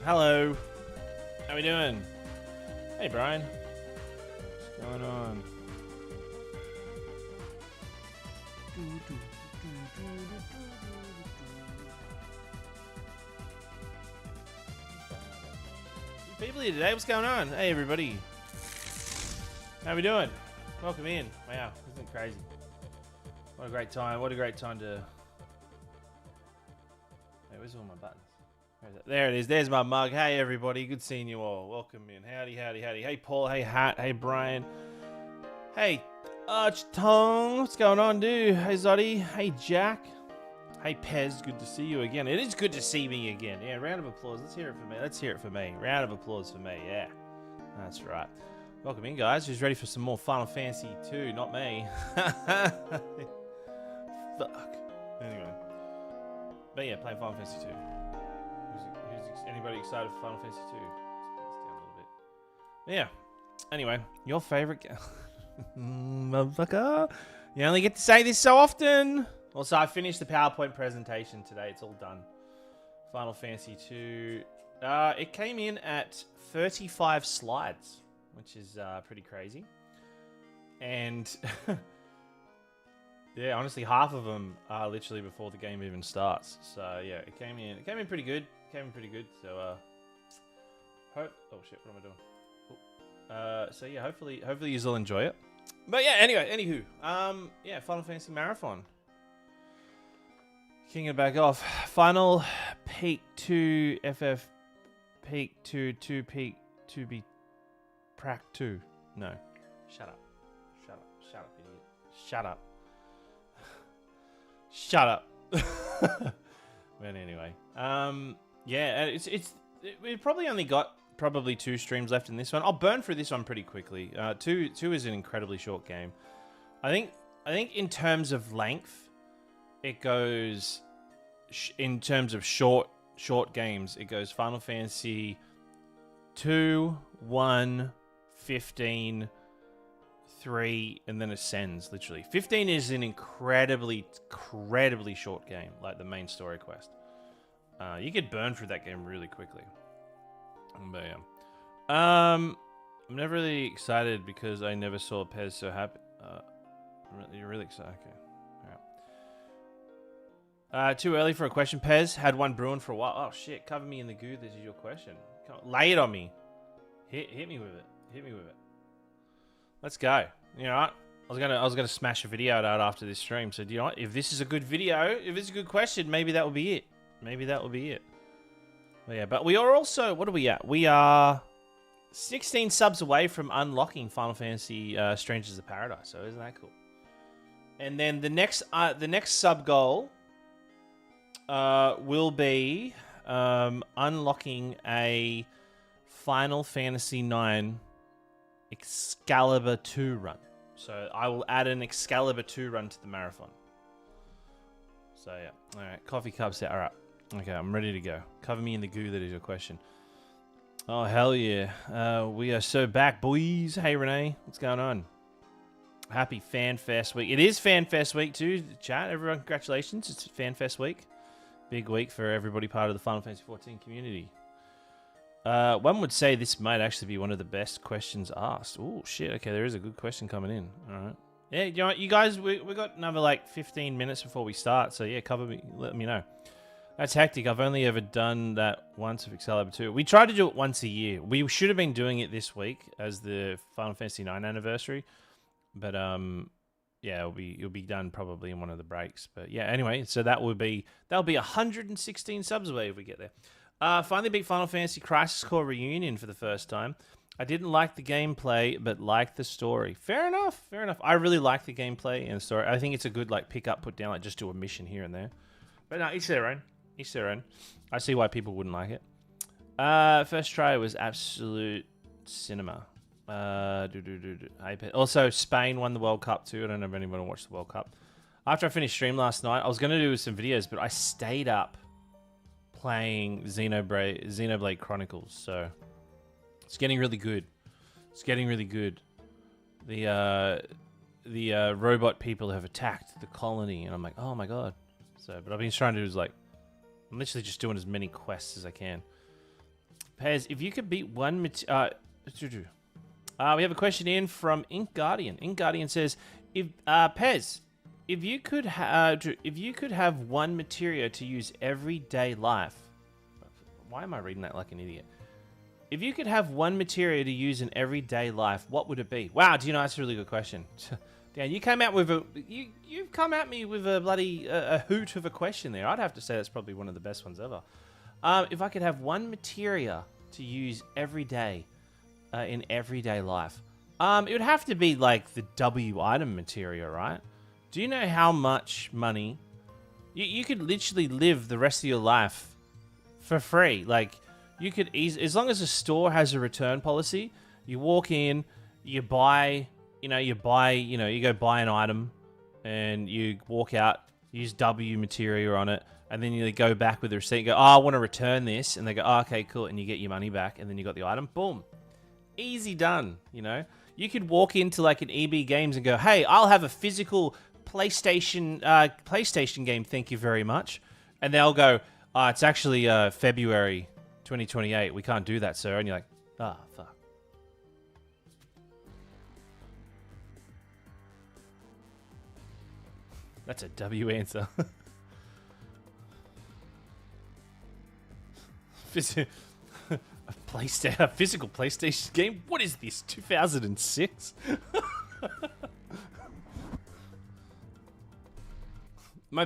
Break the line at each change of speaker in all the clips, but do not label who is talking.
Hello. How we doing? Hey, Brian. What's going on? People here today. What's going on? Hey, everybody. How we doing? Welcome in. Wow, isn't it crazy? What a great time. What a great time to... Hey, where's all my buttons? There it is. There's my mug. Hey, everybody. Good seeing you all. Welcome in. Howdy, howdy, howdy. Hey, Paul. Hey, Hat. Hey, Brian. Hey, Archtong. What's going on, dude? Hey, Zoddy. Hey, Jack. Hey, Pez. Good to see you again. It is good to see me again. Yeah, round of applause. Let's hear it for me. Let's hear it for me. Round of applause for me. Yeah. That's right. Welcome in, guys. Who's ready for some more Final Fantasy II? Not me. Fuck. Anyway. But yeah, playing Final Fantasy II. Anybody excited for Final Fantasy II? Let's put this down a little bit. Yeah. Anyway, your favorite game. Motherfucker. You only get to say this so often. Also, I finished the PowerPoint presentation today. It's all done. Final Fantasy II. It came in at 35 slides, which is pretty crazy. And yeah, honestly, half of them are literally before the game even starts. So yeah, it came in pretty good. So oh shit, what am I doing? So yeah, hopefully you'll enjoy it. But yeah, anyway, anywho, yeah, Final Fantasy Marathon. Kicking it back off. Final Peak 2 FF Peak 2 Peak 2B Prac 2. No. Shut up, idiot. Shut up. But anyway, yeah, we've probably only got 2 streams left in this one. I'll burn through this one pretty quickly. Two is an incredibly short game. I think in terms of length, it goes in terms of short games. It goes Final Fantasy 2, 1, 15, 3, and then ascends. Literally, 15 is an incredibly short game, like the main story quest. You could burn through that game really quickly. But yeah. I'm never really excited because I never saw Pez so happy. You're really excited. Okay. Alright. Too early for a question, Pez. Had one brewing for a while. Oh shit, cover me in the goo. This is your question. Come on, lay it on me. Hit me with it. Let's go. You know what? I was gonna smash a video out after this stream. So do you know what? If this is a good video, if it's a good question, maybe that will be it. Well, yeah, but we are also, what are we at? We are 16 subs away from unlocking Final Fantasy Strangers of Paradise. So isn't that cool? And then the next sub goal will be unlocking a Final Fantasy IX Excalibur 2 run. So I will add an Excalibur 2 run to the marathon. So yeah, all right, coffee cups out. All right, okay, I'm ready to go. Cover me in the goo. That is your question. Oh hell yeah, we are so back, boys. Hey Renee, what's going on? Happy FanFest week. It is FanFest week too. Chat, everyone, congratulations! It's FanFest week. Big week for everybody part of the Final Fantasy XIV community. One would say this might actually be one of the best questions asked. Oh shit! Okay, there is a good question coming in. All right. Yeah, you know what, you guys, we got another like 15 minutes before we start. So yeah, cover me. Let me know. That's hectic. I've only ever done that once with Excalibur 2. We try to do it once a year. We should have been doing it this week as the Final Fantasy IX anniversary, but yeah, it'll be done probably in one of the breaks. But yeah, anyway, so that'll be 116 subs away if we get there. Finally beat Final Fantasy Crisis Core Reunion for the first time. I didn't like the gameplay, but liked the story. Fair enough. I really like the gameplay and the story. I think it's a good like pick up, put down, like just do a mission here and there. But no, each their own. I see why people wouldn't like it. First try was absolute cinema. Also, Spain won the World Cup too. I don't know if anyone watched the World Cup. After I finished stream last night, I was going to do some videos, but I stayed up playing Xenoblade Chronicles. So it's getting really good. The robot people have attacked the colony, and I'm like, oh my god. So, but I've been trying to do is like, I'm literally just doing as many quests as I can. Pez, if you could beat one... we have a question in from Ink Guardian. Ink Guardian says, if Pez, if you could have one materia to use everyday life... Why am I reading that like an idiot? If you could have one materia to use in everyday life, what would it be? Wow, do you know, that's a really good question. Dan, you came out with you've come at me with a bloody a hoot of a question there. I'd have to say that's probably one of the best ones ever. If I could have one materia to use every day in everyday life, it would have to be like the W item materia, right? Do you know how much money you could literally live the rest of your life for free? Like, you could as long as a store has a return policy, you walk in, you buy, you go buy an item, and you walk out, use W materia on it, and then you go back with the receipt and go, oh, I want to return this, and they go, oh, okay, cool, and you get your money back, and then you got the item, boom, easy done. You know, you could walk into like an EB Games and go, hey, I'll have a physical PlayStation game, thank you very much, and they'll go, it's actually February 2028. We can't do that, sir. And you're like, fuck. That's a W answer. A physical PlayStation game? What is this? 2006? My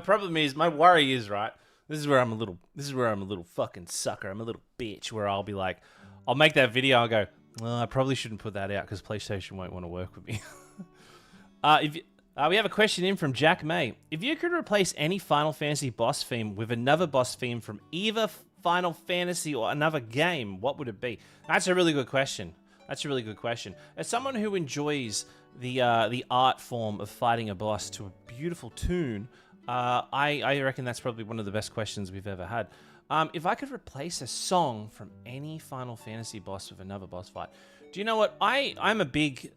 worry is, right? This is where I'm a little fucking sucker. I'm a little bitch where I'll be like, I'll make that video, I'll go, I probably shouldn't put that out because PlayStation won't want to work with me. We have a question in from Jack May. If you could replace any Final Fantasy boss theme with another boss theme from either Final Fantasy or another game, what would it be? That's a really good question. As someone who enjoys the art form of fighting a boss to a beautiful tune, I reckon that's probably one of the best questions we've ever had. If I could replace a song from any Final Fantasy boss with another boss fight, do you know what? I'm a big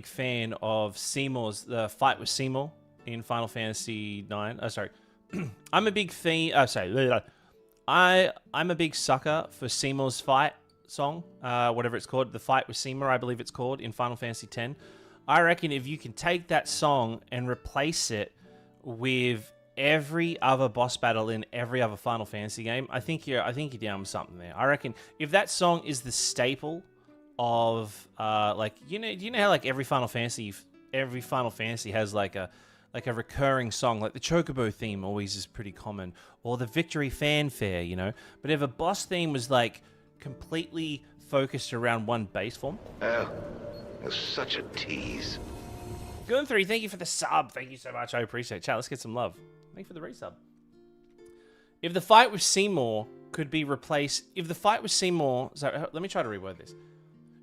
fan of Seymour's the fight with Seymour in Final Fantasy IX. Oh, sorry, I'm a big I'm a big sucker for Seymour's fight song, whatever it's called, the fight with Seymour, I believe it's called in Final Fantasy X. I reckon if you can take that song and replace it with every other boss battle in every other Final Fantasy game, I think you're down with something there. I reckon if that song is the staple of like, do you know how like every Final Fantasy has like a recurring song, like the Chocobo theme always is pretty common, or the victory fanfare, you know. But if a boss theme was like completely focused around one bass form.
Oh, you're such a tease.
Goon3, thank you for the sub. Thank you so much. I appreciate it. Chat, let's get some love. Thank you for the resub. If the fight with Seymour could be replaced... If the fight with Seymour... Sorry, let me try to reword this.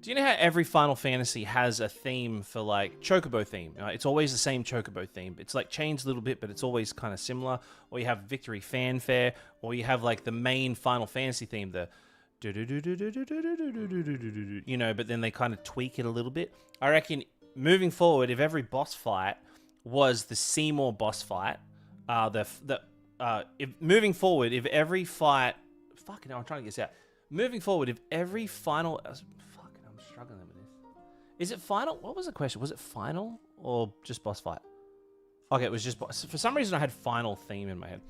Do you know how every Final Fantasy has a theme for, like, Chocobo theme? It's always the same Chocobo theme. It's, like, changed a little bit, but it's always kind of similar. Or you have Victory Fanfare, or you have, like, the main Final Fantasy theme, the... You know, but then they kind of tweak it a little bit. I reckon... Moving forward, if every boss fight was the Seymour boss fight, moving forward, if every fight, fucking hell, I'm trying to get this out. Moving forward, if every final, fucking, I'm struggling with this. Is it final? What was the question? Was it final or just boss fight? Okay, it was just boss. For some reason, I had final theme in my head.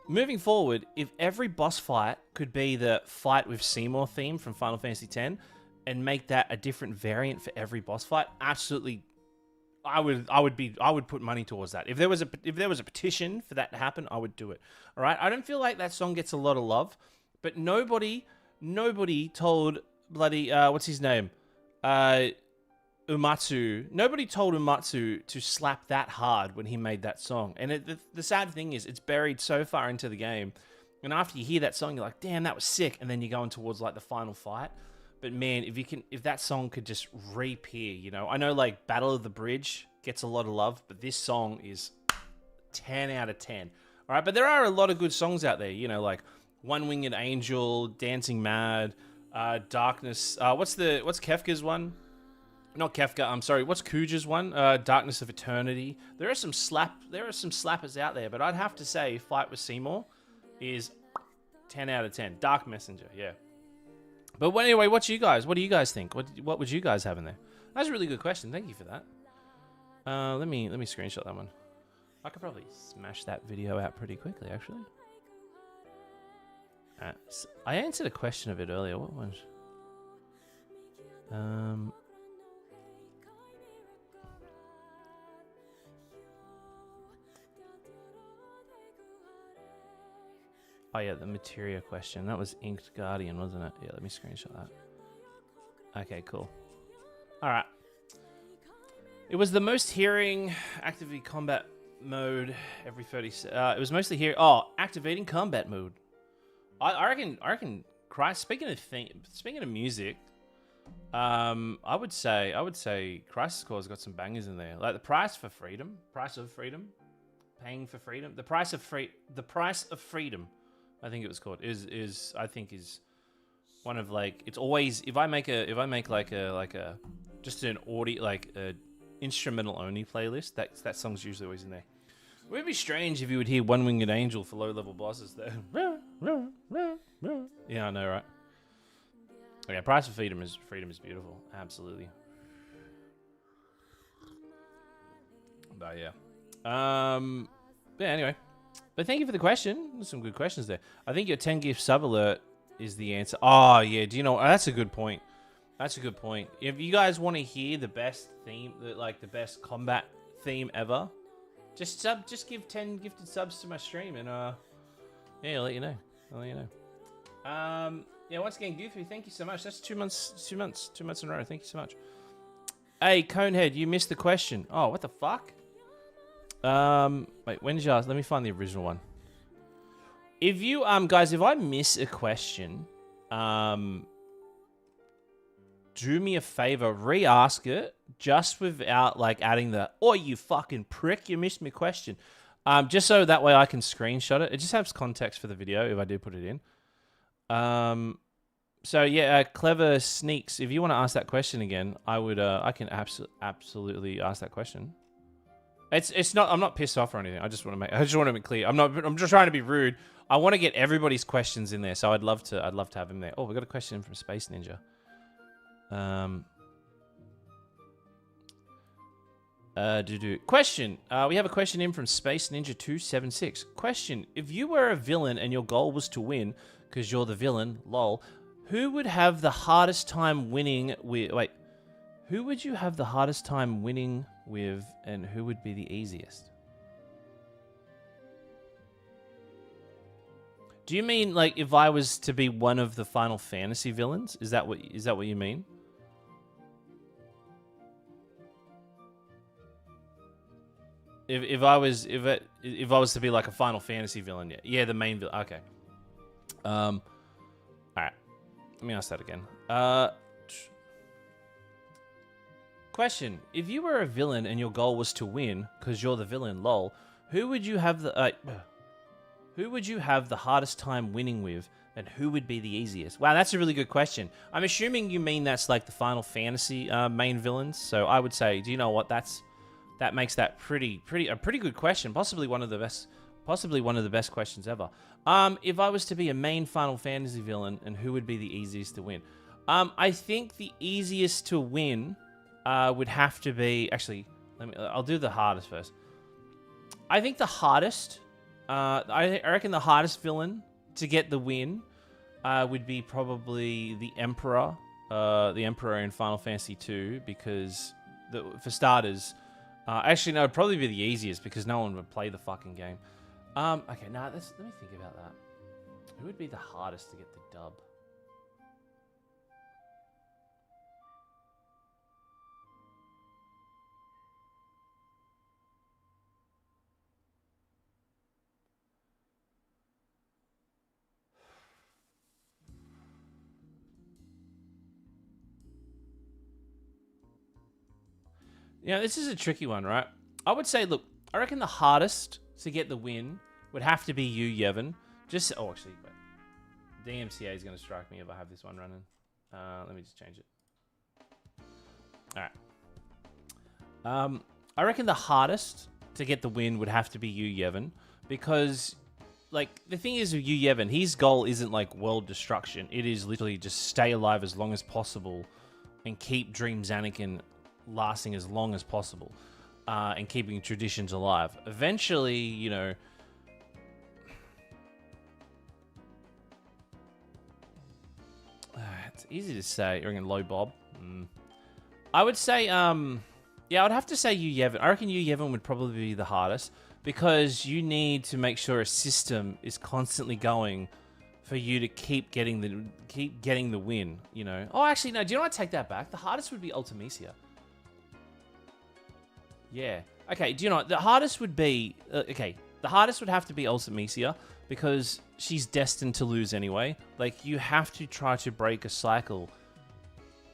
Moving forward, if every boss fight could be the fight with Seymour theme from Final Fantasy X, and make that a different variant for every boss fight, absolutely, I would put money towards that. If there was a petition for that to happen, I would do it. All right, I don't feel like that song gets a lot of love, but nobody told bloody what's his name, Umatsu. Nobody told Umatsu to slap that hard when he made that song. And the sad thing is, it's buried so far into the game, and after you hear that song, you're like, damn, that was sick, and then you're going towards like the final fight. But man, if that song could just reappear, you know, I know like Battle of the Bridge gets a lot of love, but this song is 10 out of 10. All right, but there are a lot of good songs out there, you know, like One Winged Angel, Dancing Mad, Darkness. What's Kefka's one? Not Kefka. I'm sorry. What's Kuja's one? Darkness of Eternity. There are some slappers out there, but I'd have to say Fight with Seymour is 10 out of 10. Dark Messenger, yeah. But anyway, what do you guys think? What would you guys have in there? That's a really good question. Thank you for that. Let me screenshot that one. I could probably smash that video out pretty quickly, actually. I answered a question a bit earlier. What was? Oh yeah, the materia question. That was Inked Guardian, wasn't it? Yeah, let me screenshot that. Okay, cool. All right. It was the most hearing actively combat mode every 30. It was mostly here. Oh, activating combat mode. I reckon. Christ. Speaking of music, I would say Crisis Core's got some bangers in there. Like the price of freedom, paying for freedom, the price of freedom. I think it was called is one of like, it's always, if I make like a just an audio, like a instrumental only playlist, that song's usually always in there. It would be strange if you would hear One Winged Angel for low level bosses though. Yeah, I know, right? Okay, price of freedom is beautiful, absolutely. But yeah, anyway. But thank you for the question. There's some good questions there. I think your 10 gift sub alert is the answer. Oh yeah, do you know? That's a good point. That's a good point. If you guys want to hear the best theme, like the best combat theme ever, just give 10 gifted subs to my stream, and yeah, I'll let you know. Yeah, once again, Goofy, thank you so much. That's 2 months in a row. Thank you so much. Hey, Conehead, you missed the question. Oh, what the fuck? Wait, when did you ask? Let me find the original one. If you, guys, if I miss a question, do me a favor, re-ask it, just without, like, adding the, oh, you fucking prick, you missed my question. Just so that way I can screenshot it. It just has context for the video if I do put it in. So yeah, Clever Sneaks, if you want to ask that question again, I can absolutely ask that question. It's not, I'm not pissed off or anything. I just want to be clear. I'm just trying to be rude. I want to get everybody's questions in there, so I'd love to have him there. Oh, we got a question from Space Ninja. Question. We have a question in from Space Ninja 276. Question: if you were a villain and your goal was to win, because you're the villain, lol, who would have the hardest time winning with? Wait, who would you have the hardest time winning with, and who would be the easiest? Do you mean like if I was to be one of the Final Fantasy villains? Is that what you mean? If I was to be like a Final Fantasy villain, yeah, the main villain. Okay. All right. Let me ask that again. Question: if you were a villain and your goal was to win, because you're the villain, lol, who would you have the hardest time winning with, and who would be the easiest? Wow, that's a really good question. I'm assuming you mean that's like the Final Fantasy main villains. So I would say, do you know what? That makes that a pretty good question. Possibly one of the best questions ever. If I was to be a main Final Fantasy villain, and who would be the easiest to win? I think the easiest to win would have to be, actually, I'll do the hardest first. I think the hardest, I reckon the hardest villain to get the win would be probably the Emperor in Final Fantasy II, because for starters, actually no, it'd probably be the easiest because no one would play the fucking game. Okay, let me think about that. Who would be the hardest to get the dub? Yeah, this is a tricky one, right? I would say, look, I reckon the hardest to get the win would have to be you, Yevon. Oh, actually, wait. DMCA is going to strike me if I have this one running. Let me just change it. All right. I reckon the hardest to get the win would have to be you, Yevon, because like the thing is with Yu Yevon, his goal isn't like world destruction. It is literally just stay alive as long as possible and keep Dream Anakin lasting as long as possible, and keeping traditions alive. Eventually, you know, it's easy to say. You're in low Bob. I would say, yeah, I'd have to say Yu Yevon. I reckon Yu Yevon would probably be the hardest because you need to make sure a system is constantly going for you to keep getting the win. You know. Oh, actually, no. Do you know what? I take that back. The hardest would be Ultimecia. Yeah. Okay. Do you know what? The hardest would be okay? The hardest would have to be Ultimecia because she's destined to lose anyway. Like you have to try to break a cycle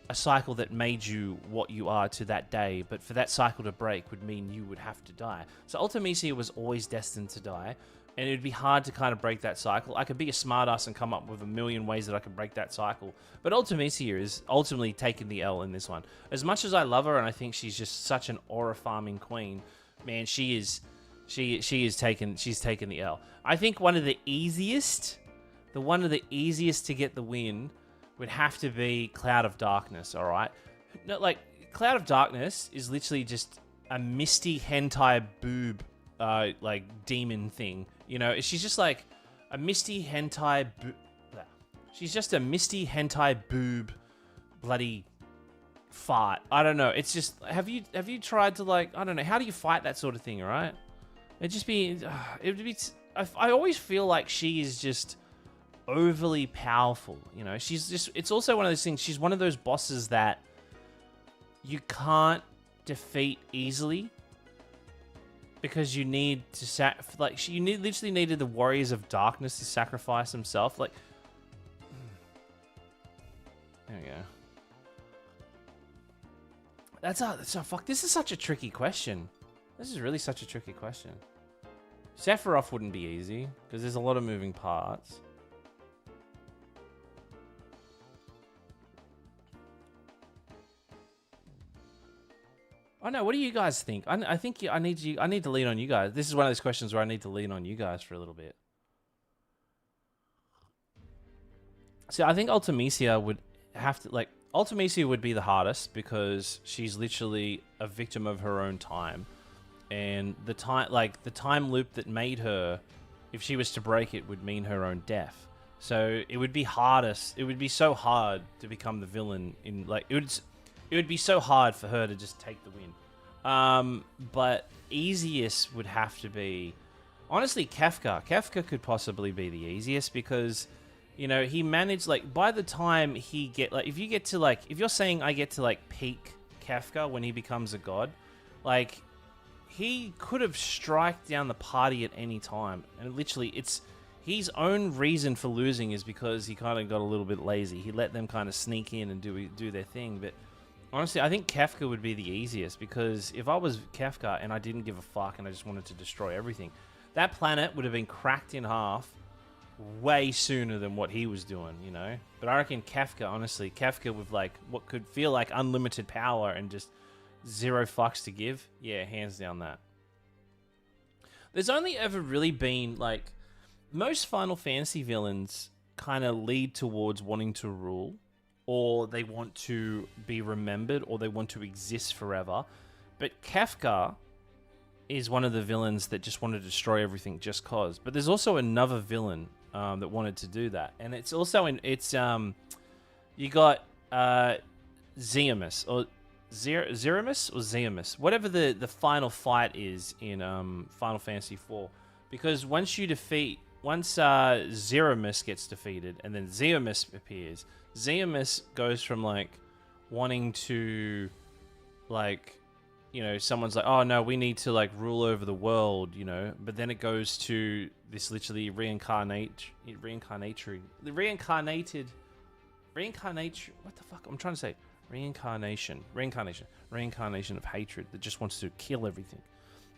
that made you what you are to that day, but for that cycle to break would mean you would have to die. So Ultimecia was always destined to die, and it would be hard to kind of break that cycle. I could be a smartass and come up with a million ways that I could break that cycle, but Ultimecia is ultimately taking the L in this one. As much as I love her and I think she's just such an aura farming queen, man, she's taken the L. I think one of the easiest to get the win would have to be Cloud of Darkness, all right? No, like, Cloud of Darkness is literally just a misty hentai boob, like, demon thing. You know, she's just like a misty hentai she's just a misty hentai boob bloody fart. I don't know. It's just, have you tried to, like, I don't know, how do you fight that sort of thing, all right? It would be, I always feel like she is just overly powerful, you know. She's just, it's also one of those things, she's one of those bosses that you can't defeat easily because you need to literally needed the Warriors of Darkness to sacrifice himself. Like, there we go. Fuck, this is such a tricky question. This is really such a tricky question. Sephiroth wouldn't be easy because there's a lot of moving parts. I know. What do you guys think? I think I need to lean on you guys. This is one of those questions where I need to lean on you guys for a little bit. So I think Ultimecia would have to, like, Ultimecia would be the hardest because she's literally a victim of her own time, and the time loop that made her, if she was to break it, would mean her own death. So it would be hardest. It would be so hard to become the villain in, like, it would be so hard for her to just take the win. But easiest would have to be, honestly, Kefka. Kefka could possibly be the easiest because, you know, he managed, like, by the time he if you're saying I get to, like, peak Kefka when he becomes a god, like, he could have striked down the party at any time. And literally, it's his own reason for losing is because he kind of got a little bit lazy. He let them kind of sneak in and do their thing, but honestly, I think Kefka would be the easiest because if I was Kefka and I didn't give a fuck and I just wanted to destroy everything, that planet would have been cracked in half way sooner than what he was doing, you know? But I reckon Kefka, honestly, Kefka with, like, what could feel like unlimited power and just zero fucks to give, yeah, hands down that. There's only ever really been, like, most Final Fantasy villains kind of lead towards wanting to rule, or they want to be remembered, or they want to exist forever. But Kefka is one of the villains that just wanted to destroy everything just cause. But there's also another villain that wanted to do that, and it's also you got Zeamus or Zeamus, whatever the final fight is in Final Fantasy IV, because once Zeamus gets defeated and then Zeamus appears, Zeamus goes from, like, wanting to, like, you know, someone's like, oh no, we need to, like, rule over the world, you know, but then it goes to this literally reincarnated, what the fuck, I'm trying to say, reincarnation of hatred that just wants to kill everything.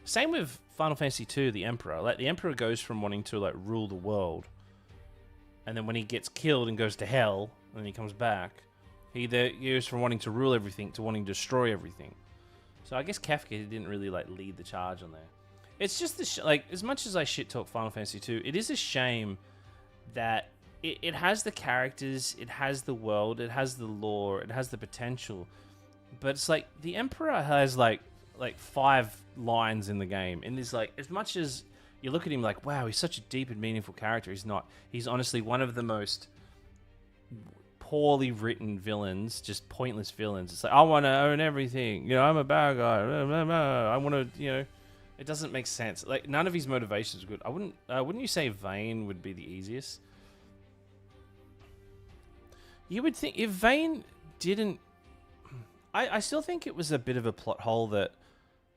Same with Final Fantasy II, the Emperor. Like, the Emperor goes from wanting to, like, rule the world, and then when he gets killed and goes to hell, and then he comes back, he goes from wanting to rule everything to wanting to destroy everything. So I guess Kefka didn't really, like, lead the charge on there. It's just like, as much as I shit talk Final Fantasy 2, it is a shame that it has the characters, it has the world, it has the lore, it has the potential, but it's like the Emperor has like 5 lines in the game, and there's like, as much as you look at him like, wow, he's such a deep and meaningful character, he's not. He's honestly one of the most poorly written villains, just pointless villains. It's like, I want to own everything, you know, I'm a bad guy, I want to, you know, it doesn't make sense. Like, none of his motivations are good. Wouldn't you say VIII would be the easiest? You would think if VIII didn't, I still think it was a bit of a plot hole that,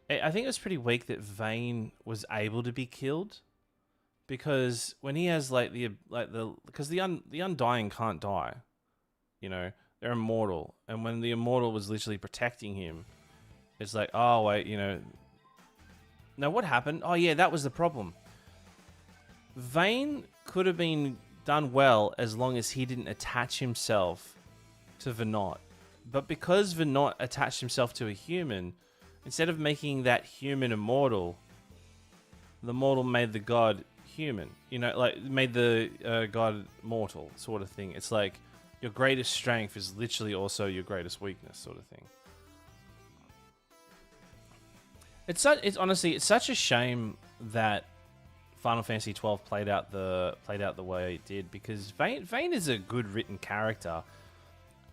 I think it was pretty weak that VIII was able to be killed, because when he has because the Undying can't die, you know, they're immortal, and when the immortal was literally protecting him, it's like, oh wait, you know, now what happened? Oh yeah, that was the problem. VIII could have been done well as long as he didn't attach himself to VIII, but because VIII attached himself to a human, instead of making that human immortal, the mortal made the god human. You know, like, made the god mortal, sort of thing. It's like, your greatest strength is literally also your greatest weakness, sort of thing. It's honestly, it's such a shame that Final Fantasy XII played out the way it did, because VIII is a good written character.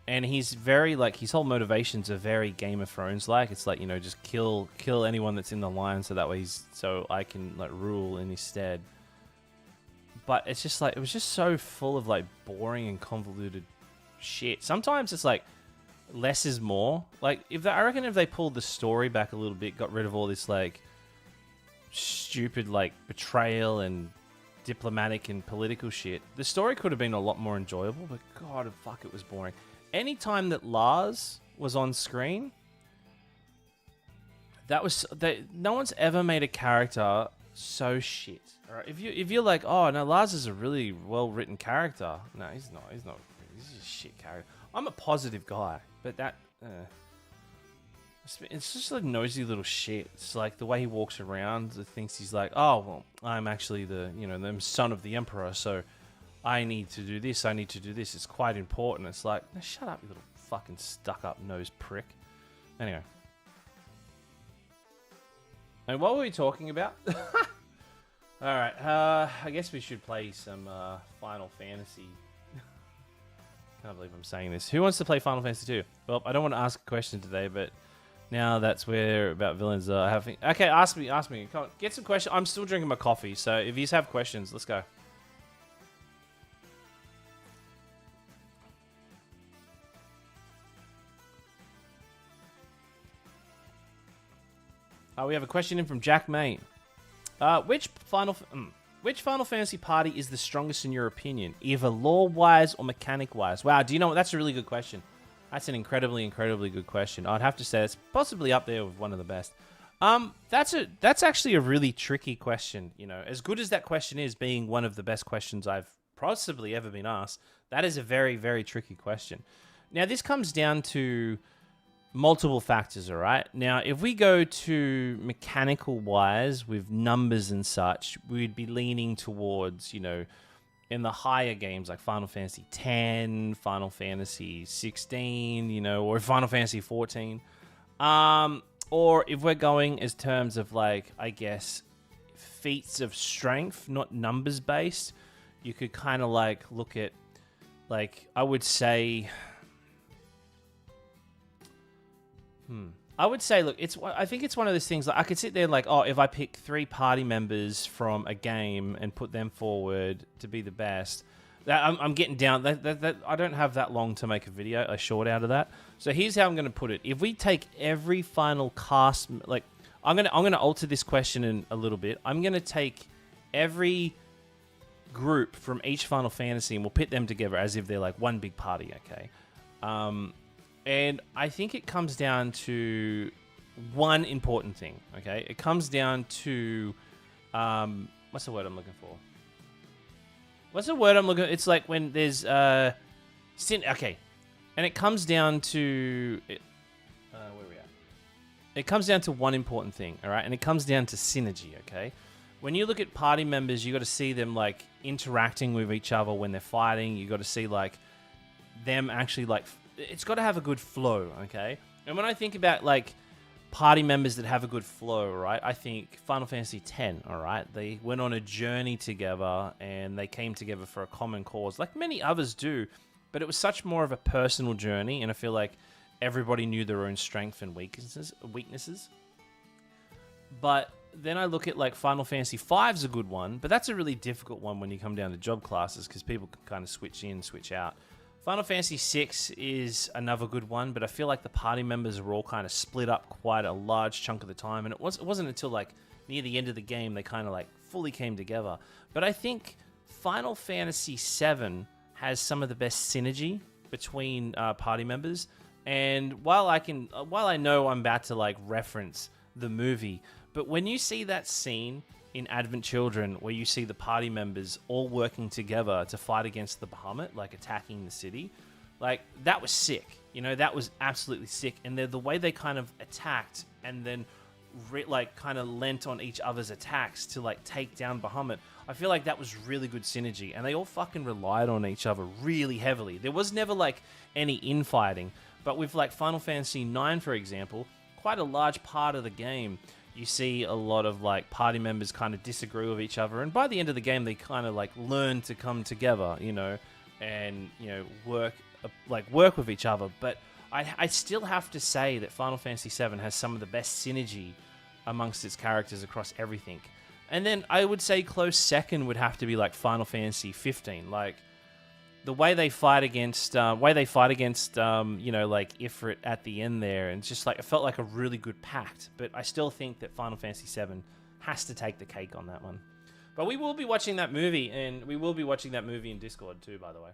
And he's very, like, his whole motivations are very Game of Thrones like. It's like, you know, just kill anyone that's in the line, so that way so I can, like, rule in his stead. But it's just like, it was just so full of, like, boring and convoluted shit. Sometimes it's like, less is more. Like, I reckon if they pulled the story back a little bit, got rid of all this, like, stupid, like, betrayal and diplomatic and political shit, the story could have been a lot more enjoyable. But god, fuck, it was boring. Anytime that Lars was on screen, no one's ever made a character so shit. All right, if you're like, oh no, Lars is a really well written character. No, he's not. He's just a shit character. I'm a positive guy, but that it's just a nosy little shit. It's like the way he walks around, thinks he's like, oh well, I'm actually the son of the Emperor, so I need to do this, I need to do this. It's quite important. It's like, no, shut up, you little fucking stuck-up nose prick. Anyway. And what were we talking about? Alright, I guess we should play some Final Fantasy. Can't believe I'm saying this. Who wants to play Final Fantasy 2? Well, I don't want to ask a question today, but now that's where about villains are having... Okay, ask me. Come on, get some questions. I'm still drinking my coffee, so if you have questions, let's go. We have a question in from Jack Main. Which Final Fantasy party is the strongest in your opinion, either lore-wise or mechanic-wise? Wow, do you know what? That's a really good question. That's an incredibly good question. I'd have to say it's possibly up there with one of the best. That's actually a really tricky question. You know, as good as that question is, being one of the best questions I've possibly ever been asked, that is a very, very tricky question. Now, this comes down to multiple factors, all right? Now, if we go to mechanical-wise with numbers and such, we'd be leaning towards, you know, in the higher games like Final Fantasy X, Final Fantasy 16, you know, or Final Fantasy 14. Or if we're going as terms of, like, I guess, feats of strength, not numbers-based, you could kind of, like, look at, like, I would say... I would say, look, I think it's one of those things, like, I could sit there like, oh, if I pick 3 party members from a game and put them forward to be the best, I'm getting down. That I don't have that long to make a short out of that. So here's how I'm going to put it. If we take every final cast, like, I'm gonna alter this question in a little bit. I'm gonna take every group from each Final Fantasy and we'll pit them together as if they're like one big party, okay? And I think it comes down to one important thing, okay? It comes down to, what's the word I'm looking for? It's like when there's, okay. And it comes down to, where are we at? it comes down to one important thing, all right? And it comes down to synergy, okay? When you look at party members, you got to see them like interacting with each other when they're fighting. You got to see like them actually like it's got to have a good flow, okay? And when I think about like party members that have a good flow, right? I think Final Fantasy X, all right? They went on a journey together and they came together for a common cause, like many others do. But it was such more of a personal journey, and I feel like everybody knew their own strengths and weaknesses. But then I look at like Final Fantasy V is a good one, but that's a really difficult one when you come down to job classes because people can kind of switch in, switch out. Final Fantasy VI is another good one, but I feel like the party members are all kind of split up quite a large chunk of the time, and it wasn't until like near the end of the game they kind of like fully came together. But I think Final Fantasy VII has some of the best synergy between party members, and while I know I'm about to like reference the movie, but when you see that scene in Advent Children where you see the party members all working together to fight against the Bahamut, like attacking the city, like that was sick. You know, that was absolutely sick. And the way they kind of attacked and then like kind of lent on each other's attacks to like take down Bahamut, I feel like that was really good synergy. And they all fucking relied on each other really heavily. There was never like any infighting, but with like Final Fantasy IX, for example, quite a large part of the game, you see a lot of like party members kind of disagree with each other, and by the end of the game, they kind of like learn to come together, you know, and you know work with each other. But I still have to say that Final Fantasy VII has some of the best synergy amongst its characters across everything. And then I would say close second would have to be like Final Fantasy 15, like the way they fight against, you know, like Ifrit at the end there, and it's just like it felt like a really good pact. But I still think that Final Fantasy VII has to take the cake on that one. But we will be watching that movie, and we will be watching that movie in Discord too, by the way.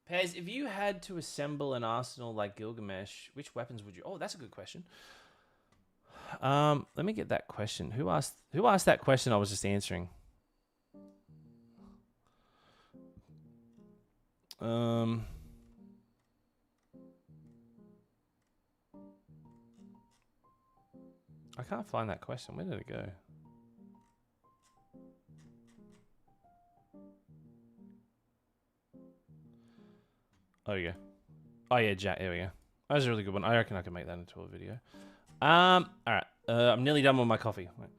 Pez, if you had to assemble an arsenal like Gilgamesh, which weapons would you? Oh, that's a good question. Let me get that question. Who asked that question? I was just answering. I can't find that question. Where did it go? Oh, yeah. Oh, yeah, Jack. There we go. That was a really good one. I reckon I can make that into a video. All right. I'm nearly done with my coffee. Wait.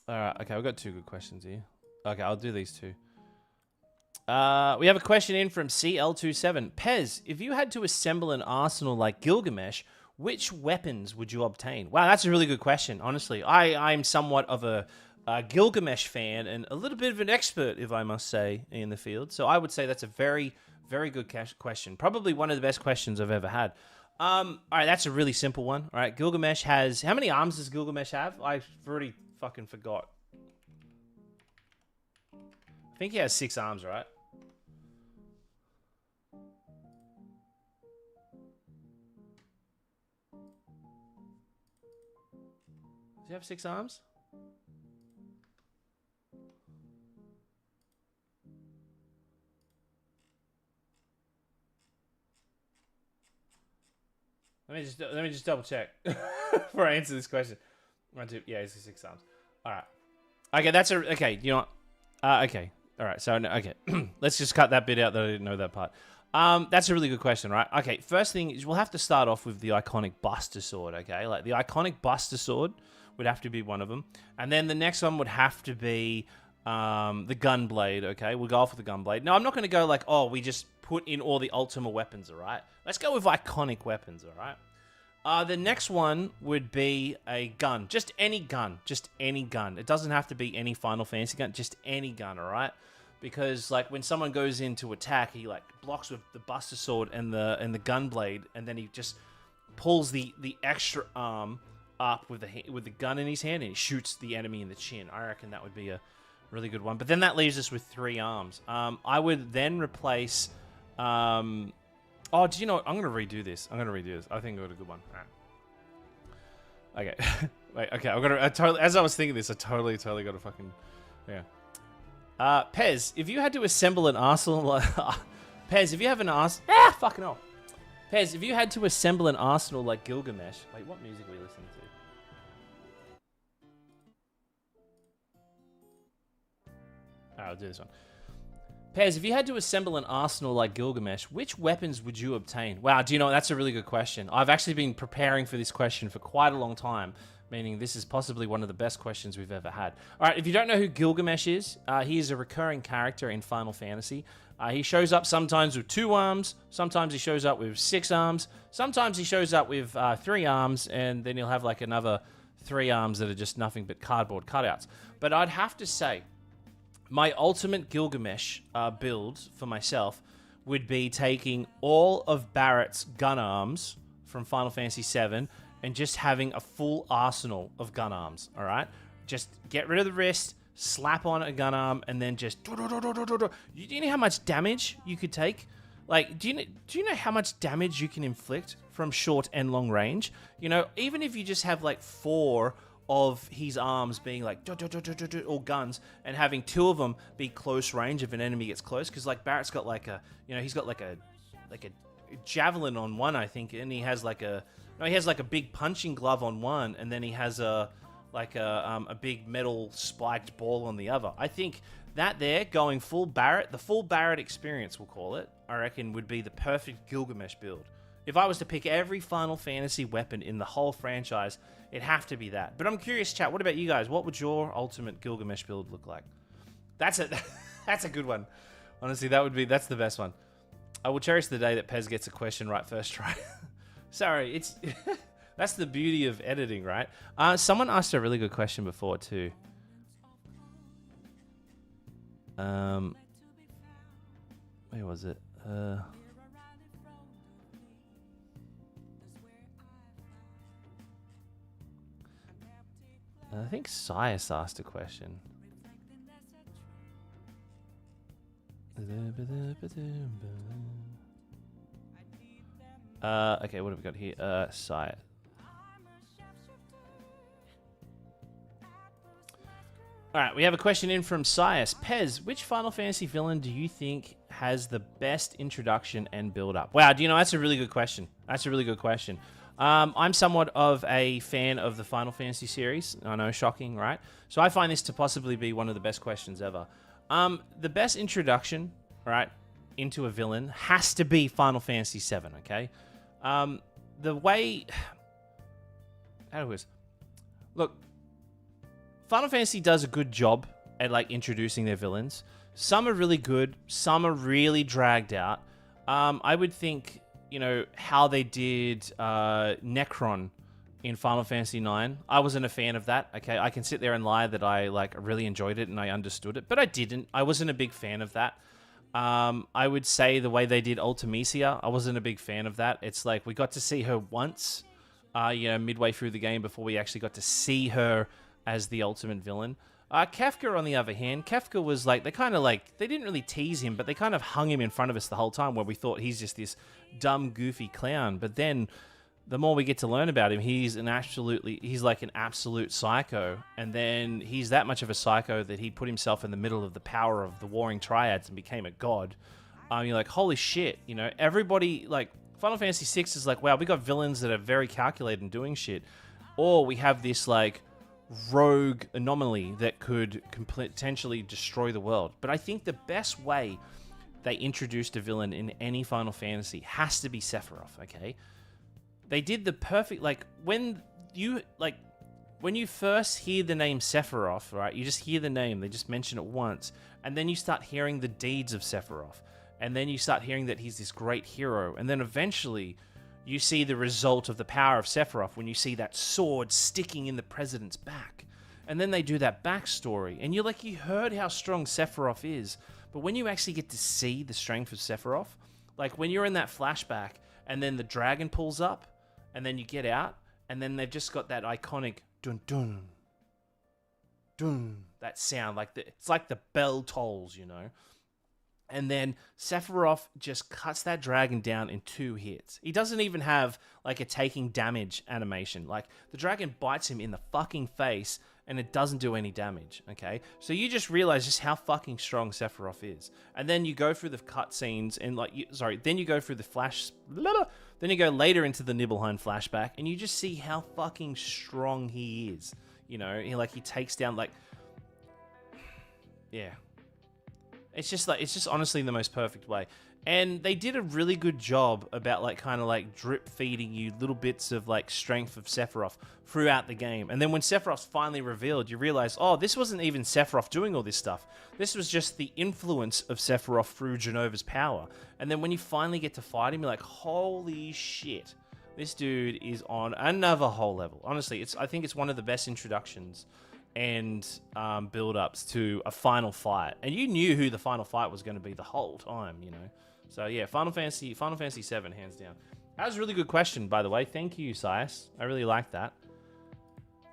All right. Okay, we've got two good questions here. Okay, I'll do these two. We have a question in from CL27. Pez, if you had to assemble an arsenal like Gilgamesh, which weapons would you obtain? Wow, that's a really good question, honestly. I'm somewhat of a Gilgamesh fan and a little bit of an expert, if I must say, in the field. So I would say that's a very, very good question. Probably one of the best questions I've ever had. All right, that's a really simple one. All right, Gilgamesh has... How many arms does Gilgamesh have? I've already fucking forgot. I think he has 6 arms, right? Does he have 6 arms? Let me just double check before I answer this question. 1, 2, yeah, he's 6 arms. All right. Okay, that's okay. You know what? Okay. All right. So okay, let's just cut that bit out that I didn't know that part. That's a really good question, right? Okay. First thing is we'll have to start off with the iconic Buster Sword. Okay, like the iconic Buster Sword would have to be one of them, and then the next one would have to be the Gunblade. Okay, we'll go off with the Gunblade. No, I'm not going to go like, oh, we just put in all the Ultima weapons. All right, let's go with iconic weapons. All right. The next one would be a gun. Just any gun. Just any gun. It doesn't have to be any Final Fantasy gun. Just any gun, alright? Because, like, when someone goes in to attack, he, like, blocks with the Buster Sword and the Gunblade, and then he just pulls the extra arm up with the gun in his hand, and he shoots the enemy in the chin. I reckon that would be a really good one. But then that leaves us with 3 arms. I would then replace... Oh, do you know what? I'm going to redo this. I think I got a good one. All right. Okay. Wait, okay. As I was thinking this, I totally got a fucking... Yeah. Pez, if you had to assemble an arsenal... Pez, if you have an fucking hell. Pez, if you had to assemble an arsenal like Gilgamesh... Wait, what music are we listening to? Alright, I'll do this one. Pez, if you had to assemble an arsenal like Gilgamesh, which weapons would you obtain? Wow, do you know, that's a really good question. I've actually been preparing for this question for quite a long time, meaning this is possibly one of the best questions we've ever had. Alright, if you don't know who Gilgamesh is, he is a recurring character in Final Fantasy. He shows up sometimes with 2 arms, sometimes he shows up with 6 arms, sometimes he shows up with 3 arms, and then he'll have like another 3 arms that are just nothing but cardboard cutouts. But I'd have to say, my ultimate Gilgamesh build for myself would be taking all of Barrett's gun arms from Final Fantasy VII and just having a full arsenal of gun arms, alright? Just get rid of the wrist, slap on a gun arm, and then just... Do you know how much damage you could take? Like, do you know how much damage you can inflict from short and long range? You know, even if you just have like 4 of his arms being like all guns, and having 2 of them be close range if an enemy gets close, because like Barrett's got like a, you know, he's got like a javelin on one, I think, and he has like a big punching glove on one, and then he has a big metal spiked ball on the other. I think that there, going full Barrett, the full Barrett experience, we'll call it, I reckon would be the perfect Gilgamesh build. If I was to pick every Final Fantasy weapon in the whole franchise, it'd have to be that. But I'm curious, chat, what about you guys? What would your ultimate Gilgamesh build look like? That's a good one. Honestly, that's the best one. I will cherish the day that Pez gets a question right first try. Sorry, it's that's the beauty of editing, right? Someone asked a really good question before too. Where was it? I think Sias asked a question. Okay, what have we got here? Sias. Alright, we have a question in from Sias. Pez, which Final Fantasy villain do you think has the best introduction and build-up? Wow, do you know, that's a really good question. I'm somewhat of a fan of the Final Fantasy series. I know, shocking, right? So I find this to possibly be one of the best questions ever. The best introduction, right, into a villain has to be Final Fantasy VII, okay? The way... How do we... Look, Final Fantasy does a good job at, like, introducing their villains. Some are really good. Some are really dragged out. I would think... You know, how they did Necron in Final Fantasy IX. I wasn't a fan of that, okay? I can sit there and lie that I, like, really enjoyed it and I understood it, but I didn't. I wasn't a big fan of that. I would say the way they did Ultimecia, I wasn't a big fan of that. It's like, we got to see her once, you know, midway through the game before we actually got to see her as the ultimate villain. Kefka, on the other hand, Kefka was like, they didn't really tease him, but they kind of hung him in front of us the whole time where we thought he's just this dumb, goofy clown. But then, the more we get to learn about him, he's like an absolute psycho. And then he's that much of a psycho that he put himself in the middle of the power of the warring triads and became a god. You're like, holy shit, you know, everybody, like, Final Fantasy VI is like, wow, we got villains that are very calculated and doing shit. Or we have this, like, rogue anomaly that could potentially destroy the world. But I think the best way they introduced a villain in any Final Fantasy has to be Sephiroth, okay? They did the perfect, like, when you first hear the name Sephiroth, right? You just hear the name, they just mention it once, and then you start hearing the deeds of Sephiroth, and then you start hearing that he's this great hero, and then eventually you see the result of the power of Sephiroth when you see that sword sticking in the president's back. And then they do that backstory, and you're like, you heard how strong Sephiroth is, but when you actually get to see the strength of Sephiroth, like when you're in that flashback, and then the dragon pulls up, and then you get out, and then they've just got that iconic dun dun dun, that sound, like it's like the bell tolls, you know. And then Sephiroth just cuts that dragon down in 2 hits. He doesn't even have, like, a taking damage animation. Like, the dragon bites him in the fucking face, and it doesn't do any damage, okay? So you just realize just how fucking strong Sephiroth is. And then you go through the cutscenes and then you go through the then you go later into the Nibelheim flashback and you just see how fucking strong he is. You know, he takes down yeah. It's just honestly the most perfect way. And they did a really good job about drip feeding you little bits of strength of Sephiroth throughout the game. And then when Sephiroth's finally revealed, you realize, oh, this wasn't even Sephiroth doing all this stuff. This was just the influence of Sephiroth through Genova's power. And then when you finally get to fight him, you're like, holy shit. This dude is on another whole level. Honestly, I think it's one of the best introductions and build-ups to a final fight. And you knew who the final fight was going to be the whole time, you know. So yeah, Final Fantasy VII, hands down. That was a really good question, by the way. Thank you, Sias. I really like that.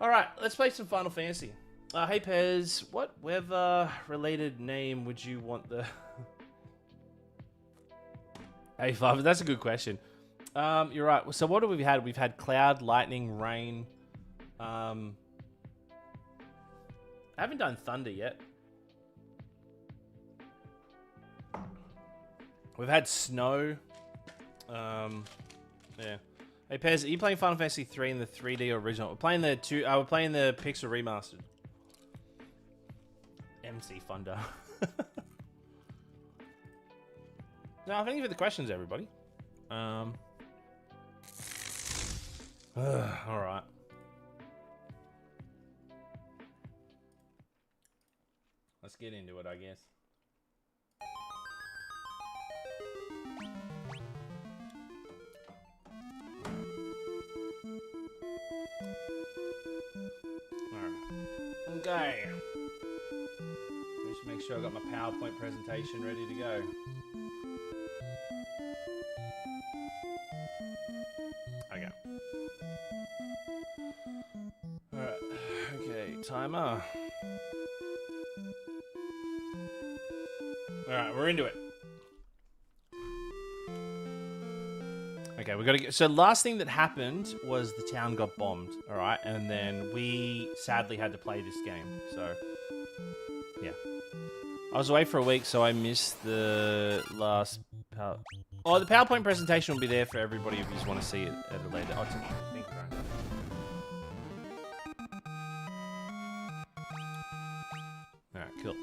All right, let's play some Final Fantasy. Hey, Pez, what weather-related name would you want the... Hey, Father, that's a good question. You're right. So what have we had? We've had cloud, lightning, rain. I haven't done thunder yet. We've had snow. Yeah. Hey Pez, are you playing Final Fantasy 3 in the 3D original? We're playing the Pixel remastered. MC Thunder. No, thank you for the questions, everybody. All right. Let's get into it, I guess. Okay. Just make sure I got my PowerPoint presentation ready to go. Okay. Alright. Okay, timer. Alright, we're into it. Okay, we gotta get. So, last thing that happened was the town got bombed, alright? And then we sadly had to play this game. So, yeah. I was away for a week, so I missed the last. Oh, the PowerPoint presentation will be there for everybody if you just want to see it at a later. Oh, it's okay. Thank you, Brian. Alright, cool.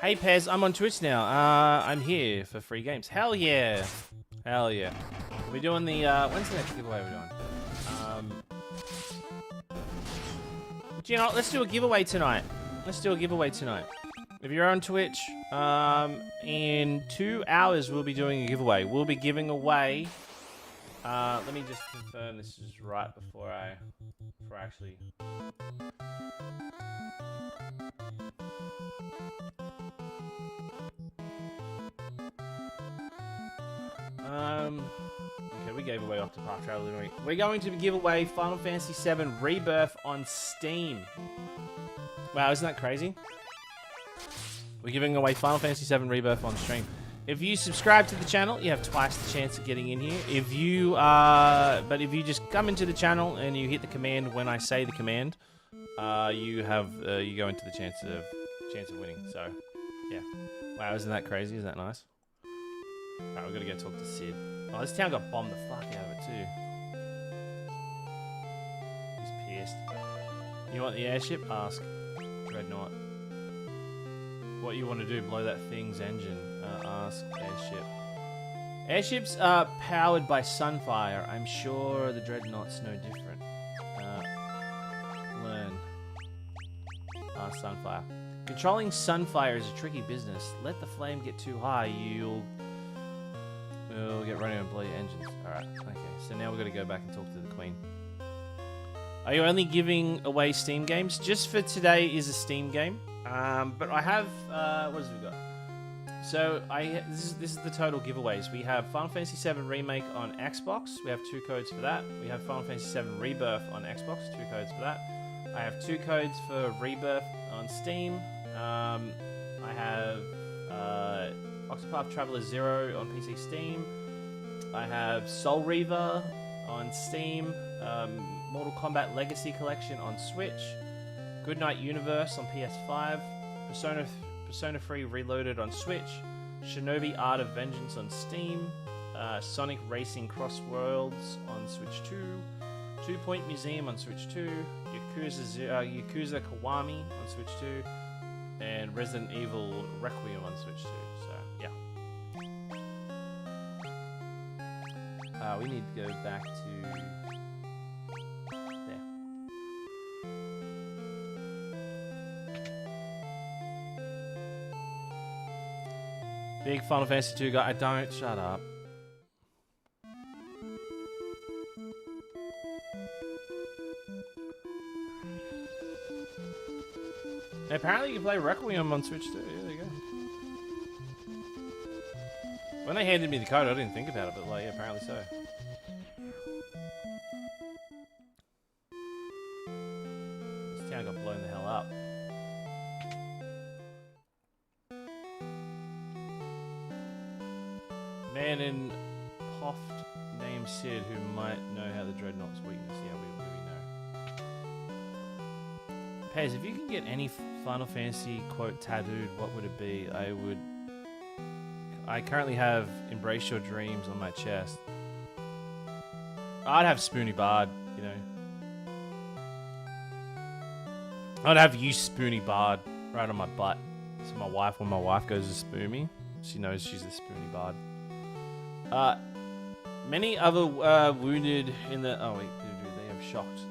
Hey Pez, I'm on Twitch now. I'm here for free games. Hell yeah. Hell yeah. We're doing the, when's the next giveaway we're doing? Do you know, let's do a giveaway tonight. Let's do a giveaway tonight. If you're on Twitch, in 2 hours we'll be doing a giveaway. We'll be giving away, let me just confirm this is right before I actually... Okay, we gave away Octopath Traveler, didn't we? We're going to give away Final Fantasy VII Rebirth on Steam. Wow, isn't that crazy? We're giving away Final Fantasy VII Rebirth on stream. If you subscribe to the channel, you have twice the chance of getting in here. If you, but if you just come into the channel and you hit the command when I say the command, you go into the chance of winning. So, yeah. Wow, isn't that crazy? Isn't that nice? Alright, we're gonna go talk to Sid. Oh, this town got bombed the fuck out of it too. He's pissed. You want the airship? Ask Dreadnought. What you want to do? Blow that thing's engine. Ask airship. Airships are powered by Sunfire. I'm sure the Dreadnought's no different. Learn. Ask Sunfire. Controlling Sunfire is a tricky business. Let the flame get too high, you'll get running and blow your engines. Alright, okay. So now we've got to go back and talk to the Queen. Are you only giving away Steam games? Just for today is a Steam game. But I have, what else have we got? So, this is the total giveaways. We have Final Fantasy VII Remake on Xbox. We have 2 codes for that. We have Final Fantasy VII Rebirth on Xbox. 2 codes for that. I have 2 codes for Rebirth on Steam. I have Octopath Traveler 0 on PC Steam. I have Soul Reaver on Steam. Mortal Kombat Legacy Collection on Switch, Goodnight Universe on PS5, Persona 3 Reloaded on Switch, Shinobi Art of Vengeance on Steam, Sonic Racing Cross Worlds on Switch 2, Two Point Museum on Switch 2, Yakuza Kiwami on Switch 2, and Resident Evil Requiem on Switch 2. So, yeah. We need to go back to there. Big Final Fantasy 2 guy. I don't. Shut up. Apparently you can play Requiem on Switch too. Yeah, there you go. When they handed me the code, I didn't think about it, but like, yeah, apparently so. This town got blown the hell up. Man in Poft named Sid who might know how the Dreadnought's weakness. Yeah, we know. Pez, if you can get any Final Fantasy quote tattooed, what would it be? I currently have Embrace Your Dreams on my chest. I'd have Spoony Bard, you know. I'd have you Spoony Bard right on my butt. So my wife, when my wife goes to spoon me, she knows she's the Spoony Bard. Many other wounded in the... Oh wait, they have shocked.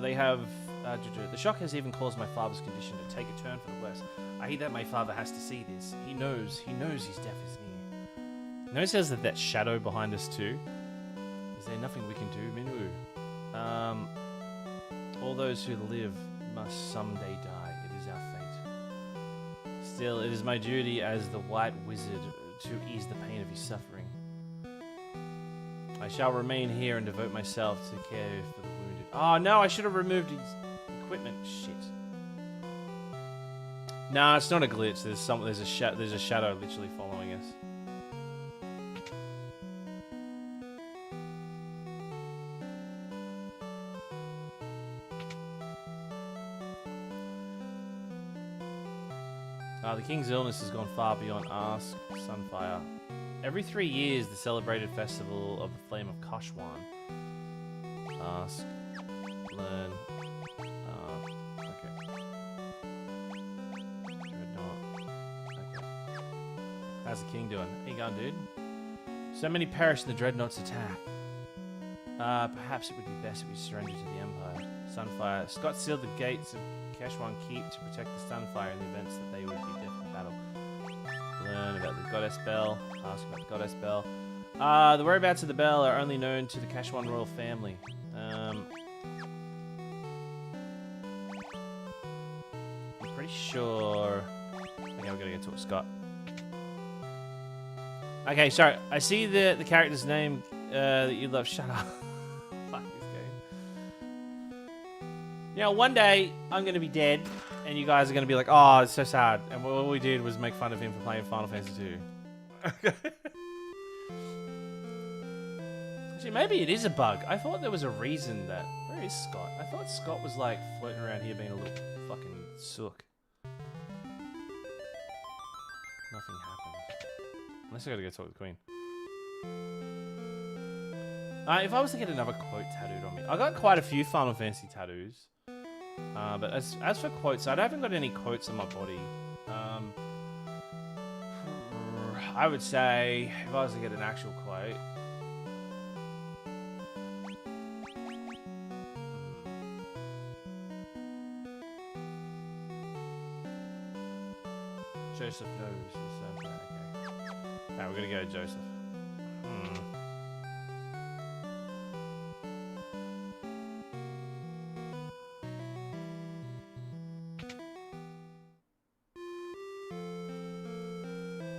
They have... the shock has even caused my father's condition to take a turn for the worse. I hate that my father has to see this. He knows his death is near. Notice that shadow behind us too. Is there nothing we can do, Minwoo? All those who live must someday die. It is our fate. Still, it is my duty as the White Wizard to ease the pain of his suffering. I shall remain here and devote myself to care for the wounded. Oh no, I should have removed his equipment. Shit. Nah, it's not a glitch. There's a shadow literally following us. The king's illness has gone far beyond Ask Sunfire. Every 3 years, the celebrated festival of the Flame of Kashwan. Ask, learn. Okay. Dreadnought. Okay. How's the king doing? How you going, dude? So many perished in the Dreadnought's attack. Perhaps it would be best if we surrendered to the Empire. Sunfire. Scott sealed the gates of Kashwan Keep to protect the Sunfire in the events that they would be death in battle. Learn about the Goddess Bell. Ask about the Goddess Bell. The whereabouts of the bell are only known to the Kashwan royal family. I'm pretty sure... Okay, we're gonna get to it, Scott. Okay, sorry. I see the character's name that you love. Shut up. Fuck this game. You know, one day I'm gonna be dead, and you guys are gonna be like, "Oh, it's so sad." And all we did was make fun of him for playing Final Fantasy II. Actually, maybe it is a bug. I thought there was a reason that... Where is Scott? I thought Scott was like floating around here being a little fucking sook. Nothing happened. Unless I gotta go talk to the Queen. If I was to get another quote tattooed on me... I got quite a few Final Fantasy tattoos. But as for quotes, I haven't got any quotes on my body. I would say, if I was to get an actual quote... Joseph knows. Okay. Alright, we're gonna go Joseph.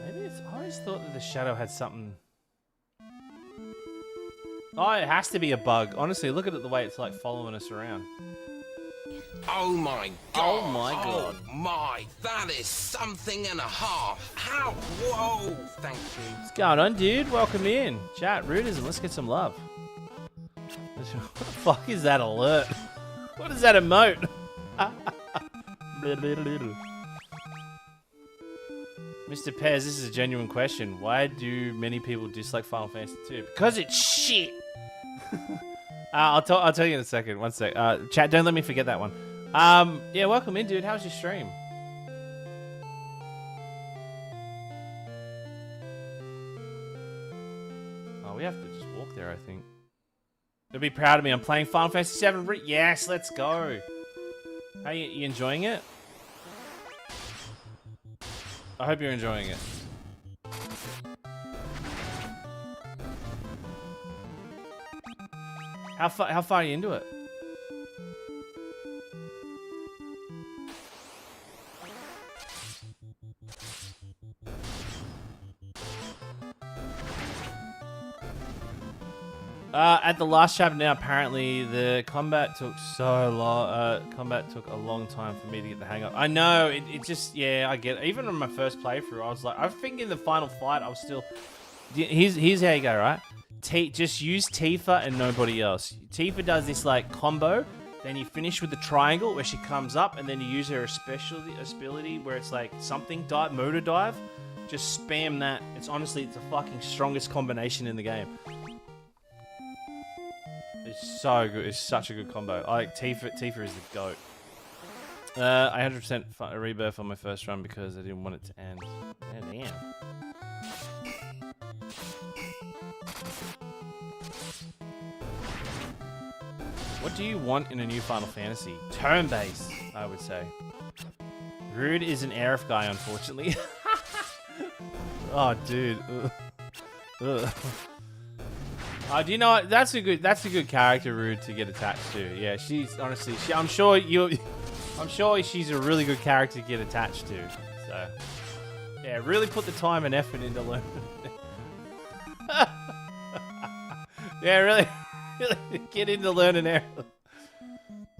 Maybe it's... I always thought that the shadow had something... Oh, it has to be a bug. Honestly, look at it the way it's like following us around.
Oh my god.
Oh my god.
Oh my, that is something and a half. How? Whoa. Thank you.
What's going on, dude? Welcome in. Chat, Rudism, let's get some love. What the fuck is that alert? What is that emote? Mr. Pez, this is a genuine question. Why do many people dislike Final Fantasy 2? Because it's shit. I'll tell you in a second. One sec. Chat, don't let me forget that one. Yeah, welcome in, dude. How's your stream? Oh, we have to just walk there, I think. They'll be proud of me. I'm playing Final Fantasy VII. Yes, let's go. How you enjoying it? I hope you're enjoying it. How far are you into it? At the last chapter now, apparently the combat took so long. Combat took a long time for me to get the hang of. I know it just I get it. Even on my first playthrough, I was like, I think in the final fight, I was still. Here's how you go, right? Just use Tifa and nobody else. Tifa does this like combo, then you finish with the triangle where she comes up, and then you use her ability where it's like something dive, motor dive. Just spam that. It's honestly the fucking strongest combination in the game. It's so good. It's such a good combo. I like Tifa. Tifa is the GOAT. I 100% a Rebirth on my first run because I didn't want it to end. Yeah, damn. What do you want in a new Final Fantasy? Turn-based, I would say. Rude is an Aerith guy, unfortunately. Oh, dude. Ugh. Ugh. Do you know what? That's a good character, Rude, to get attached to. Yeah, she's honestly. I'm sure she's a really good character to get attached to. So, yeah, really put the time and effort into learning. Yeah, really get into learning Aerith.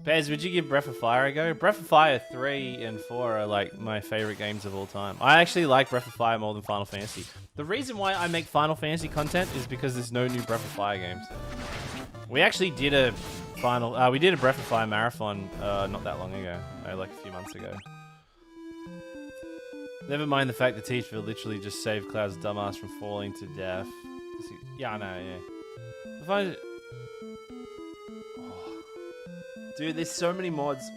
Bez, would you give Breath of Fire a go? Breath of Fire 3 and 4 are like my favorite games of all time. I actually like Breath of Fire more than Final Fantasy. The reason why I make Final Fantasy content is because there's no new Breath of Fire games. We actually did a Breath of Fire marathon not that long ago, like a few months ago. Never mind the fact that Teach will literally just save Cloud's dumbass from falling to death. Yeah, I know, yeah. If I... Dude, there's so many mods.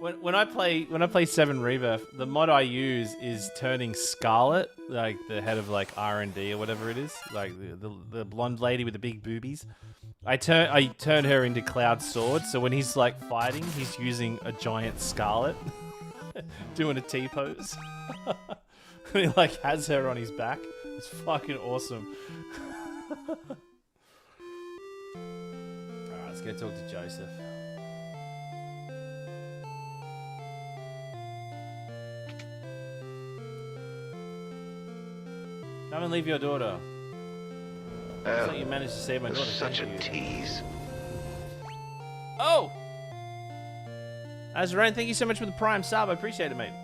When I play 7 Rebirth, the mod I use is turning Scarlet, like the head of like R&D or whatever it is, like the blonde lady with the big boobies. I turn her into Cloud's sword, so when he's like fighting, he's using a giant Scarlet, doing a T-pose. He like has her on his back. It's fucking awesome. Alright, let's go talk to Joseph. Come and leave your daughter. Looks like you managed to save my daughter.
Such a tease.
Oh! Azrain, thank you so much for the Prime sub. I appreciate it, mate.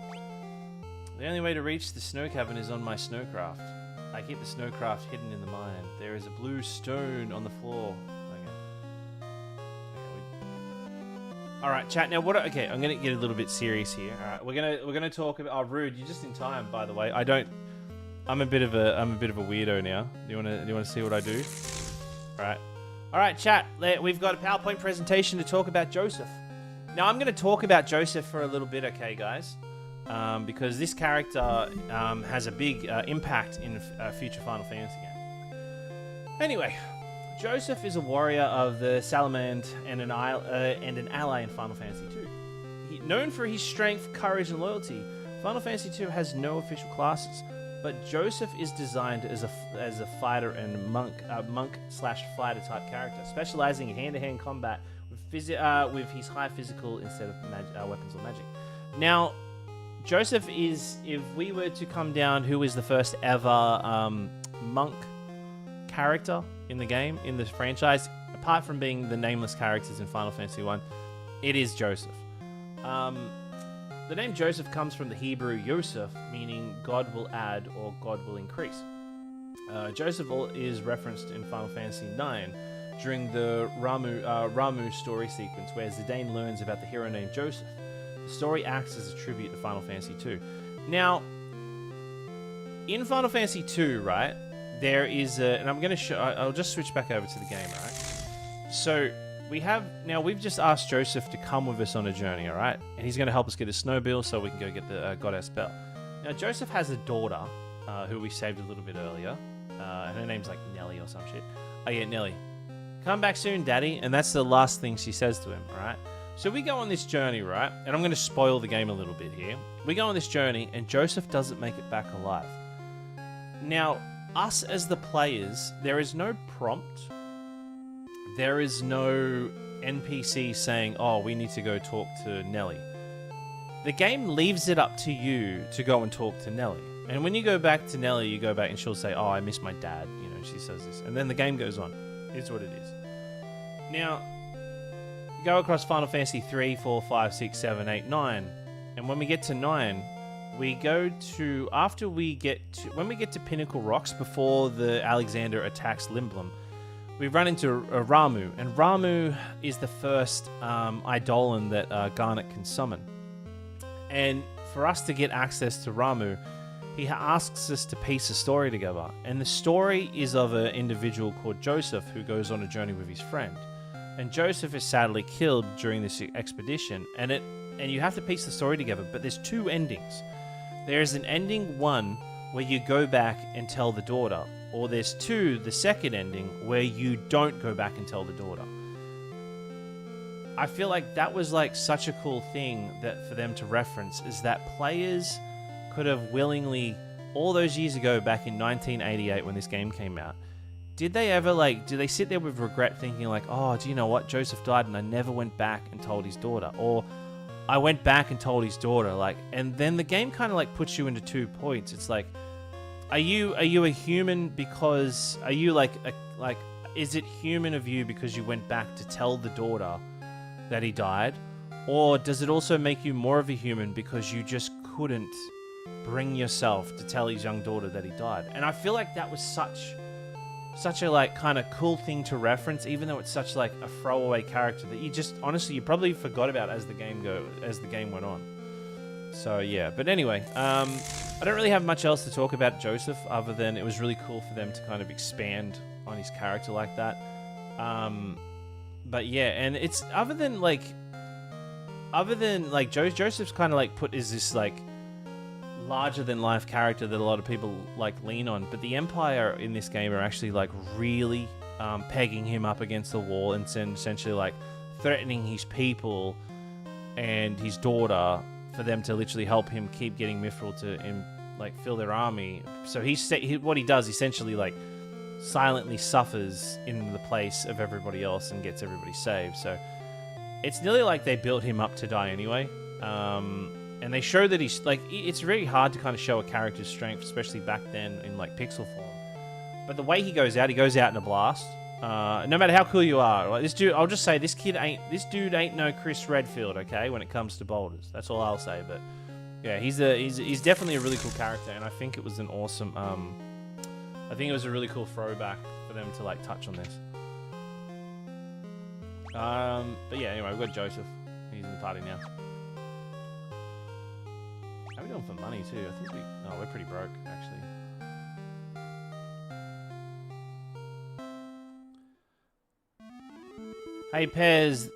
The only way to reach the snow cabin is on my snowcraft. I keep the snowcraft hidden in the mine. There is a blue stone on the floor. Alright, chat, now what... Okay, I'm going to get a little bit serious here. Alright, we're gonna talk about... Oh, Rude, you're just in time, by the way. I'm a bit of a weirdo now. Do you wanna see what I do? Alright, chat. We've got a PowerPoint presentation to talk about Joseph. Now I'm gonna talk about Joseph for a little bit, okay, guys? Because this character has a big impact in a future Final Fantasy game. Anyway, Joseph is a warrior of the Salamand and an ally in Final Fantasy II. Known for his strength, courage, and loyalty, Final Fantasy II has no official classes. But Joseph is designed as a fighter and monk/fighter type character, specializing in hand-to-hand combat with his high physical instead of weapons or magic. Now, Joseph is, if we were to come down, who is the first ever monk character in the game, in the franchise, apart from being the nameless characters in Final Fantasy I, it is Joseph. The name Joseph comes from the Hebrew Yosef, meaning God will add or God will increase. Joseph is referenced in Final Fantasy IX during the Ramu story sequence where Zidane learns about the hero named Joseph. The story acts as a tribute to Final Fantasy II. Now, in Final Fantasy II, right, there is a... And I'm going to show... I'll just switch back over to the game, right? So, we've just asked Joseph to come with us on a journey, all right? And he's going to help us get a snowmobile so we can go get the goddess bell. Now, Joseph has a daughter, who we saved a little bit earlier. And her name's like Nelly or some shit. Oh yeah, Nelly. Come back soon, Daddy. And that's the last thing she says to him, alright? So we go on this journey, right? And I'm going to spoil the game a little bit here. We go on this journey, and Joseph doesn't make it back alive. Now, us as the players, there is no prompt. There is no NPC saying, oh, we need to go talk to Nelly. The game leaves it up to you to go and talk to Nelly. And when you go back to Nelly, you go back and she'll say, oh, I miss my dad. You know, she says this. And then the game goes on. It's what it is. Now, go across Final Fantasy 3, 4, 5, 6, 7, 8, 9. And when we get to 9, we go to... When we get to Pinnacle Rocks, before the Alexander attacks Limblom, we run into Ramu. And Ramu is the first Eidolon that Garnet can summon. And for us to get access to Ramu, he asks us to piece a story together. And the story is of an individual called Joseph who goes on a journey with his friend. And Joseph is sadly killed during this expedition. And you have to piece the story together. But there's two endings. There's an ending 1 where you go back and tell the daughter. Or there's 2, the second ending, where you don't go back and tell the daughter. I feel like that was like such a cool thing that for them to reference, is that players could have willingly, all those years ago, back in 1988 when this game came out, did they sit there with regret thinking like, oh, do you know what? Joseph died and I never went back and told his daughter. Or I went back and told his daughter, like, and then the game kind of like puts you into 2 points. It's like, are you a human because, are you like, is it human of you because you went back to tell the daughter that he died? Or does it also make you more of a human because you just couldn't bring yourself to tell his young daughter that he died? And I feel like that was such a like kind of cool thing to reference, even though it's such like a throwaway character that you just honestly you probably forgot about as the game went on. So yeah, but anyway, I don't really have much else to talk about Joseph other than it was really cool for them to kind of expand on his character like that. But yeah, and it's other than like Joseph's kind of like put as this like larger than life character that a lot of people like lean on, but the Empire in this game are actually like really pegging him up against the wall and essentially like threatening his people and his daughter for them to literally help him keep getting Mithril to like fill their army. So what he does essentially like silently suffers in the place of everybody else and gets everybody saved. So it's nearly like they built him up to die anyway. And they show that he's like, it's very hard to kind of show a character's strength, especially back then in like pixel form. But the way he goes out in a blast. No matter how cool you are, like this dude, I'll just say this dude ain't no Chris Redfield, okay? When it comes to boulders, that's all I'll say. But yeah, he's definitely a really cool character, and I think it was an awesome. I think it was a really cool throwback for them to like touch on this. But yeah, anyway, we've got Joseph. He's in the party now. How are we doing for money too? I think we're pretty broke actually. Hey Pez,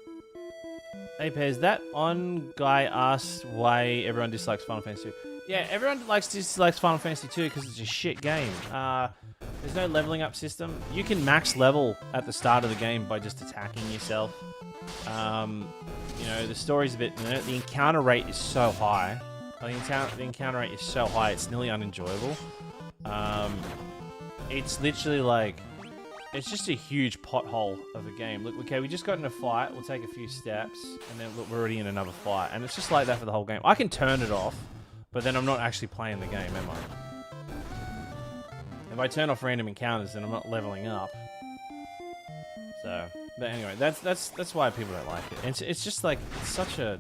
that on guy asked why everyone dislikes Final Fantasy 2. Yeah, everyone dislikes Final Fantasy 2 because it's a shit game. There's no leveling up system. You can max level at the start of the game by just attacking yourself. You know, the story's a bit... The encounter rate is so high. The encounter rate is so high, it's nearly unenjoyable. It's literally like... It's just a huge pothole of a game. Look, okay, we just got in a fight. We'll take a few steps, and then look, we're already in another fight. And it's just like that for the whole game. I can turn it off, but then I'm not actually playing the game, am I? If I turn off random encounters, then I'm not leveling up. So, but anyway, that's why people don't like it. It's just like, it's such a...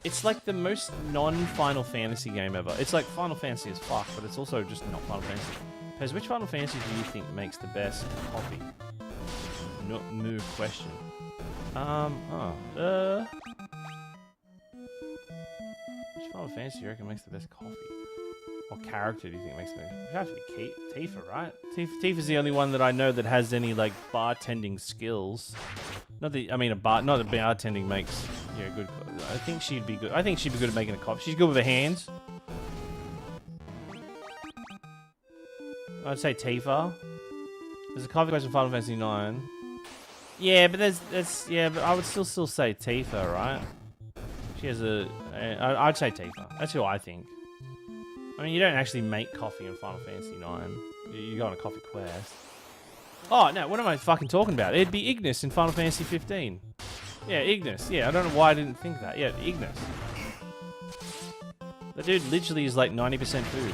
It's like the most non-Final Fantasy game ever. It's like Final Fantasy as fuck, but it's also just not Final Fantasy. Because which Final Fantasy do you think makes the best copy? new question. Which Final Fantasy do you reckon makes the best coffee? What character do you think makes the best? It has to be Tifa, right? Tifa's the only one that I know that has any like bartending skills. Not the bartending makes good. I think she'd be good. I think she'd be good at making a coffee. She's good with her hands. I'd say Tifa. There's a coffee question in Final Fantasy IX. Yeah, but but I would still say Tifa, right? She has I'd say Tifa. That's who I think. I mean, you don't actually make coffee in Final Fantasy IX. You go on a coffee quest. Oh, no, what am I fucking talking about? It'd be Ignis in Final Fantasy XV. Yeah, Ignis. Yeah, I don't know why I didn't think that. Yeah, Ignis. The dude literally is like 90% food.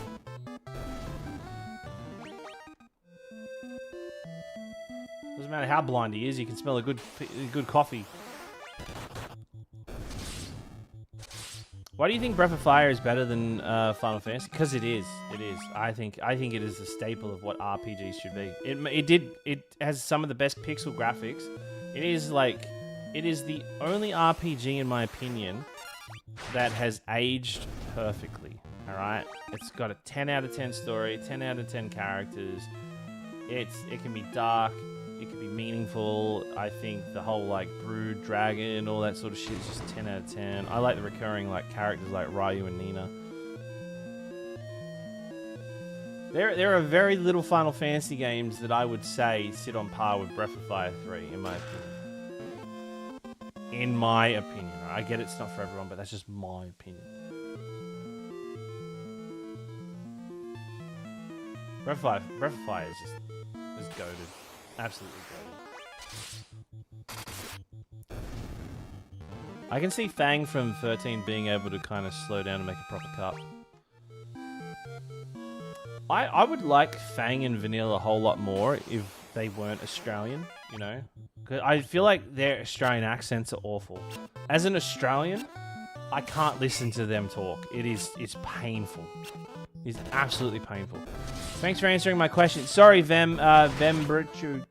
Doesn't matter how blind he is, you can smell a good coffee. Why do you think Breath of Fire is better than Final Fantasy? Because it is. It is. I think it is the staple of what RPGs should be. It has some of the best pixel graphics. It is the only RPG in my opinion that has aged perfectly. All right, it's got a 10 out of 10 story, 10 out of 10 characters. It can be dark. It can be meaningful. I think the whole like brood dragon, all that sort of shit is just 10 out of 10. I like the recurring like characters like Ryu and Nina. There are very little Final Fantasy games that I would say sit on par with Breath of Fire 3 in my opinion. In my opinion. I get it's not for everyone, but that's just my opinion. Breath of Fire is goated. Absolutely goated. I can see Fang from 13 being able to kind of slow down and make a proper cup. I would like Fang and Vanilla a whole lot more if they weren't Australian, you know? 'Cause I feel like their Australian accents are awful. As an Australian, I can't listen to them talk. It's painful. It's absolutely painful. Thanks for answering my question. Sorry, Vembrichoku.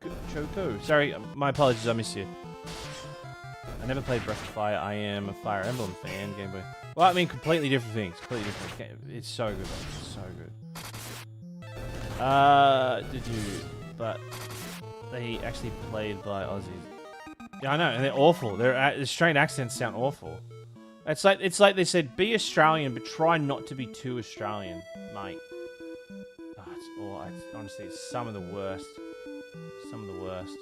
Sorry, my apologies, I missed you. I never played Breath of Fire. I am a Fire Emblem fan, Game Boy. Well, I mean, completely different things. Completely different. It's so good, though. It's so good. But they actually played by Aussies. Yeah, I know, and they're awful. The straight accents sound awful. It's like they said, be Australian, but try not to be too Australian, mate. Honestly, it's some of the worst. Some of the worst.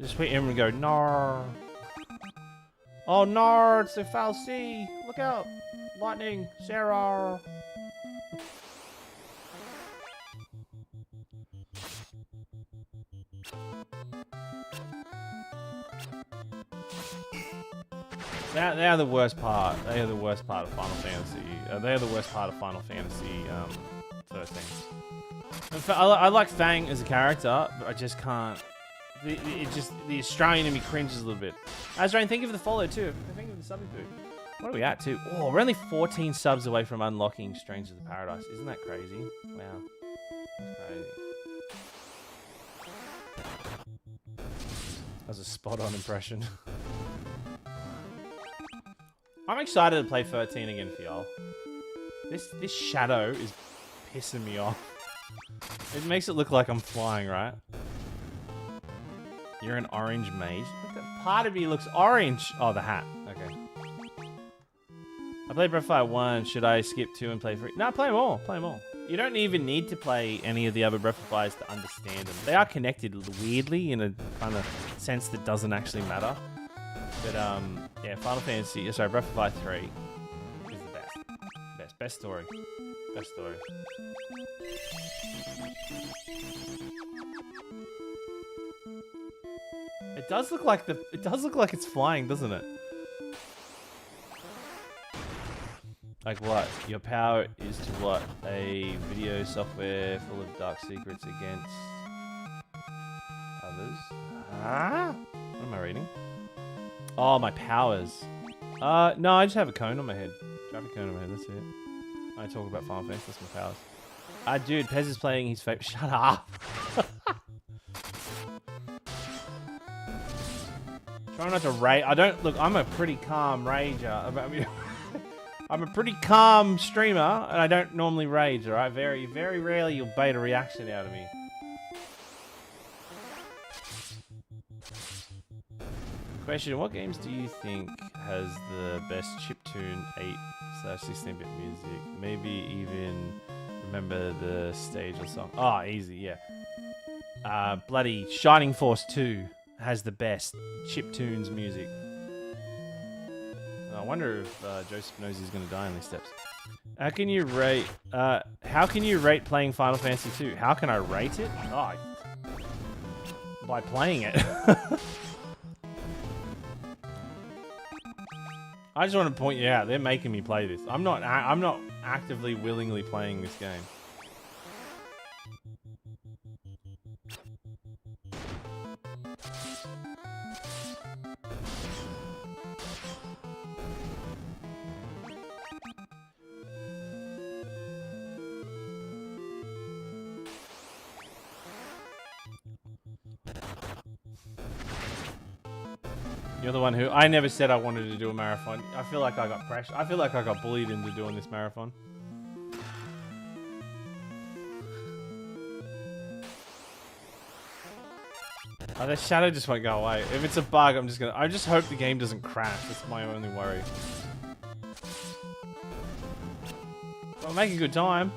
Just wait him and go, Nar. Oh, Nar, it's a foul sea. Look out. Lightning, Sarah. They are the worst part. They are the worst part of Final Fantasy. They are the worst part of Final Fantasy 13. I like Fang as a character, but I just can't. The Australian in me cringes a little bit. Australian, thank you for the follow too. Thank you for the subbing too. What are we at too? Oh, we're only 14 subs away from unlocking Strangers of Paradise. Isn't that crazy? Wow, that's crazy. That was a spot-on impression. I'm excited to play 13 again for y'all. This shadow is pissing me off. It makes it look like I'm flying, right? You're an orange mage. Part of me looks orange. Oh, the hat. Okay. I played Breath of Fire 1. Should I skip 2 and play 3? No, play them all. Play them all. You don't even need to play any of the other Breath of Fires to understand them. They are connected weirdly in a kind of sense that doesn't actually matter. But, yeah, Final Fantasy... Sorry, Breath of Fire 3 is the best. Best story. Best story. It does look like it's flying, doesn't it? Like what? Your power is to what? A video software full of dark secrets against others? Ah? What am I reading? Oh, my powers. No, I just have a cone on my head. Traffic cone on my head, that's it. I talk about Final Fantasy. That's my powers. Dude, Pez is playing his favorite. Shut up. Try not to rage. I don't look. I'm a pretty calm rager. I'm a pretty calm streamer, and I don't normally rage. All right, very, very rarely you'll bait a reaction out of me. Question: what games do you think has the best chiptune 8/16-bit music? Maybe even remember the stage or song. Oh, easy, yeah. Bloody Shining Force 2 has the best chiptunes music. I wonder if Joseph knows he's going to die in these steps. How can you rate? How can you rate playing Final Fantasy 2? How can I rate it? Oh, by playing it. I just want to point you out. They're making me play this. I'm not actively, willingly playing this game. You're the one who... I never said I wanted to do a marathon. I feel like I got pressure. I feel like I got bullied into doing this marathon. Oh, the shadow just won't go away. If it's a bug, I'm just gonna... I just hope the game doesn't crash. That's my only worry. I'll make a good time.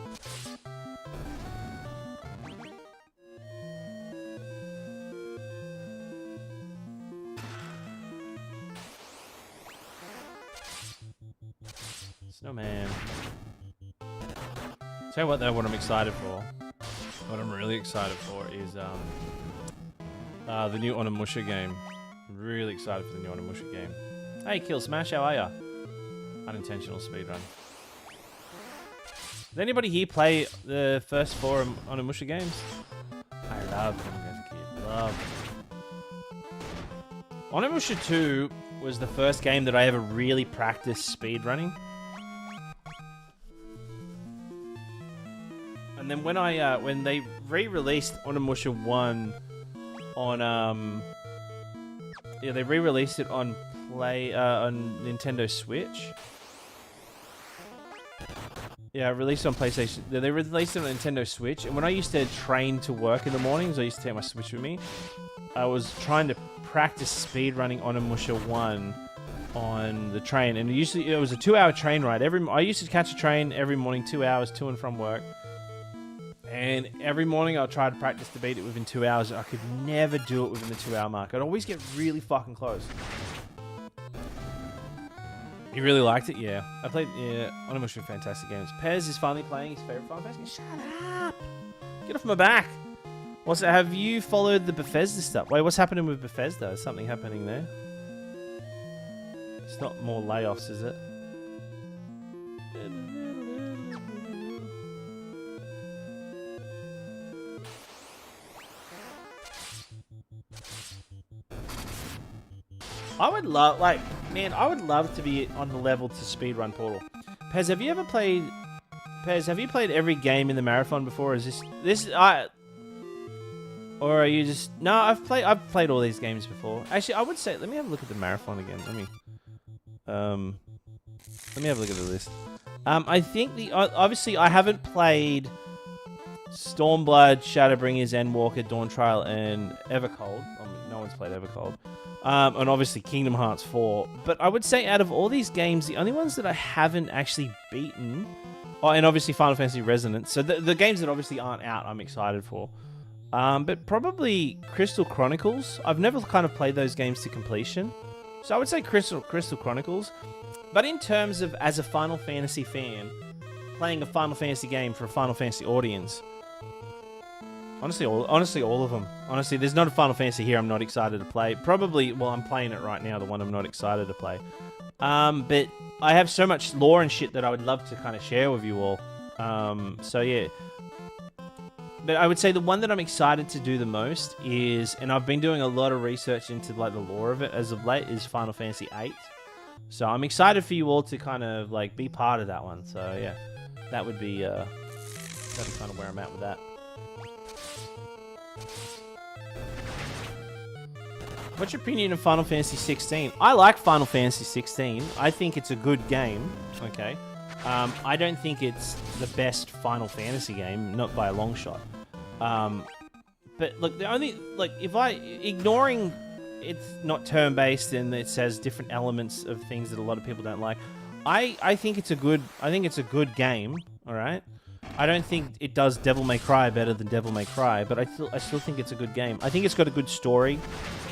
Snowman. Tell you what though, what I'm excited for. What I'm really excited for is the new Onimusha game. I'm really excited for the new Onimusha game. Hey, Kill Smash, how are ya? Unintentional speedrun. Did anybody here play the first 4 Onimusha games? I loved them as a kid. Loved them. Onimusha 2 was the first game that I ever really practiced speedrunning. And then when I when they re-released Onimusha 1 on they re-released it on on Nintendo Switch. Yeah, released on PlayStation. They released it on Nintendo Switch, and when I used to train to work in the mornings, I used to take my Switch with me. I was trying to practice speedrunning Onimusha 1 on the train, and it was a 2-hour train ride. I used to catch a train every morning, 2 hours to and from work. And every morning I'll try to practice to beat it within 2 hours. I could never do it within the 2-hour mark. I'd always get really fucking close. You really liked it? Yeah. I played, Onimusha, fantastic games. Pez is finally playing his favorite Final Fantasy. Shut up! Get off my back! Have you followed the Bethesda stuff? Wait, what's happening with Bethesda? Is something happening there? It's not more layoffs, is it? I would love, I would love to be on the level to speedrun Portal. Pez, have you played every game in the marathon before? Or are you just... No, I've played all these games before. Actually, I would say, let me have a look at the marathon again. Let me have a look at the list. I think obviously I haven't played Stormblood, Shadowbringers, Endwalker, Dawntrail, and Evercold. No one's played Evercold. And obviously Kingdom Hearts 4. But I would say out of all these games, the only ones that I haven't actually beaten... Oh, and obviously Final Fantasy Resonance. So the games that obviously aren't out, I'm excited for. But probably Crystal Chronicles. I've never kind of played those games to completion. So I would say Crystal Chronicles. But in terms of, as a Final Fantasy fan, playing a Final Fantasy game for a Final Fantasy audience... Honestly, all of them. Honestly, there's not a Final Fantasy here I'm not excited to play. Probably, well, I'm playing it right now, the one I'm not excited to play. But I have so much lore and shit that I would love to kind of share with you all. So yeah. But I would say the one that I'm excited to do the most is, and I've been doing a lot of research into like the lore of it as of late, is Final Fantasy VIII. So I'm excited for you all to kind of like be part of that one. So yeah. that would be kind of where I'm at with that. What's your opinion of Final Fantasy 16? I like Final Fantasy 16. I think it's a good game. Okay. I don't think it's the best Final Fantasy game, not by a long shot. But look, the only if ignoring it's not turn-based and it says different elements of things that a lot of people don't like. I think it's a good game. All right. I don't think it does Devil May Cry better than Devil May Cry, but I still think it's a good game. I think it's got a good story.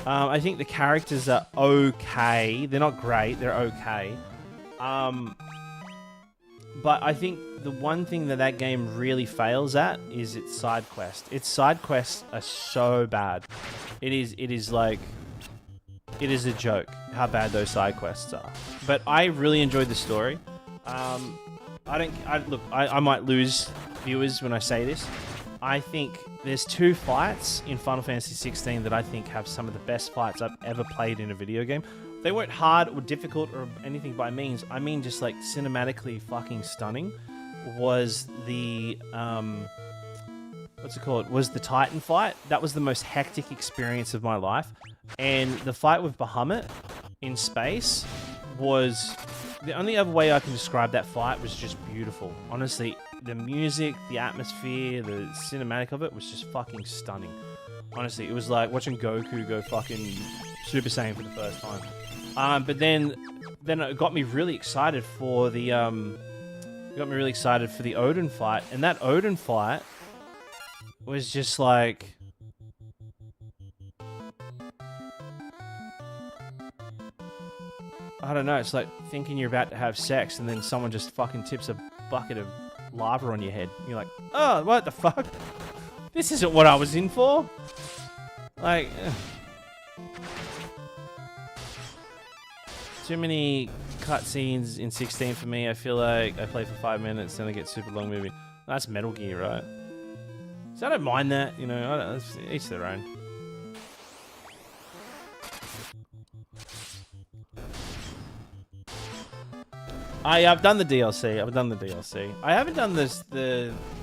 I think the characters are okay. They're not great. They're okay. But I think the one thing that game really fails at is its side quest. Its side quests are so bad. It is a joke how bad those side quests are. But I really enjoyed the story. I might lose viewers when I say this. I think there's 2 fights in Final Fantasy 16 that I think have some of the best fights I've ever played in a video game. They weren't hard or difficult or anything by means. I mean just like cinematically fucking stunning. Was the was the Titan fight. That was the most hectic experience of my life. And the fight with Bahamut in space was... The only other way I can describe that fight was just beautiful. Honestly, the music, the atmosphere, the cinematic of it was just fucking stunning. Honestly, it was like watching Goku go fucking Super Saiyan for the first time. But then it got me really excited for the Odin fight, and that Odin fight was just like... I don't know, it's like thinking you're about to have sex and then someone just fucking tips a bucket of lava on your head. You're like, oh, what the fuck? This isn't what I was in for. Like, too many cutscenes in 16 for me. I feel like I play for 5 minutes and I get super long movie. That's Metal Gear, right? So I don't mind that, you know, each their own. I've done the DLC. I haven't done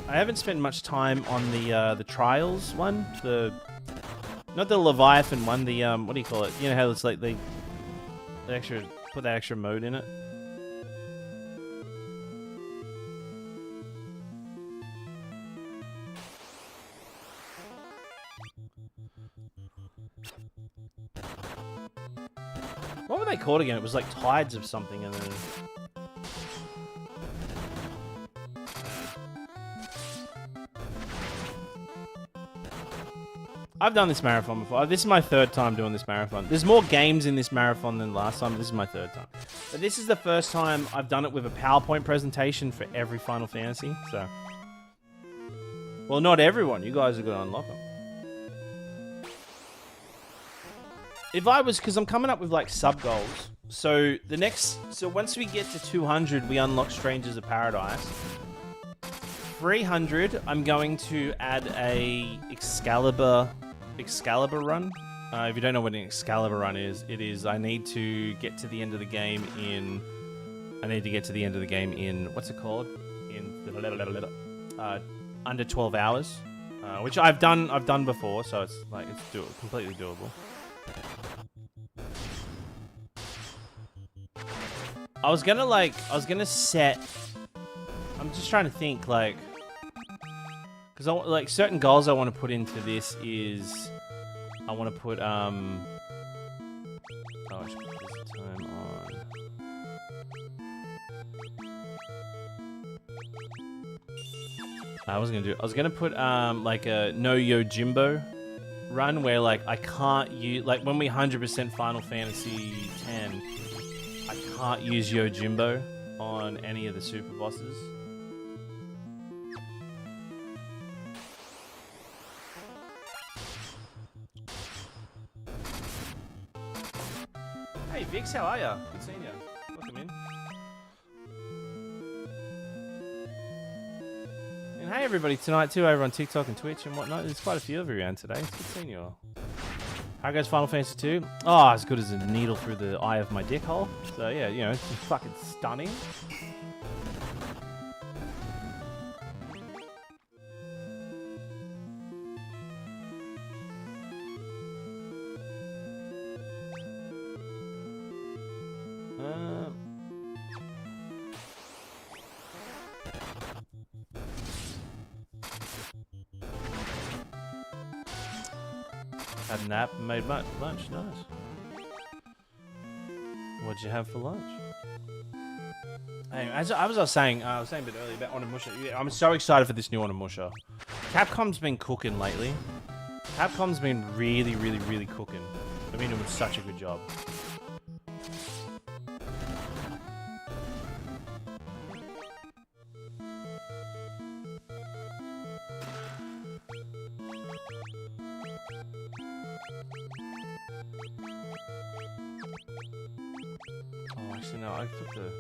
I haven't spent much time on the Trials one. Not the Leviathan one. The what do you call it? You know how it's like they put that extra mode in it. What were they called again? It was like Tides of something, and then. I've done this marathon before. This is my 3rd time doing this marathon. There's more games in this marathon than last time. This is my 3rd time. But this is the first time I've done it with a PowerPoint presentation for every Final Fantasy. So, well, not everyone. You guys are going to unlock them. If I was, because I'm coming up with like sub goals. So once we get to 200, we unlock Strangers of Paradise. 300, I'm going to add a Excalibur run. If you don't know what an Excalibur run is, I need to get to the end of the game in what's it called? Under 12 hours, which I've done before, so it's like completely doable. I was gonna set. I'm just trying to think, like, because certain goals I want to put into this is, I want to put I should put this time on. I was gonna put like a no Yojimbo run where like I can't use, like when we 100% Final Fantasy X, I can't use Yojimbo on any of the super bosses. Hey Vix, how are ya? Good seeing ya. Welcome in. And hey everybody tonight too, over on TikTok and Twitch and whatnot. There's quite a few of you around today. It's good seeing you all. How goes Final Fantasy 2? Oh, as good as a needle through the eye of my dick hole. So yeah, you know, it's fucking stunning. Had a nap and made lunch. Nice. What'd you have for lunch? Hey, as I was saying a bit earlier about Onimusha. Yeah, I'm so excited for this new Onimusha. Capcom's been cooking lately. Capcom's been really cooking. They've been doing such a good job. Oh, actually, no, I took the...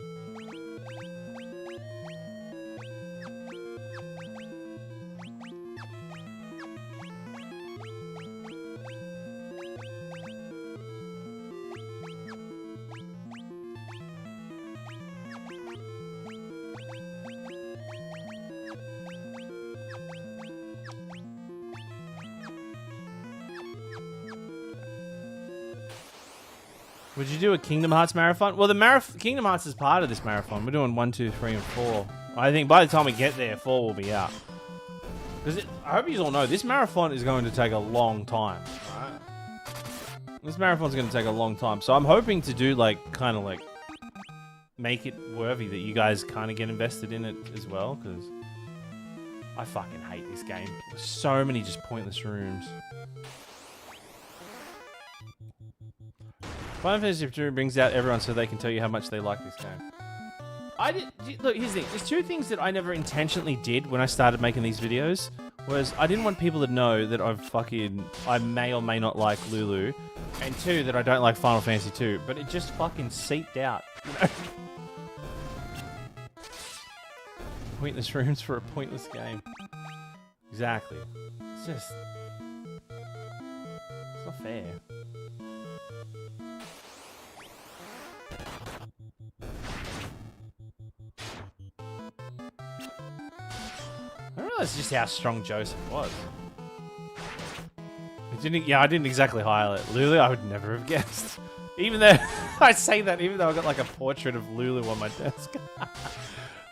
Would you do a Kingdom Hearts marathon? Well, the Kingdom Hearts is part of this marathon. We're doing 1, 2, 3, and 4. I think by the time we get there, 4 will be out. Because I hope you all know, this marathon is going to take a long time. Right? This marathon's going to take a long time. So I'm hoping to do, like, kind of like, make it worthy that you guys kind of get invested in it as well. Because I fucking hate this game. There's so many just pointless rooms. Final Fantasy VII brings out everyone so they can tell you how much they like this game. Look, here's the thing. There's two things that I never intentionally did when I started making these videos. Was I didn't want people to know that I may or may not like Lulu. And two, that I don't like Final Fantasy II. But it just fucking seeped out, you know? Pointless rooms for a pointless game. Exactly. It's just... It's not fair. I realized just how strong Joseph was. I didn't exactly highlight Lulu. I would never have guessed. Even though I say that, even though I got like a portrait of Lulu on my desk.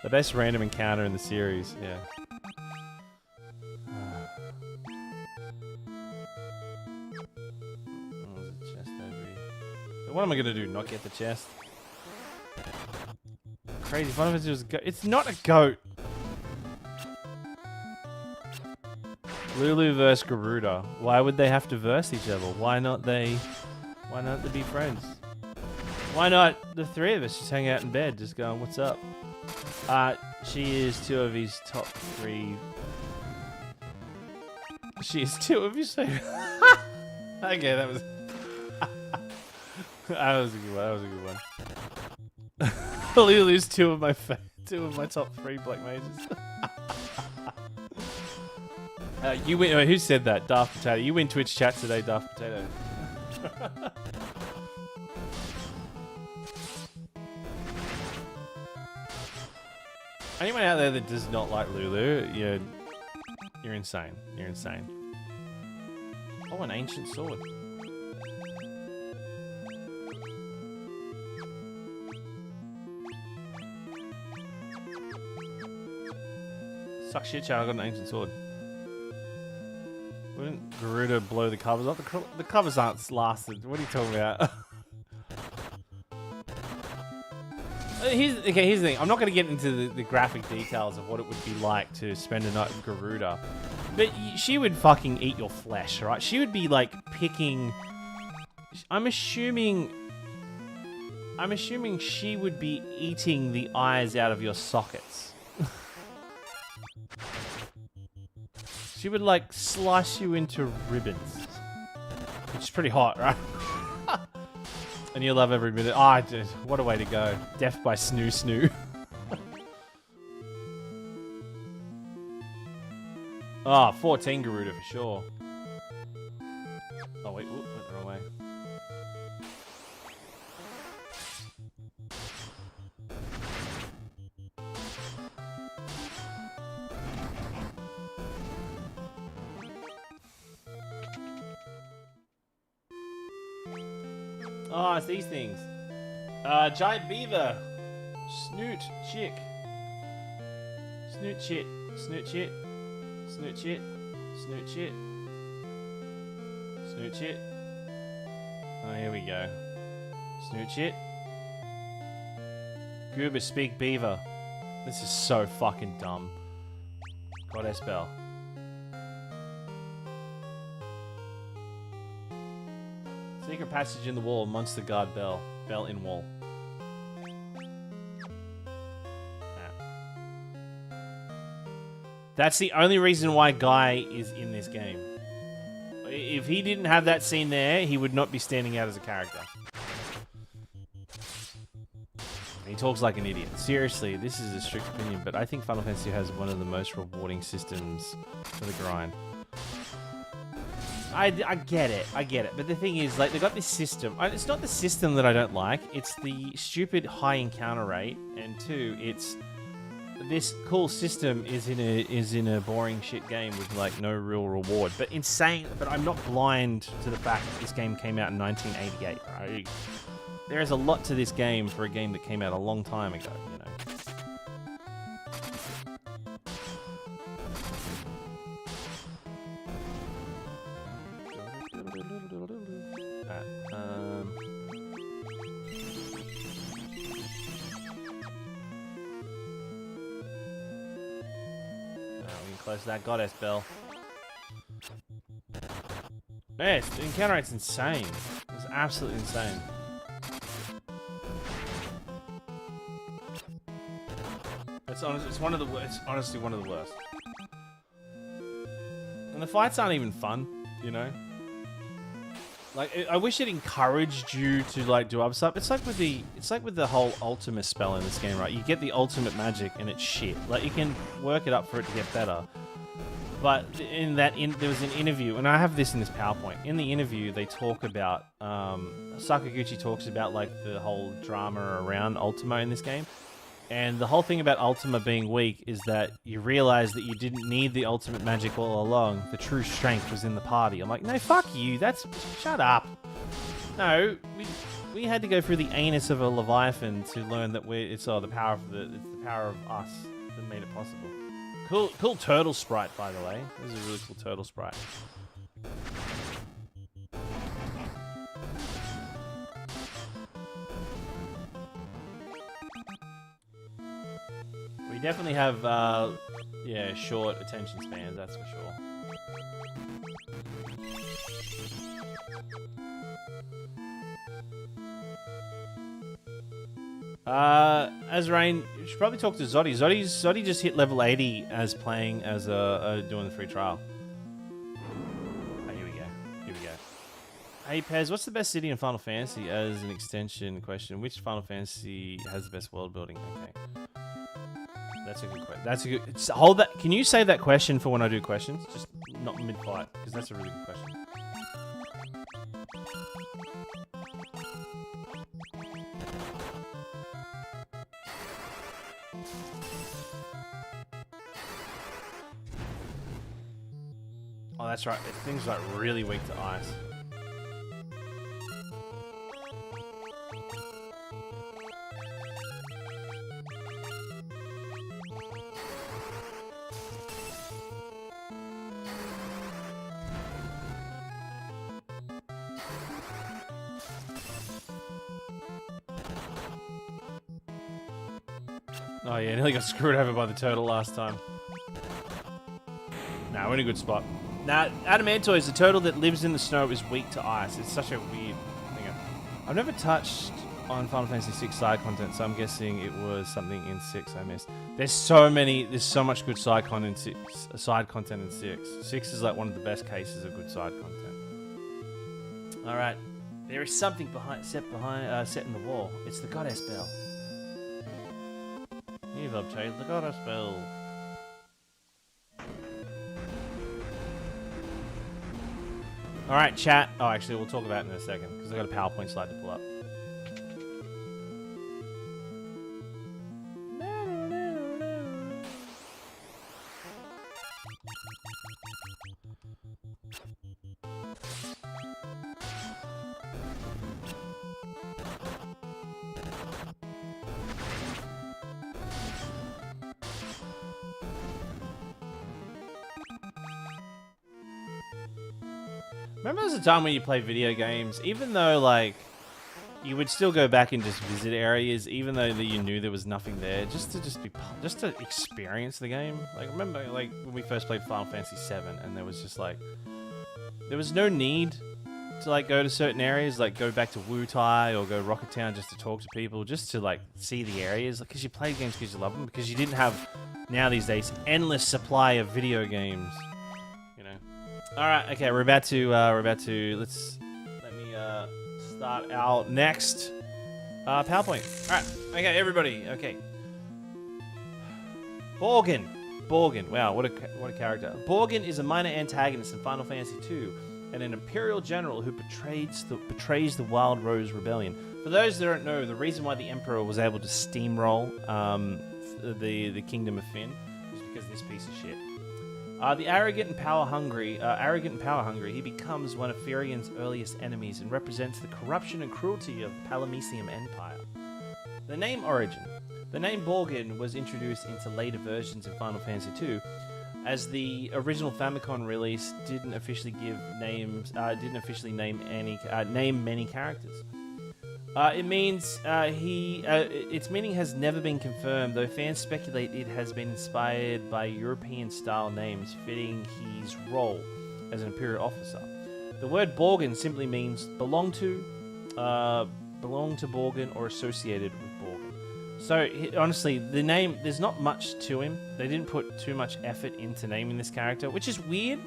The best random encounter in the series. Yeah. Oh, there's a chest over here. What am I gonna do? Not get the chest? Crazy. One of us was a goat. It's not a goat. Lulu versus Garuda. Why would they have to verse each other? Why not they be friends? Why not the three of us just hang out in bed, just going, what's up? She is two of his top 3. She is two of his favorite. Okay, that was that was a good one. Lulu's two of my top 3 black mages. You win. Who said that? Daft Potato. You win Twitch chat today, Daft Potato. Anyone out there that does not like Lulu, you're insane. You're insane. Oh, an ancient sword. Suck shit, chat. I got an ancient sword. Wouldn't Garuda blow the covers off? The covers aren't lasted. What are you talking about? Here's the thing. I'm not going to get into the graphic details of what it would be like to spend a night with Garuda. But she would fucking eat your flesh, right? She would be like picking... I'm assuming she would be eating the eyes out of your sockets. She would like slice you into ribbons. Which is pretty hot, right? And you'll love every minute. Ah, oh, what a way to go. Death by snoo snoo. Ah, 14 Garuda for sure. Oh wait, went the wrong way. Oh, it's these things. Giant beaver. Snoot chick. Snoot chit. Snoot chit. Snoot chit. Snoot chit. Snooch it. Oh, here we go. Snooch it. Goober speak beaver. This is so fucking dumb. Goddess Bell. Secret passage in the wall. Monster guard bell. Bell in wall. That's the only reason why Guy is in this game. If he didn't have that scene there, he would not be standing out as a character. He talks like an idiot. Seriously, this is a strict opinion, but I think Final Fantasy has one of the most rewarding systems for the grind. I get it, but the thing is, like, they got this system. It's not the system that I don't like, it's the stupid high encounter rate, and two, it's this cool system is in a boring shit game with like no real reward. But I'm not blind to the fact that this game came out in 1988. Right? There is a lot to this game for a game that came out a long time ago, you know. Close to that goddess bell. Yes, the encounter rate's insane. It's absolutely insane. It's honestly one of the worst. And the fights aren't even fun, you know. Like, I wish it encouraged you to like do other stuff. It's like with the whole ultimate spell in this game, right? You get the ultimate magic and it's shit. Like, you can work it up for it to get better. But there was an interview, and I have this in this PowerPoint. In the interview, they talk about Sakaguchi talks about like the whole drama around Ultima in this game. And the whole thing about Ultima being weak is that you realize that you didn't need the ultimate magic all along. The true strength was in the party. I'm like, no, fuck you. Shut up. No, we had to go through the anus of a Leviathan to learn that it's the power of us that made it possible. Cool turtle sprite, by the way. This is a really cool turtle sprite. We definitely have, short attention spans, that's for sure. Azrain, you should probably talk to Zoddy. Zoddy just hit level 80 as playing as doing the free trial. Oh, here we go. Hey Pez, what's the best city in Final Fantasy? As an extension question, which Final Fantasy has the best world building? Okay. That's a good question. Hold that. Can you save that question for when I do questions? Just not mid-fight, because that's a really good question. Oh, that's right. This thing's like really weak to ice. Oh yeah, nearly got screwed over by the turtle last time. Nah, we're in a good spot. Nah, Adamantoise, the turtle that lives in the snow, is weak to ice. It's such a weird thing. I've never touched on Final Fantasy VI side content, so I'm guessing it was something in 6 I missed. There's so much good side content in 6. 6 is like one of the best cases of good side content. Alright. There is something set in the wall. It's the goddess bell. You've obtained the goddess bell. Alright, chat. Oh, actually, we'll talk about it in a second, because I've got a PowerPoint slide to pull up. Remember there was a time when you played video games, even though, like, you would still go back and just visit areas, even though that you knew there was nothing there, just to experience the game. Like, remember, like, when we first played Final Fantasy VII, and there was just, like, there was no need to, like, go to certain areas, like, go back to Wutai or go Rocket Town just to talk to people, just to, like, see the areas, because you play games because you love them, because you didn't have, now these days, endless supply of video games, you know. Alright, okay, we're about to, let me, start our next, PowerPoint. Alright, okay, everybody, okay. Borgin, wow, what a character. Borgin is a minor antagonist in Final Fantasy II, and an Imperial general who betrays the Wild Rose Rebellion. For those that don't know, the reason why the Emperor was able to steamroll the Kingdom of Fynn was because of this piece of shit. The arrogant and power hungry, he becomes one of Firian's earliest enemies and represents the corruption and cruelty of the Palamecium Empire. The name origin. The name Borgin was introduced into later versions in Final Fantasy II, as the original Famicom release didn't officially give names, name many characters. It means its meaning has never been confirmed, though fans speculate it has been inspired by European-style names fitting his role as an Imperial officer. The word Borgin simply means belong to Borgin or associated with Borgin. So, honestly, the name, there's not much to him. They didn't put too much effort into naming this character, which is weird,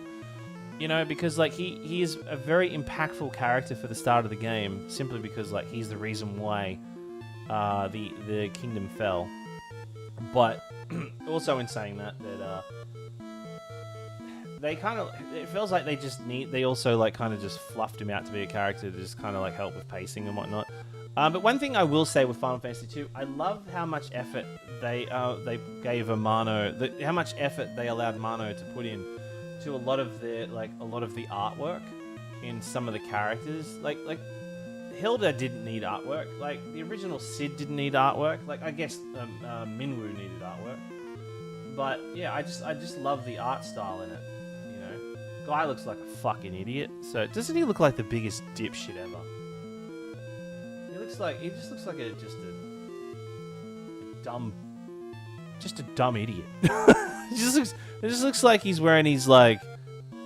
you know, because, like, he is a very impactful character for the start of the game, simply because, like, he's the reason why the kingdom fell. But, also in saying that they kind of, it feels like they also, like, kind of just fluffed him out to be a character to just kind of, like, help with pacing and whatnot. But one thing I will say with Final Fantasy II, I love how much effort they gave Mano, how much effort they allowed Mano to put in to a lot of the artwork in some of the characters. Like Hilda didn't need artwork. Like the original Cid didn't need artwork. Like I guess Minwu needed artwork. But yeah, I just love the art style in it. You know, guy looks like a fucking idiot. So doesn't he look like the biggest dipshit ever? He just looks like a dumb idiot. It just looks like he's wearing his like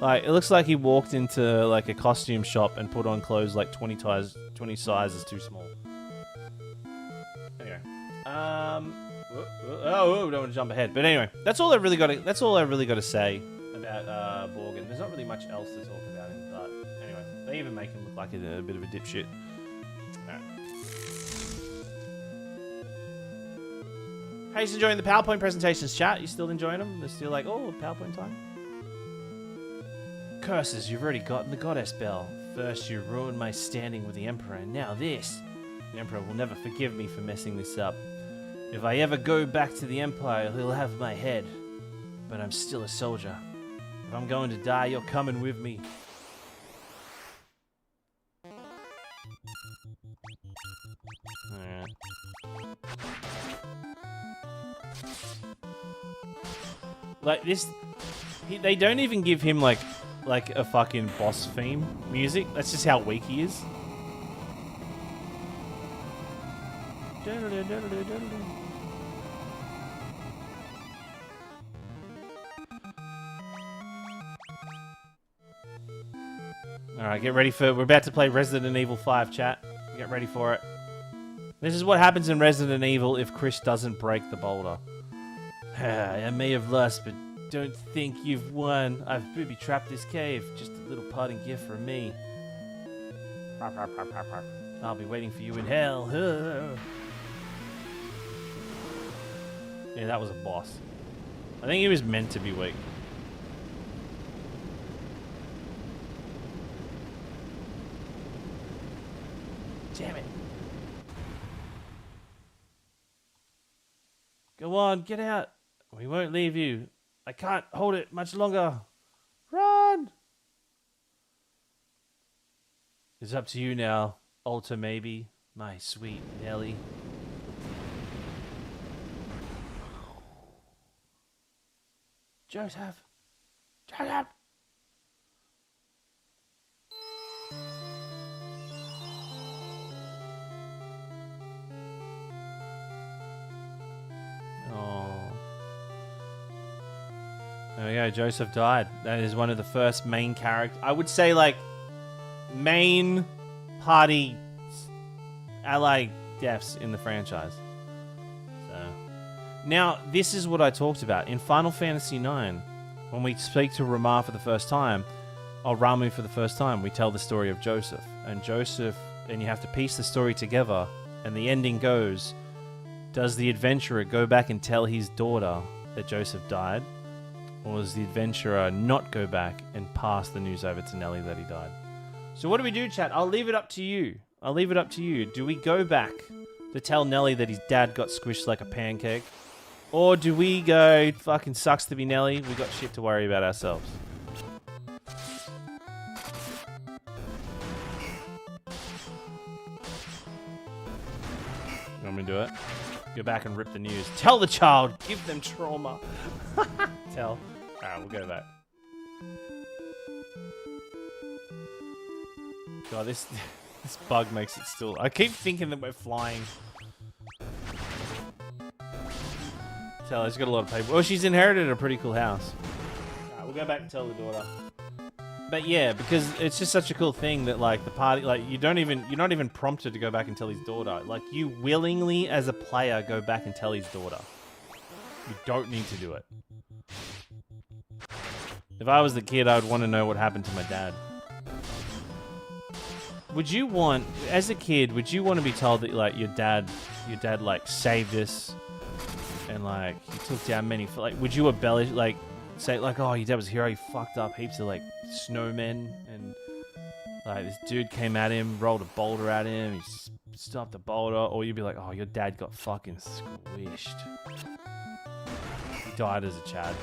it looks like he walked into like a costume shop and put on clothes like 20 sizes too small. Anyway, don't want to jump ahead, but anyway, that's all I really got to say about Borgin. There's not really much else to talk about him, but anyway, they even make him look like a bit of a dipshit. How you enjoying the PowerPoint presentations, chat? You still enjoying them? They're still like, oh, PowerPoint time? Curses, you've already gotten the Goddess Bell. First you ruined my standing with the Emperor, and now this. The Emperor will never forgive me for messing this up. If I ever go back to the Empire, he'll have my head. But I'm still a soldier. If I'm going to die, you're coming with me. Alright. Like this, they don't even give him like a fucking boss theme music. That's just how weak he is. Alright, get ready for... We're about to play Resident Evil 5, chat. Get ready for it. This is what happens in Resident Evil if Chris doesn't break the boulder. I may have lost, but don't think you've won. I've booby-trapped this cave. Just a little parting gift from me. I'll be waiting for you in hell. Yeah, that was a boss. I think he was meant to be weak. Damn it. Go on, get out. We won't leave you. I can't hold it much longer. Run! It's up to you now, Alta maybe, my sweet Nelly. Joseph! Joseph! There we go. Joseph died. That is one of the first main characters. I would say, like, main party ally deaths in the franchise. So, now, this is what I talked about. In Final Fantasy IX, when we speak to Ramu for the first time, we tell the story of Joseph. And you have to piece the story together, and the ending goes, does the adventurer go back and tell his daughter that Joseph died? Or does the adventurer not go back and pass the news over to Nelly that he died? So what do we do, chat? I'll leave it up to you. Do we go back to tell Nelly that his dad got squished like a pancake? Or do we go, fucking sucks to be Nelly, we got shit to worry about ourselves? You want me to do it? Go back and rip the news. Tell the child, give them trauma. Tell. Alright, we'll go back. God, this bug makes it still... I keep thinking that we're flying. Tell her, she's got a lot of people. Well, she's inherited a pretty cool house. Alright, we'll go back and tell the daughter. But yeah, because it's just such a cool thing that, like, the party... Like, you're not even prompted to go back and tell his daughter. Like, you willingly, as a player, go back and tell his daughter. You don't need to do it. If I was the kid, I would want to know what happened to my dad. Would you want, as a kid, would you want to be told that, like, your dad, like, saved us and, like, he took down many, like, would you embellish, like, say, like, oh, your dad was a hero, he fucked up heaps of, like, snowmen and, like, this dude came at him, rolled a boulder at him, he stopped the boulder, or you'd be like, oh, your dad got fucking squished. He died as a Chad.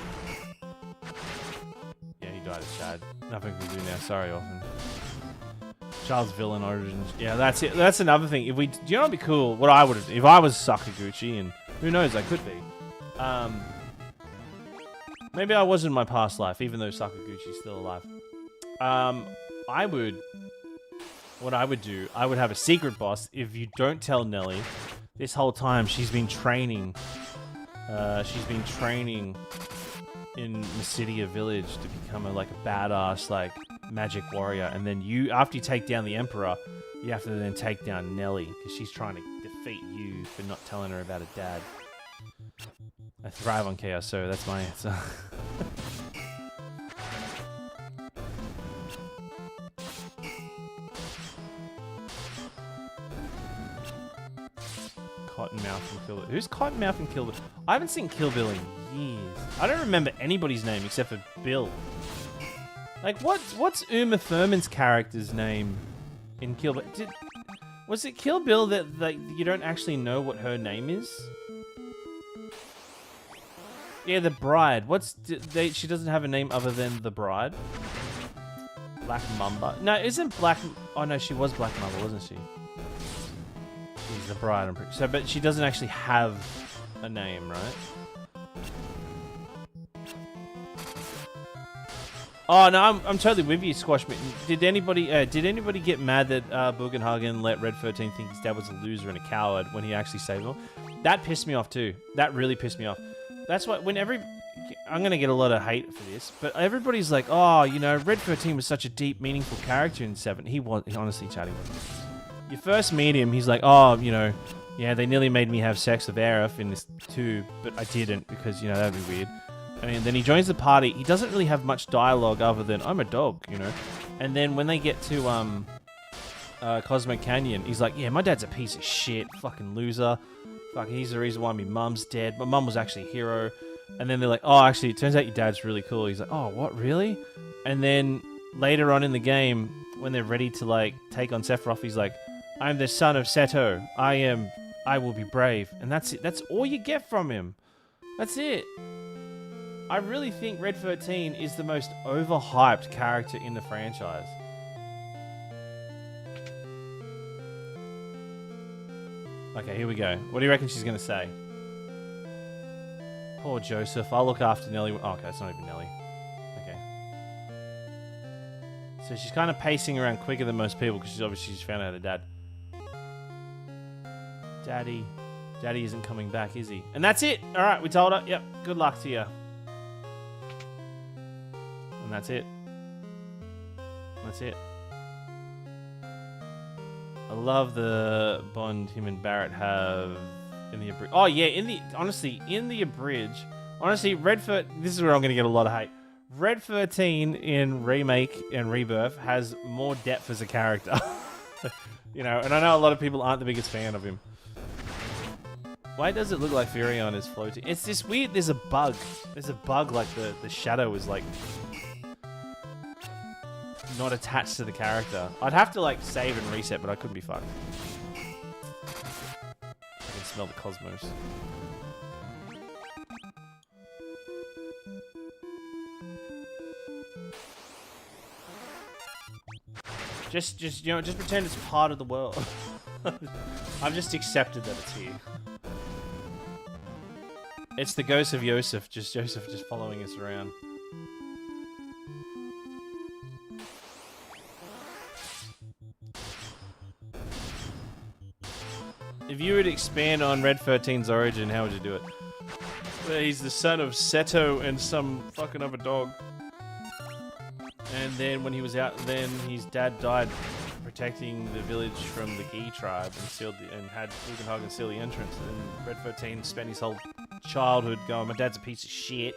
Yeah, he died as Chad. Nothing we can do now. Sorry, Orphan. Child's villain origins. Yeah, that's it. That's another thing. If we, do you know what'd be cool? What I would have, if I was Sakaguchi, and who knows, I could be. Maybe I was in my past life, even though Sakaguchi's still alive. What I would do, I would have a secret boss. If you don't tell Nelly, this whole time she's been training. She's been training in Mysidia Village to become a badass, like, magic warrior. And then you, after you take down the Emperor, you have to then take down Nelly, because she's trying to defeat you for not telling her about her dad. I thrive on chaos, so that's my answer. Cottonmouth and Kill Bill. Who's Cottonmouth and Kill Bill? I haven't seen Kill Bill in years. I don't remember anybody's name except for Bill. Like, what's Uma Thurman's character's name in Kill Bill? Was it Kill Bill that, like, you don't actually know what her name is? Yeah, the bride. She doesn't have a name other than the bride? Black Mamba. No, isn't Black... Oh, no, she was Black Mamba, wasn't she? She's the bride, I'm pretty sure. But she doesn't actually have a name, right? Oh, no, I'm totally with you, Squash Mitten. Did anybody get mad that Bugenhagen let Red 13 think his dad was a loser and a coward when he actually saved him? That pissed me off, too. That really pissed me off. That's why I'm going to get a lot of hate for this, but everybody's like, oh, you know, Red 13 was such a deep, meaningful character in 7. He honestly, chatting with him. You first meet him, he's like, oh, you know, yeah, they nearly made me have sex with Aerith in this too, but I didn't because, you know, that'd be weird. I mean, then he joins the party. He doesn't really have much dialogue other than, I'm a dog, you know. And then when they get to Cosmo Canyon, he's like, yeah, my dad's a piece of shit, fucking loser. Fucking, he's the reason why my mum's dead. My mum was actually a hero. And then they're like, oh, actually, it turns out your dad's really cool. He's like, oh, what, really? And then later on in the game, when they're ready to, like, take on Sephiroth, he's like, I'm the son of Seto. I will be brave. And that's it. That's all you get from him. That's it. I really think Red 13 is the most overhyped character in the franchise. Okay, here we go. What do you reckon she's going to say? Poor Joseph. I'll look after Nelly. Oh, okay, it's not even Nelly. Okay. So she's kind of pacing around quicker than most people because she's found out her dad. Daddy isn't coming back, is he? And that's it. All right, we told her. Yep, good luck to you. And that's it. That's it. I love the bond him and Barrett have in the abridged. Oh yeah, honestly, in the abridged. Honestly, this is where I'm gonna get a lot of hate. Red 13 in Remake and Rebirth has more depth as a character. You know, and I know a lot of people aren't the biggest fan of him. Why does it look like Furion is floating? It's this weird, there's a bug. There's a bug like the shadow is like not attached to the character. I'd have to like save and reset, but I couldn't be fucked. I can smell the cosmos. Just you know, just pretend it's part of the world. I've just accepted that it's here. It's the ghost of Joseph just following us around. If you would expand on Red 13's origin, how would you do it? Well, he's the son of Seto and some fucking other dog. And then when he was out, then his dad died protecting the village from the Gee tribe and had Lugenhagen seal the entrance. And Red 13 spent his whole childhood going, my dad's a piece of shit.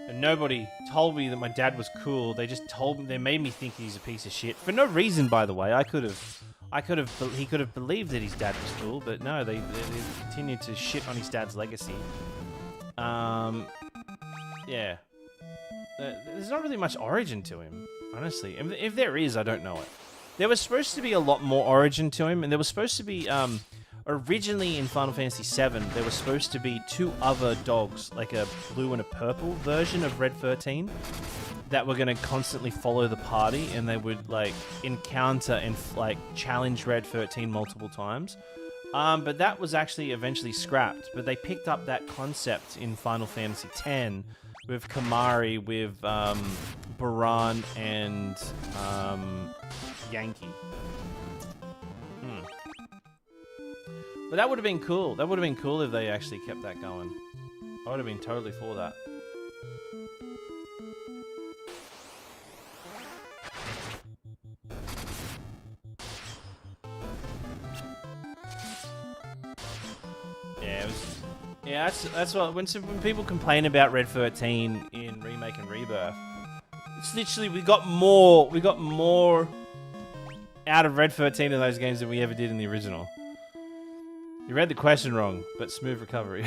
And nobody told me that my dad was cool. They just told me, they made me think he's a piece of shit. For no reason, by the way. He could have believed that his dad was cool, but no, they continued to shit on his dad's legacy. Yeah. There's not really much origin to him, honestly. If there is, I don't know it. There was supposed to be a lot more origin to him, and there was supposed to be, originally in Final Fantasy VII, there was supposed to be 2 other dogs, like a blue and a purple version of Red 13, that were going to constantly follow the party, and they would, like, encounter and, like, challenge Red 13 multiple times. But that was actually eventually scrapped, but they picked up that concept in Final Fantasy X, with Kamari, with Baran, and Yankee. But that would have been cool. That would have been cool if they actually kept that going. I would have been totally for that. Yeah, it was... Yeah, that's what when people complain about Red 13 in Remake and Rebirth, it's literally we got more out of Red 13 in those games than we ever did in the original. You read the question wrong, but smooth recovery.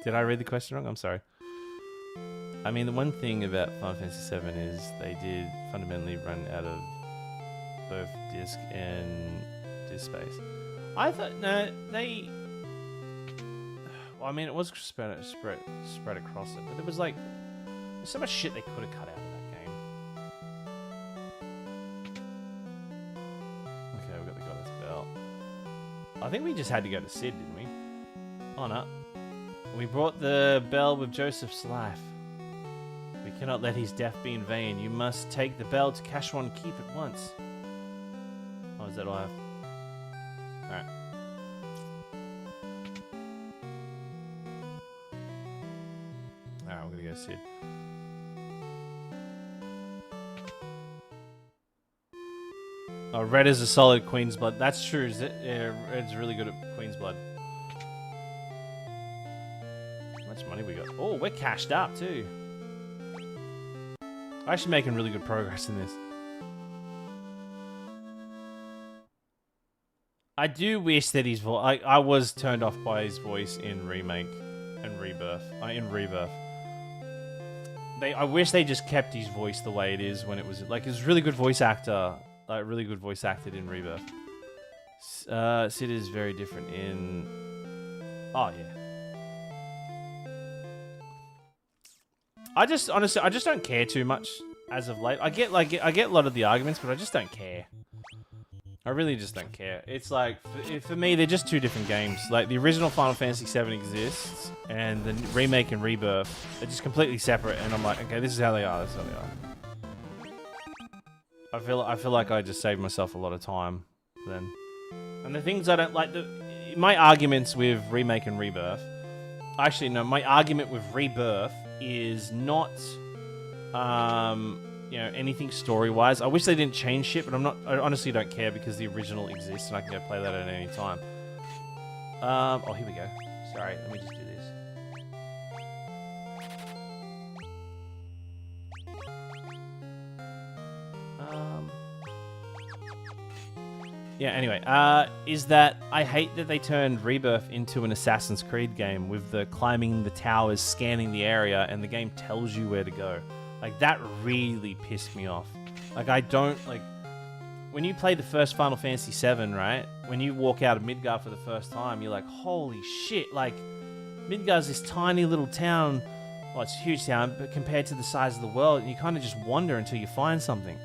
Did I read the question wrong? I'm sorry. I mean, the one thing about Final Fantasy VII is they did fundamentally run out of both disk and disk space. I thought no, they. Well, I mean, it was spread across it, but there was like there's so much shit they could have cut out of that game. Okay, we got the Goddess Bell. I think we just had to go to Sid, didn't we? Oh no, we brought the bell with Joseph's life. We cannot let his death be in vain. You must take the bell to Cashwan Keep at once. Oh, is that all I have? Alright. Alright, we're gonna go Sid. Oh, Red is a solid Queen's Blood. That's true. Yeah, Red's really good at Queen's Blood. How much money we got? Oh, we're cashed up too. I'm actually making really good progress in this. I do wish that his voice... I was turned off by his voice in Remake and Rebirth. In Rebirth. I wish they just kept his voice the way it is when it was... Like, he was a really good voice actor. Like, really good voice acted in Rebirth. Sid is very different in... Oh, yeah. Honestly, I just don't care too much as of late. I get a lot of the arguments, but I just don't care. I really just don't care. It's like, for me, they're just two different games. Like, the original Final Fantasy VII exists, and the Remake and Rebirth are just completely separate, and I'm like, okay, this is how they are, this is how they are. I feel like I just saved myself a lot of time then. And the things I don't like, my arguments with Remake and Rebirth, actually, no, my argument with Rebirth is not you know, anything story-wise. I wish they didn't change shit, but I honestly don't care because the original exists and I can go play that at any time. Oh, here we go. Sorry, let me just do this. Yeah, anyway, is that I hate that they turned Rebirth into an Assassin's Creed game with the climbing the towers, scanning the area, and the game tells you where to go. Like, that really pissed me off. Like, I don't, like, when you play the first Final Fantasy VII, right? When you walk out of Midgar for the first time, you're like, holy shit, like, Midgar's this tiny little town. Well, it's a huge town, but compared to the size of the world, you kind of just wander until you find something.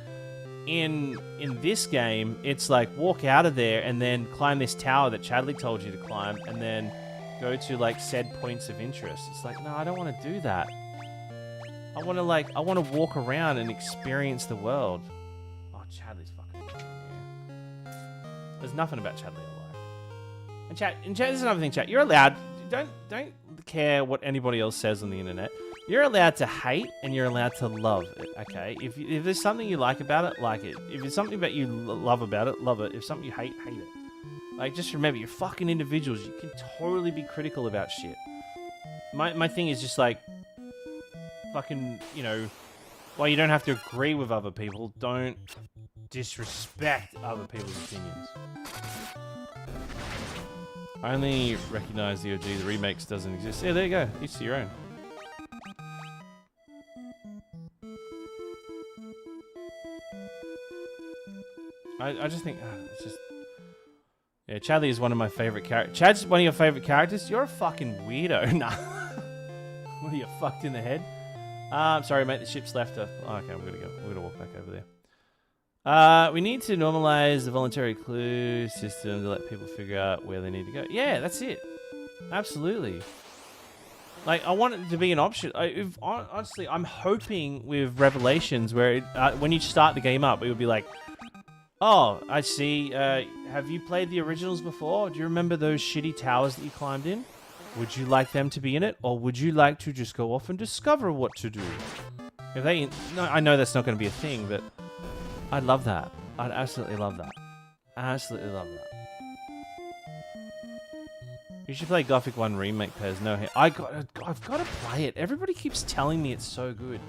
In this game, it's like walk out of there and then climb this tower that Chadley told you to climb and then go to like said points of interest. It's like, no, I don't want to do that. I want to walk around and experience the world. Oh, Chadley's fucking yeah. There's nothing about Chadley I like. And chat, this is another thing, chat. You're allowed. Don't care what anybody else says on the internet. You're allowed to hate and you're allowed to love it, okay? If there's something you like about it, like it. If it's something that you love about it, love it. If something you hate, hate it. Like, just remember, you're fucking individuals. You can totally be critical about shit. My thing is just like, fucking, you know, while you don't have to agree with other people, don't disrespect other people's opinions. I only recognize the OG, the remakes doesn't exist. Yeah, there you go. Each to your own. I just think, it's just... Yeah, Chadley is one of my favorite characters. Chad's one of your favorite characters? You're a fucking weirdo. Nah. What, are you fucked in the head? Sorry, mate, the ship's left. Oh, okay, we're gonna walk back over there. We need to normalize the voluntary clue system to let people figure out where they need to go. Yeah, that's it. Absolutely. Like, I want it to be an option. Honestly, I'm hoping with Revelations where when you start the game up, it would be like, oh, I see. Have you played the originals before? Do you remember those shitty towers that you climbed in? Would you like them to be in it? Or would you like to just go off and discover what to do? If they... No, I know that's not going to be a thing, but... I'd love that. I'd absolutely love that. Absolutely love that. You should play Gothic 1 Remake, Pez. No, I've got to play it. Everybody keeps telling me it's so good.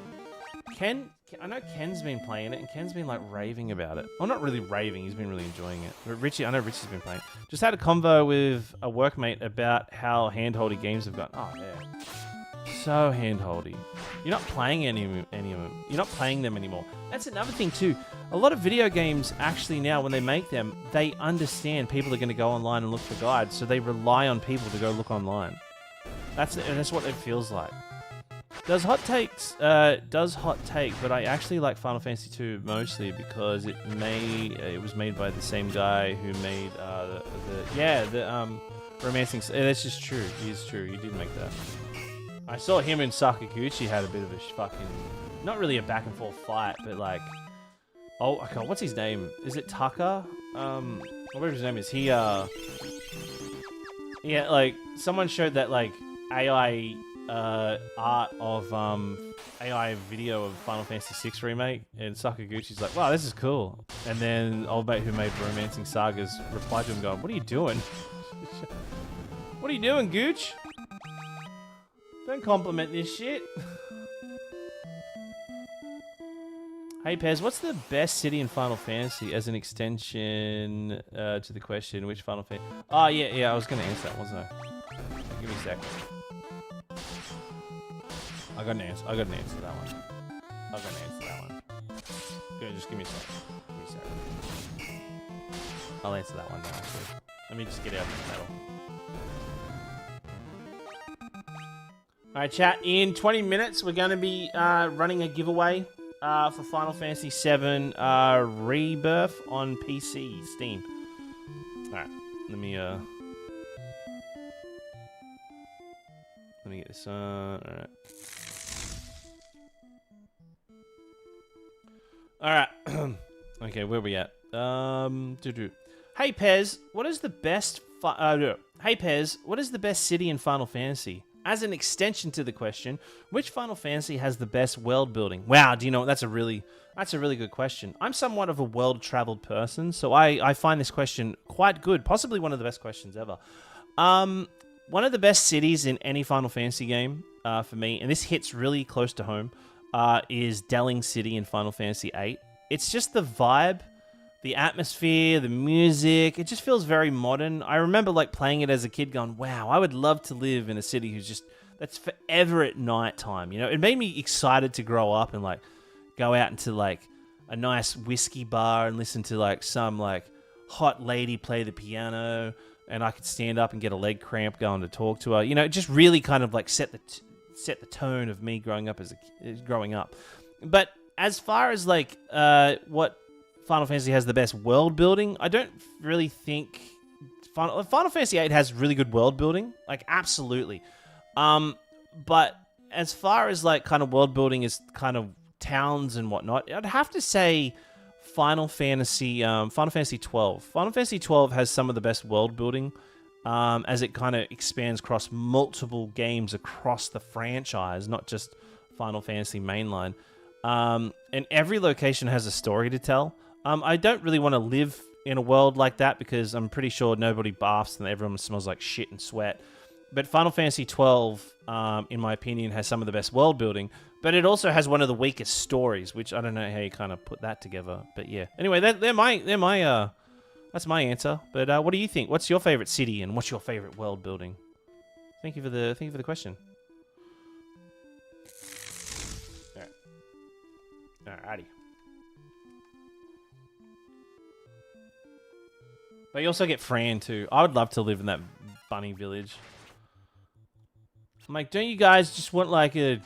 I know Ken's been playing it, and Ken's been like raving about it. Well, not really raving, he's been really enjoying it. But Richie, I know Richie's been playing it. Just had a convo with a workmate about how handholdy games have got. Oh, yeah. So handholdy. You're not playing any of them. You're not playing them anymore. That's another thing, too. A lot of video games, actually, now, when they make them, they understand people are going to go online and look for guides, so they rely on people to go look online. That's what it feels like. Does hot take, but I actually like Final Fantasy II mostly because it was made by the same guy who made the Romancing. That's just true. He is true. He did make that. I saw him and Sakaguchi had a bit of a fucking, not really a back and forth fight, but like, oh, okay, what's his name? Is it Taka? Whatever his name is. He yeah, like someone showed that like AI. Art of AI video of Final Fantasy VI Remake, and Sakaguchi's like, wow, this is cool. And then old mate who made Romancing Sagas replied to him going, what are you doing? What are you doing, Gooch? Don't compliment this shit. Hey Pez, what's the best city in Final Fantasy as an extension to the question, which Final Fantasy? Oh yeah, I was gonna answer that, wasn't I? Give me a sec. I got an answer to that one. Good, just give me a sec. I'll answer that one now, actually. Let me just get out of this metal. Alright, chat. In 20 minutes, we're going to be running a giveaway for Final Fantasy VII Rebirth on PC, Steam. Alright, let me get this on. Alright. Alright. Okay, where are we at? Hey Pez, what is the best Hey Pez, what is the best city in Final Fantasy? As an extension to the question, which Final Fantasy has the best world building? Wow, do you know what? That's a really good question. I'm somewhat of a world-traveled person, so I find this question quite good. Possibly one of the best questions ever. One of the best cities in any Final Fantasy game for me, and this hits really close to home, is Delling City in Final Fantasy VIII. It's just the vibe, the atmosphere, the music. It just feels very modern. I remember like playing it as a kid going, wow, I would love to live in a city that's forever at night time. You know, it made me excited to grow up and like go out into like a nice whiskey bar and listen to like some like hot lady play the piano, and I could stand up and get a leg cramp going to talk to her. You know, it just really kind of like set the tone of me growing up growing up. But as far as like what Final Fantasy has the best world building, I don't really think Final Fantasy VIII has really good world building, like absolutely. But as far as like kind of world building is kind of towns and whatnot, I'd have to say Final Fantasy XII. Final Fantasy XII has some of the best world building, as it kind of expands across multiple games across the franchise, not just Final Fantasy Mainline. And every location has a story to tell. I don't really want to live in a world like that because I'm pretty sure nobody baths and everyone smells like shit and sweat. But Final Fantasy XII, in my opinion, has some of the best world building, but it also has one of the weakest stories, which I don't know how you kind of put that together. But yeah, anyway, that's my answer. But what do you think? What's your favorite city and what's your favorite world building? Thank you for the question. Alrighty. But you also get Fran too. I would love to live in that bunny village. I'm like, don't you guys just want like a,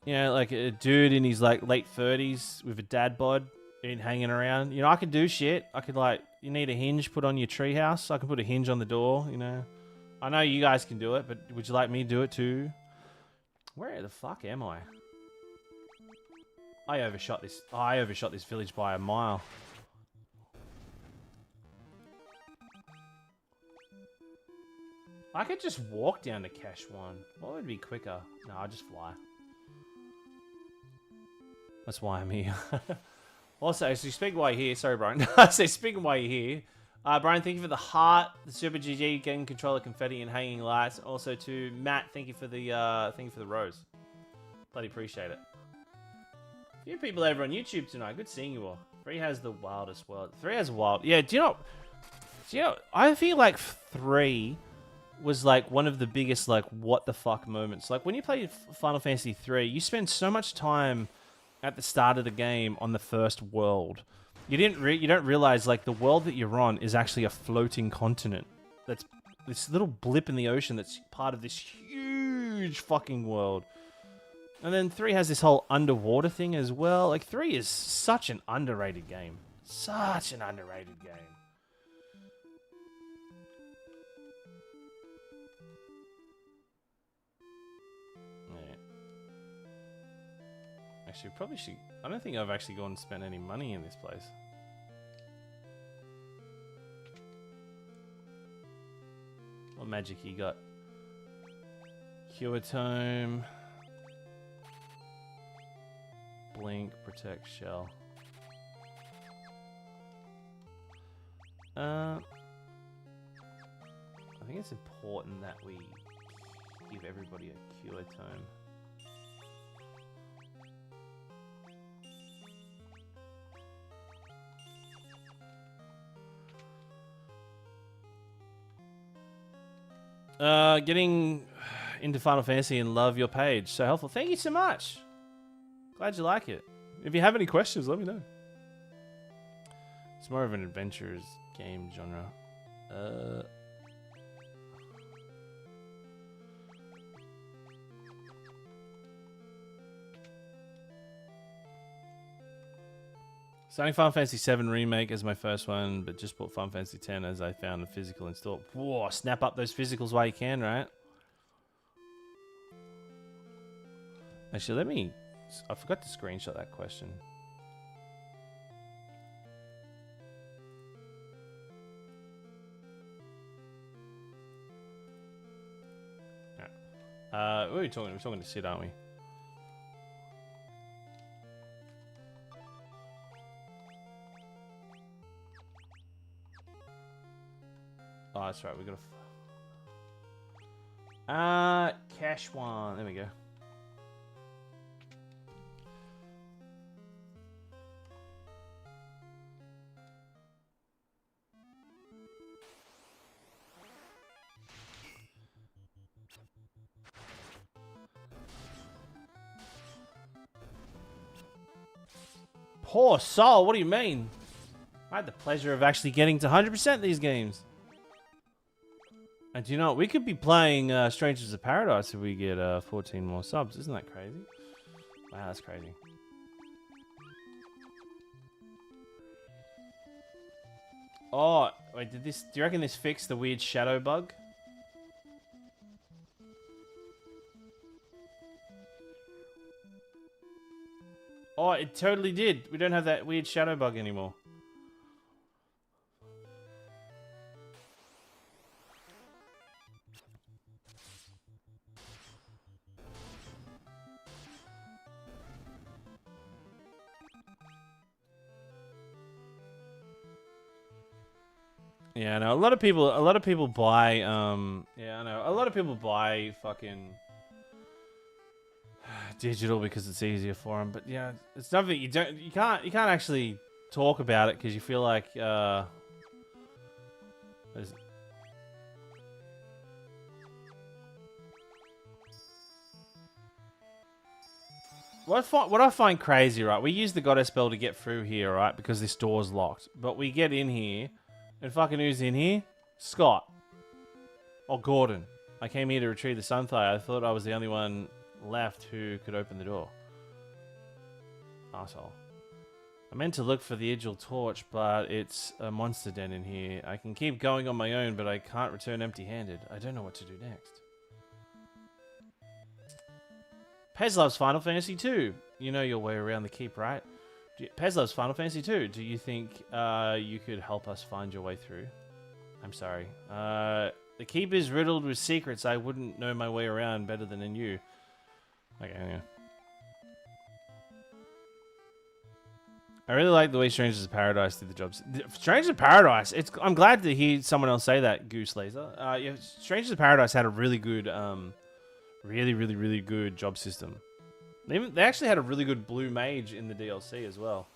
you know, like a dude in his like late 30s with a dad bod and hanging around? You know, I could do shit. I could like, you need a hinge put on your treehouse. I can put a hinge on the door, you know. I know you guys can do it, but would you like me to do it too? Where the fuck am I? I overshot this village by a mile. I could just walk down to Cache 1. What would be quicker? No, I'll just fly. That's why I'm here. Also, so speaking while you're here, sorry, Brian. So speaking while you're here, Brian, thank you for the heart, the Super GG, game controller, confetti, and hanging lights. Also to Matt, thank you for the rose. Bloody appreciate it. A few people over on YouTube tonight. Good seeing you all. 3 has the wildest world. 3 has wild. Yeah, do you know? I feel like 3 was like one of the biggest like what the fuck moments. Like when you play Final Fantasy 3, you spend so much time at the start of the game on the first world. You don't realize like the world that you're on is actually a floating continent. That's this little blip in the ocean that's part of this huge fucking world. And then 3 has this whole underwater thing as well. Like 3 is such an underrated game. Such an underrated game. Actually, probably should. I don't think I've actually gone and spent any money in this place. What magic you got? Cure Tome. Blink, Protect, Shell. I think it's important that we give everybody a Cure Tome. Getting into Final Fantasy and love your page. So helpful. Thank you so much. Glad you like it. If you have any questions, let me know. It's more of an adventurous game genre. Starting Final Fantasy VII Remake as my first one, but just bought Final Fantasy X as I found the physical in store. Whoa, snap up those physicals while you can, right? Actually, I forgot to screenshot that question. We're talking to Sid, aren't we? Oh, that's right. We got a. Cash one. There we go. Poor soul. What do you mean? I had the pleasure of actually getting to 100% these games. And do you know what? We could be playing Strangers of Paradise if we get 14 more subs. Isn't that crazy? Wow, that's crazy. Oh, wait, do you reckon this fixed the weird shadow bug? Oh, it totally did. We don't have that weird shadow bug anymore. Yeah, I know. A lot of people buy yeah, I know. A lot of people buy fucking digital because it's easier for them, but yeah, it's something you can't actually talk about it because you feel like what I find crazy, right? We use the goddess spell to get through here, right? Because this door's locked. But we get in here, and fucking who's in here? Scott. Or Gordon. I came here to retrieve the Sunfire. I thought I was the only one left who could open the door. Asshole. I meant to look for the Igil torch, but it's a monster den in here. I can keep going on my own, but I can't return empty-handed. I don't know what to do next. Pez loves Final Fantasy II. You know your way around the keep, right? Pez loves Final Fantasy II. Do you think you could help us find your way through? I'm sorry. The keep is riddled with secrets. I wouldn't know my way around better than you. Okay, yeah. I really like the way Strangers of Paradise did the jobs. Strangers of Paradise, I'm glad to hear someone else say that, Goose Laser. Yeah, Strangers of Paradise had a really good, really good job system. They actually had a really good blue mage in the DLC as well.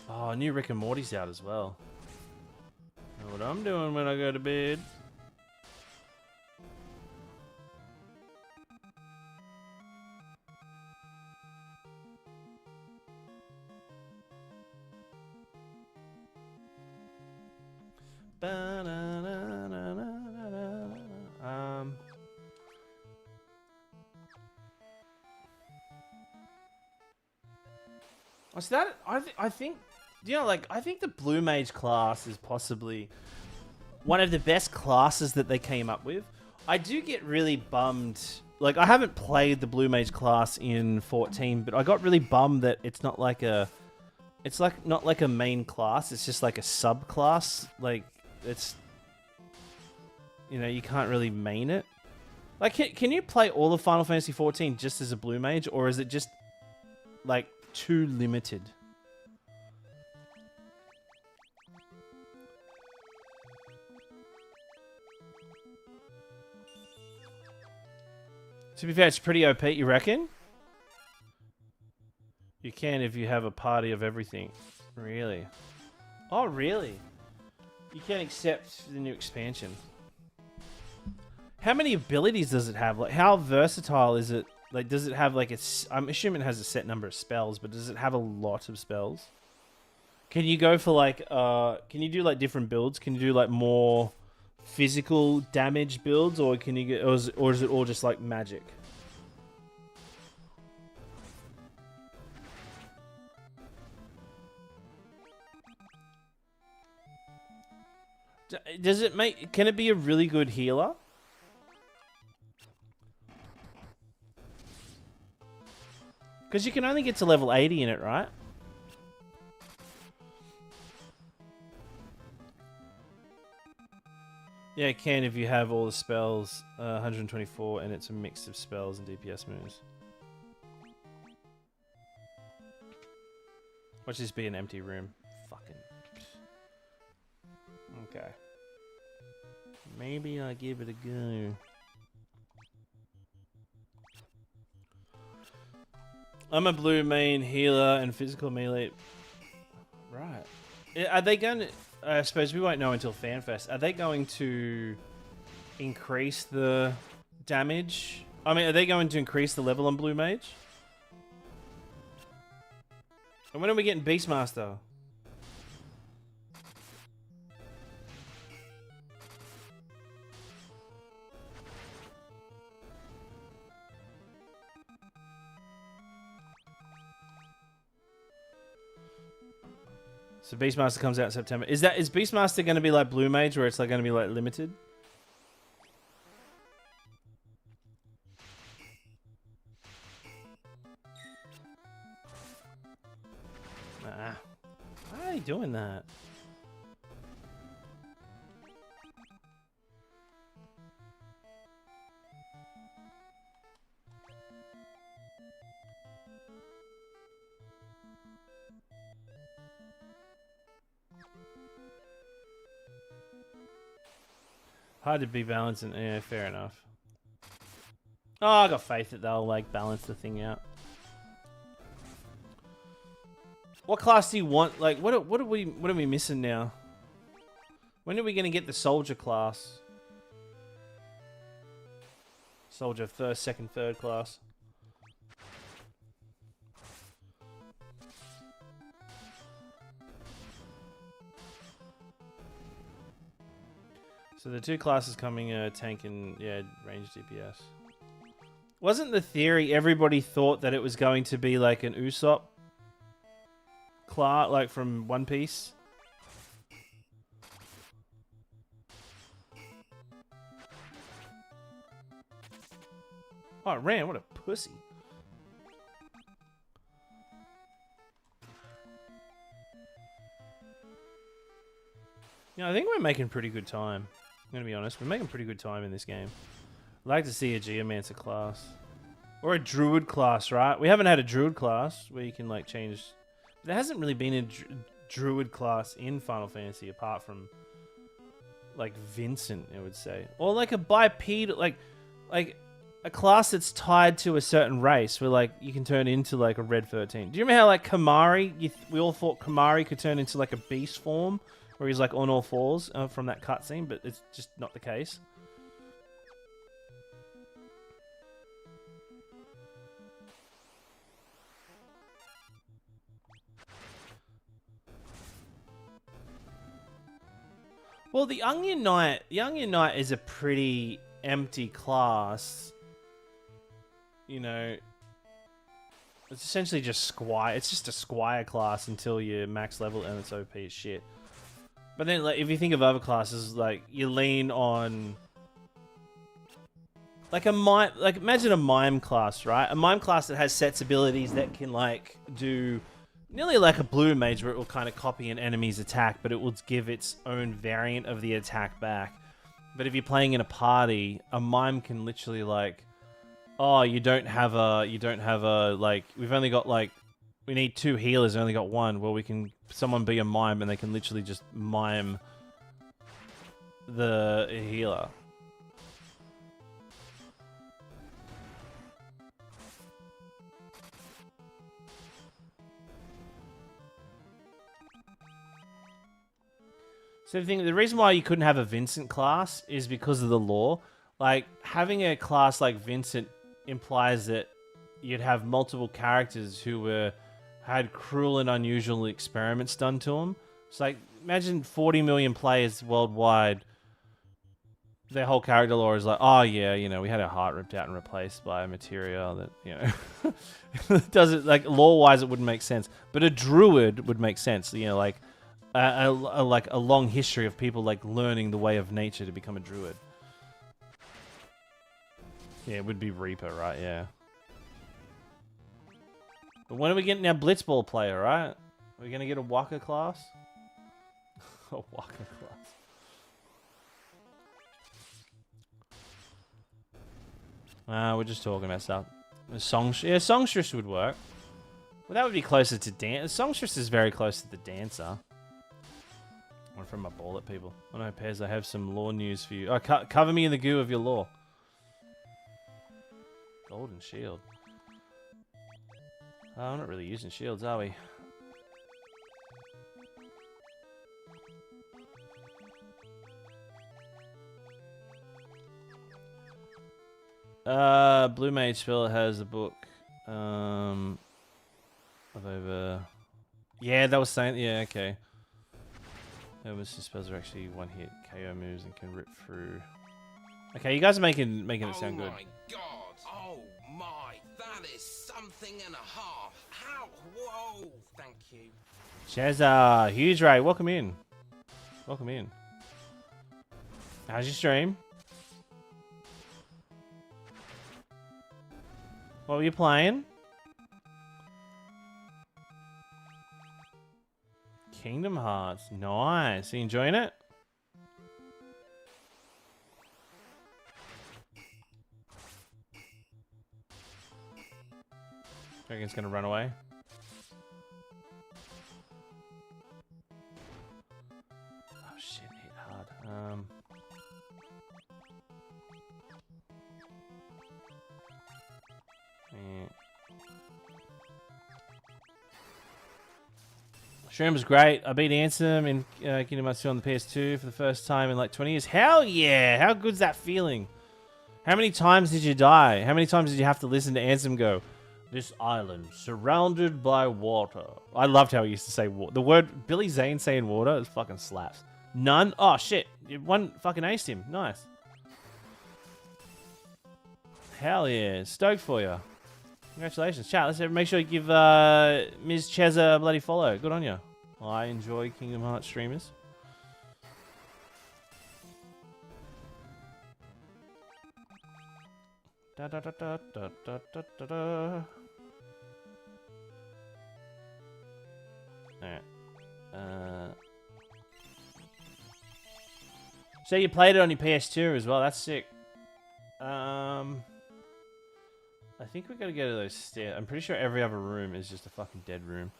Oh, new Rick and Morty's out as well. Know what I'm doing when I go to bed. So that I think, you know, like I think the Blue Mage class is possibly one of the best classes that they came up with. I do get really bummed. Like I haven't played the Blue Mage class in 14, but I got really bummed that it's not like a main class. It's just like a subclass. Like it's, you know, you can't really main it. Like can you play all of Final Fantasy 14 just as a Blue Mage, or is it just like too limited? To be fair, it's pretty OP, you reckon? You can if you have a party of everything. Really? Oh, really? You can accept the new expansion. How many abilities does it have? Like, how versatile is it? Like, does it have like I'm assuming it has a set number of spells, but does it have a lot of spells? Can you go for like, can you do like different builds? Can you do like more physical damage builds, or can you get, or is it all just like magic? Does it make, can it be a really good healer? Because you can only get to level 80 in it, right? Yeah, it can if you have all the spells, 124, and it's a mix of spells and DPS moves. Watch this be an empty room. Fucking. Okay. Maybe I'll give it a go. I'm a blue main healer and physical melee. Right. Are they going to... I suppose we won't know until FanFest. Are they going to increase the damage? I mean, are they going to increase the level on Blue Mage? And when are we getting Beastmaster? So Beastmaster comes out in September. Is Beastmaster going to be like Blue Mage, where it's like going to be like limited? Nah. Why are you doing that? Hard to be balanced, and yeah, fair enough. Oh, I got faith that they'll like balance the thing out. What class do you want? Like, what are we missing now? When are we gonna get the soldier class? Soldier first, second, third class. So the two classes coming, tank and yeah, range DPS. Wasn't the theory everybody thought that it was going to be like an Usopp class, like from One Piece? Oh, it ran. What a pussy. Yeah, I think we're making pretty good time. I'm going to be honest. We're making pretty good time in this game. I'd like to see a Geomancer class. Or a Druid class, right? We haven't had a Druid class where you can, like, change... There hasn't really been a Druid class in Final Fantasy apart from, like, Vincent, I would say. Or, like, a bipedal... Like a class that's tied to a certain race where, like, you can turn into, like, a Red 13. Do you remember how, like, Kamari... we all thought Kamari could turn into, like, a beast form? Where he's like on all fours from that cutscene, but it's just not the case. Well, the Onion Knight is a pretty empty class. You know, it's essentially just Squire. It's just a Squire class until you max level and it's OP as shit. But then, like, if you think of other classes, like, you lean on... Like a mime... Like, imagine a mime class, right? A mime class that has sets abilities that can, like, do... Nearly like a blue mage where it will kind of copy an enemy's attack, but it will give its own variant of the attack back. But if you're playing in a party, a mime can literally, like... Oh, you don't have a... Like, we've only got, like... We need 2 healers, only got 1. Well, we can... Someone be a mime, and they can literally just mime the healer. So the reason why you couldn't have a Vincent class is because of the lore. Like, having a class like Vincent implies that you'd have multiple characters who had cruel and unusual experiments done to them. It's like, imagine 40 million players worldwide. Their whole character lore is like, oh yeah, you know, we had our heart ripped out and replaced by a material that, you know, doesn't, like, lore-wise it wouldn't make sense. But a druid would make sense, you know, like a long history of people like learning the way of nature to become a druid. Yeah, it would be Reaper, right? Yeah. But when are we getting our Blitzball player, right? Are we going to get a Waka class? A Waka class. We're just talking about stuff. Songstress would work. Well, that would be closer to dance. Songstress is very close to the dancer. I'm from my ball at people. Oh no, Pez, I have some lore news for you. Oh, cover me in the goo of your lore. Golden shield. Oh, we're not really using shields, are we? Blue Mage Spell has a book. Of over. Yeah, that was saying. Yeah, okay. Overseas spells are actually one hit KO moves and can rip through. Okay, you guys are making it sound good.
Oh my god! Oh my, that is something and a half. How? Whoa! Thank you.
Shazza, huge Ray, welcome in. Welcome in. How's your stream? What were you playing? Kingdom Hearts. Nice. Are you enjoying it? I reckon it's going to run away. Oh shit, hit hard. Yeah. Stream was great. I beat Ansem in Kingdom Hearts 2 on the PS2 for the first time in like 20 years. Hell yeah! How good's that feeling? How many times did you die? How many times did you have to listen to Ansem go, "This island surrounded by water"? I loved how he used to say water. The word Billy Zane saying water is fucking slaps. None? Oh shit. One fucking aced him. Nice. Hell yeah. Stoked for you. Congratulations. Chat, let's make sure you give Ms. Cheza a bloody follow. Good on you. I enjoy Kingdom Hearts streamers. Da da da da da da da da da. Alright. So you played it on your PS2 as well. That's sick. I think we gotta go to those stairs. I'm pretty sure every other room is just a fucking dead room.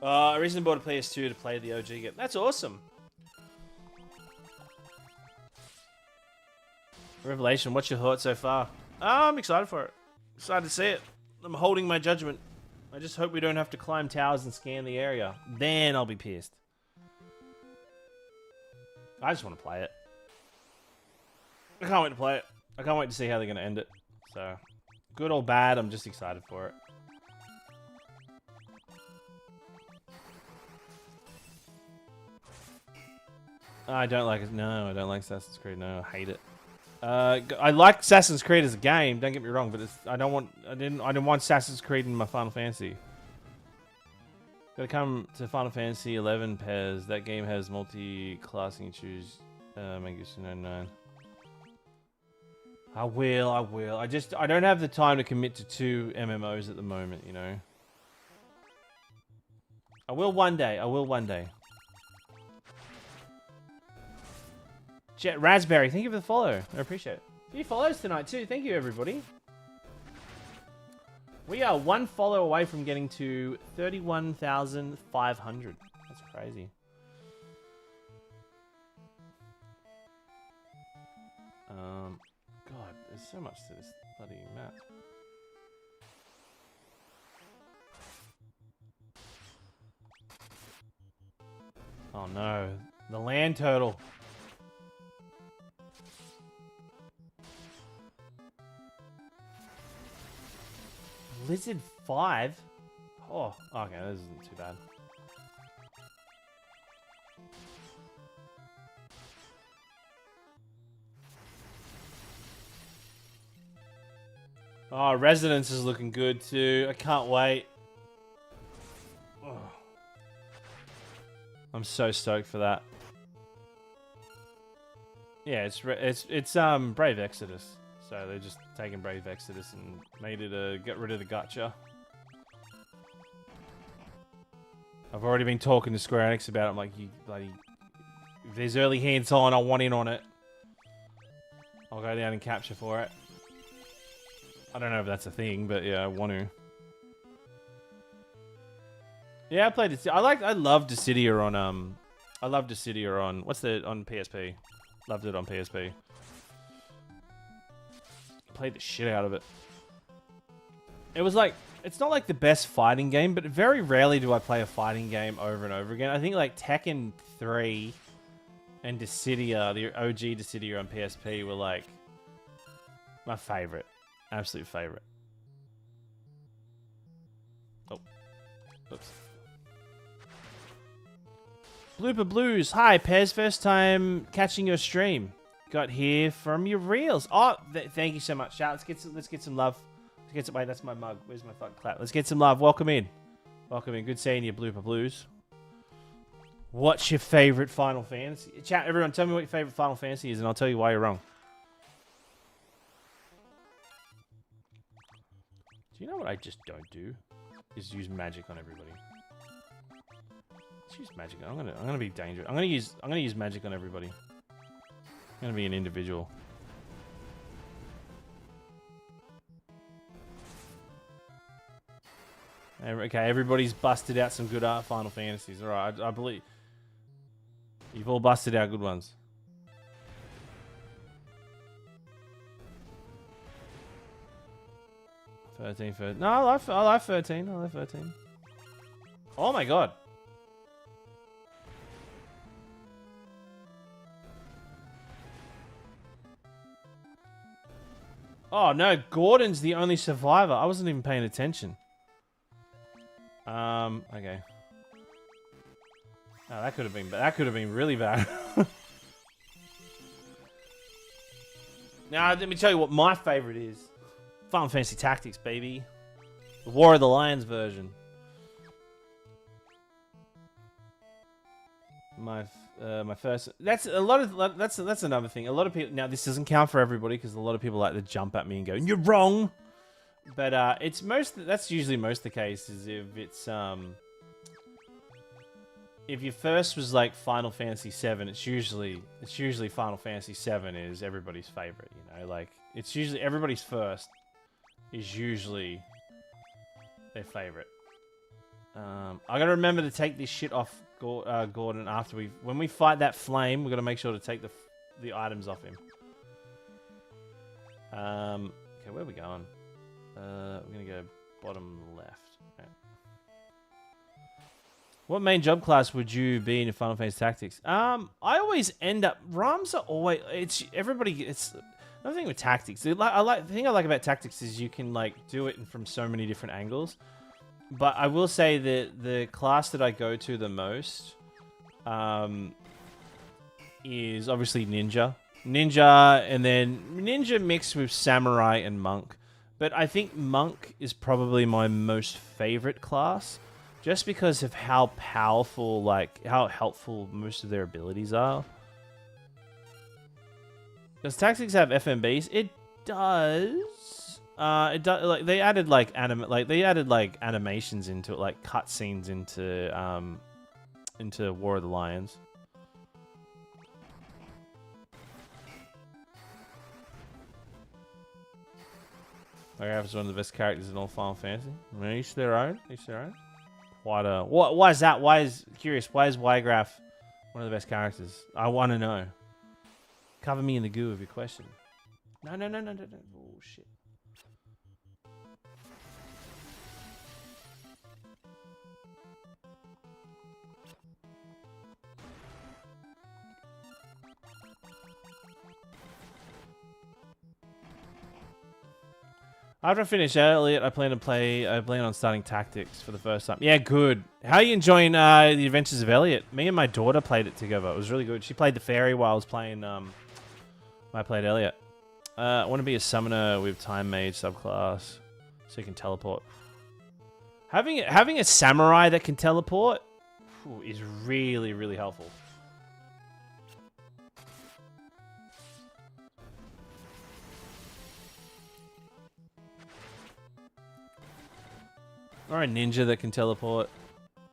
I recently bought a PS2 to play the OG game. That's awesome. Revelation, what's your thoughts so far? I'm excited for it. Excited to see it. I'm holding my judgment. I just hope we don't have to climb towers and scan the area. Then I'll be pissed. I just want to play it. I can't wait to play it. I can't wait to see how they're going to end it. So, good or bad, I'm just excited for it. I don't like it. No, I don't like Assassin's Creed. No, I hate it. I like Assassin's Creed as a game. Don't get me wrong, but I didn't want Assassin's Creed in my Final Fantasy. Gotta come to Final Fantasy 11 Pairs. That game has multi-classing. You choose Mangus 99. I will. I don't have the time to commit to 2 MMOs at the moment, you know. I will one day. Jet Raspberry, thank you for the follow. I appreciate it. A few follows tonight too. Thank you, everybody. We are 1 follow away from getting to 31,500. That's crazy. God, there's so much to this bloody map. Oh no, the land turtle. Blizzard 5? Oh, okay, this isn't too bad. Oh, Residence is looking good too. I can't wait. Oh. I'm so stoked for that. Yeah, it's Brave Exodus. So they're just taking Brave Exodus and made it a get rid of the gacha. I've already been talking to Square Enix about it. I'm like, you bloody... If there's early hands on, I want in on it. I'll go down and capture for it. I don't know if that's a thing, but yeah, I want to. Yeah, I played it. I love Dissidia on I love Dissidia on on PSP. Loved it on PSP. Played the shit out of it. It was like, it's not like the best fighting game, but very rarely do I play a fighting game over and over again. I think like Tekken 3 and Dissidia, the OG Dissidia on PSP were like my favorite. Absolute favorite. Oh. Oops. Blooper Blues. Hi, Pez. First time catching your stream. Got here from your reels. Oh, thank you so much. Shout. Let's get some love. Wait, that's my mug. Where's my fucking clap? Let's get some love. Welcome in. Welcome in. Good seeing you, Blooper Blues. What's your favorite Final Fantasy? Chat, everyone, tell me what your favorite Final Fantasy is, and I'll tell you why you're wrong. Do you know what I just don't do? Is use magic on everybody. Let's use magic. I'm gonna be dangerous. I'm gonna use magic on everybody. I'm gonna be an individual. Okay, everybody's busted out some good Final Fantasies. Alright, I believe you've all busted out good ones. No, I like 13. I like 13. Oh my god. Oh no, Gordon's the only survivor. I wasn't even paying attention. Okay. Oh, that could have been really bad. Now, let me tell you what my favorite is. Final Fantasy Tactics, baby. The War of the Lions version. My first. That's another thing. A lot of people. Now, this doesn't count for everybody because a lot of people like to jump at me and go, "You're wrong." But that's usually most the case is if it's if your first was like Final Fantasy VII, it's usually Final Fantasy VII is everybody's favorite, you know, like it's usually everybody's first is usually their favorite. I gotta remember to take this shit off Gordon after when we fight that flame. We gotta make sure to take the items off him. Okay, where are we going? We're gonna go bottom left. Okay. What main job class would you be in Final Fantasy Tactics? I always end up ROMs are always it's another thing with Tactics. The thing I like about Tactics is you can like do it from so many different angles. But I will say that the class that I go to the most is obviously Ninja. And then Ninja mixed with Samurai and Monk. But I think Monk is probably my most favorite class, just because of how powerful, like, how helpful most of their abilities are. Does Tactics have FMBs? It does. It does. Like they added like animations into it, like cutscenes into War of the Lions. Wygraph is one of the best characters in all Final Fantasy. I mean, each their own. Each their own. Why is that? Why is Wygraph one of the best characters? I want to know. Cover me in the goo of your question. No. Oh shit. After I finish Elliot, I plan on starting Tactics for the first time. Yeah, good. How are you enjoying the Adventures of Elliot? Me and my daughter played it together. It was really good. She played the fairy while I was playing. I played Elliot. I want to be a summoner with Time Mage subclass, so you can teleport. Having a samurai that can teleport, is really, really helpful. Or a ninja that can teleport.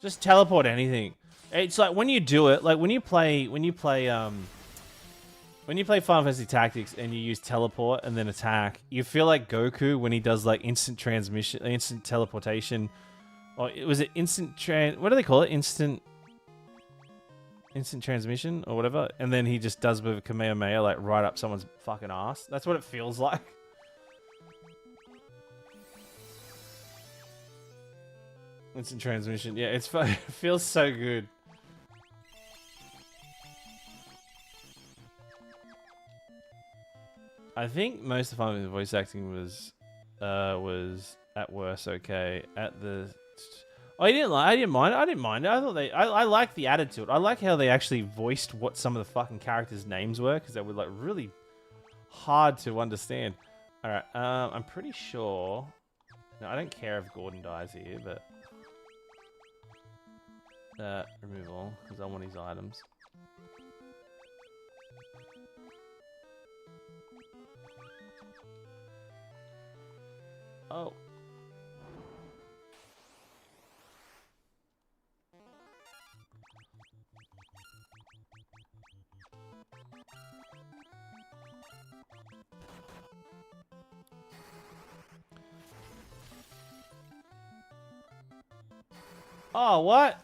Just teleport anything. It's like when you do it, like when you play Final Fantasy Tactics and you use teleport and then attack, you feel like Goku when he does like instant teleportation. Or was it what do they call it? Instant transmission or whatever. And then he just does with a Kamehameha like right up someone's fucking ass. That's what it feels like. Instant transmission. Yeah, it feels so good. I think most of the voice acting was at worst okay. At the I didn't mind it. I thought I liked the attitude. I like how they actually voiced what some of the fucking characters' names were because they were like really hard to understand. All right, I'm pretty sure. No, I don't care if Gordon dies here, but removal because I want his items. Oh. Oh, what?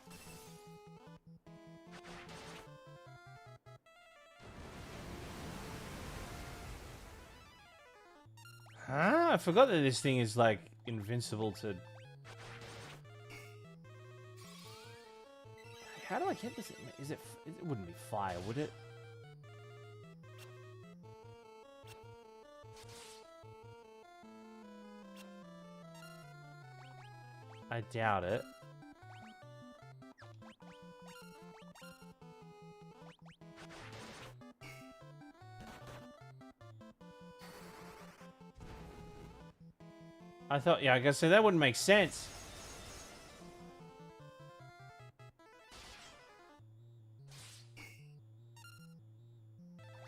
Huh? I forgot that this thing is like invincible to... How do I get this? It wouldn't be fire, would it? I doubt it. I thought, yeah, I guess so. That wouldn't make sense.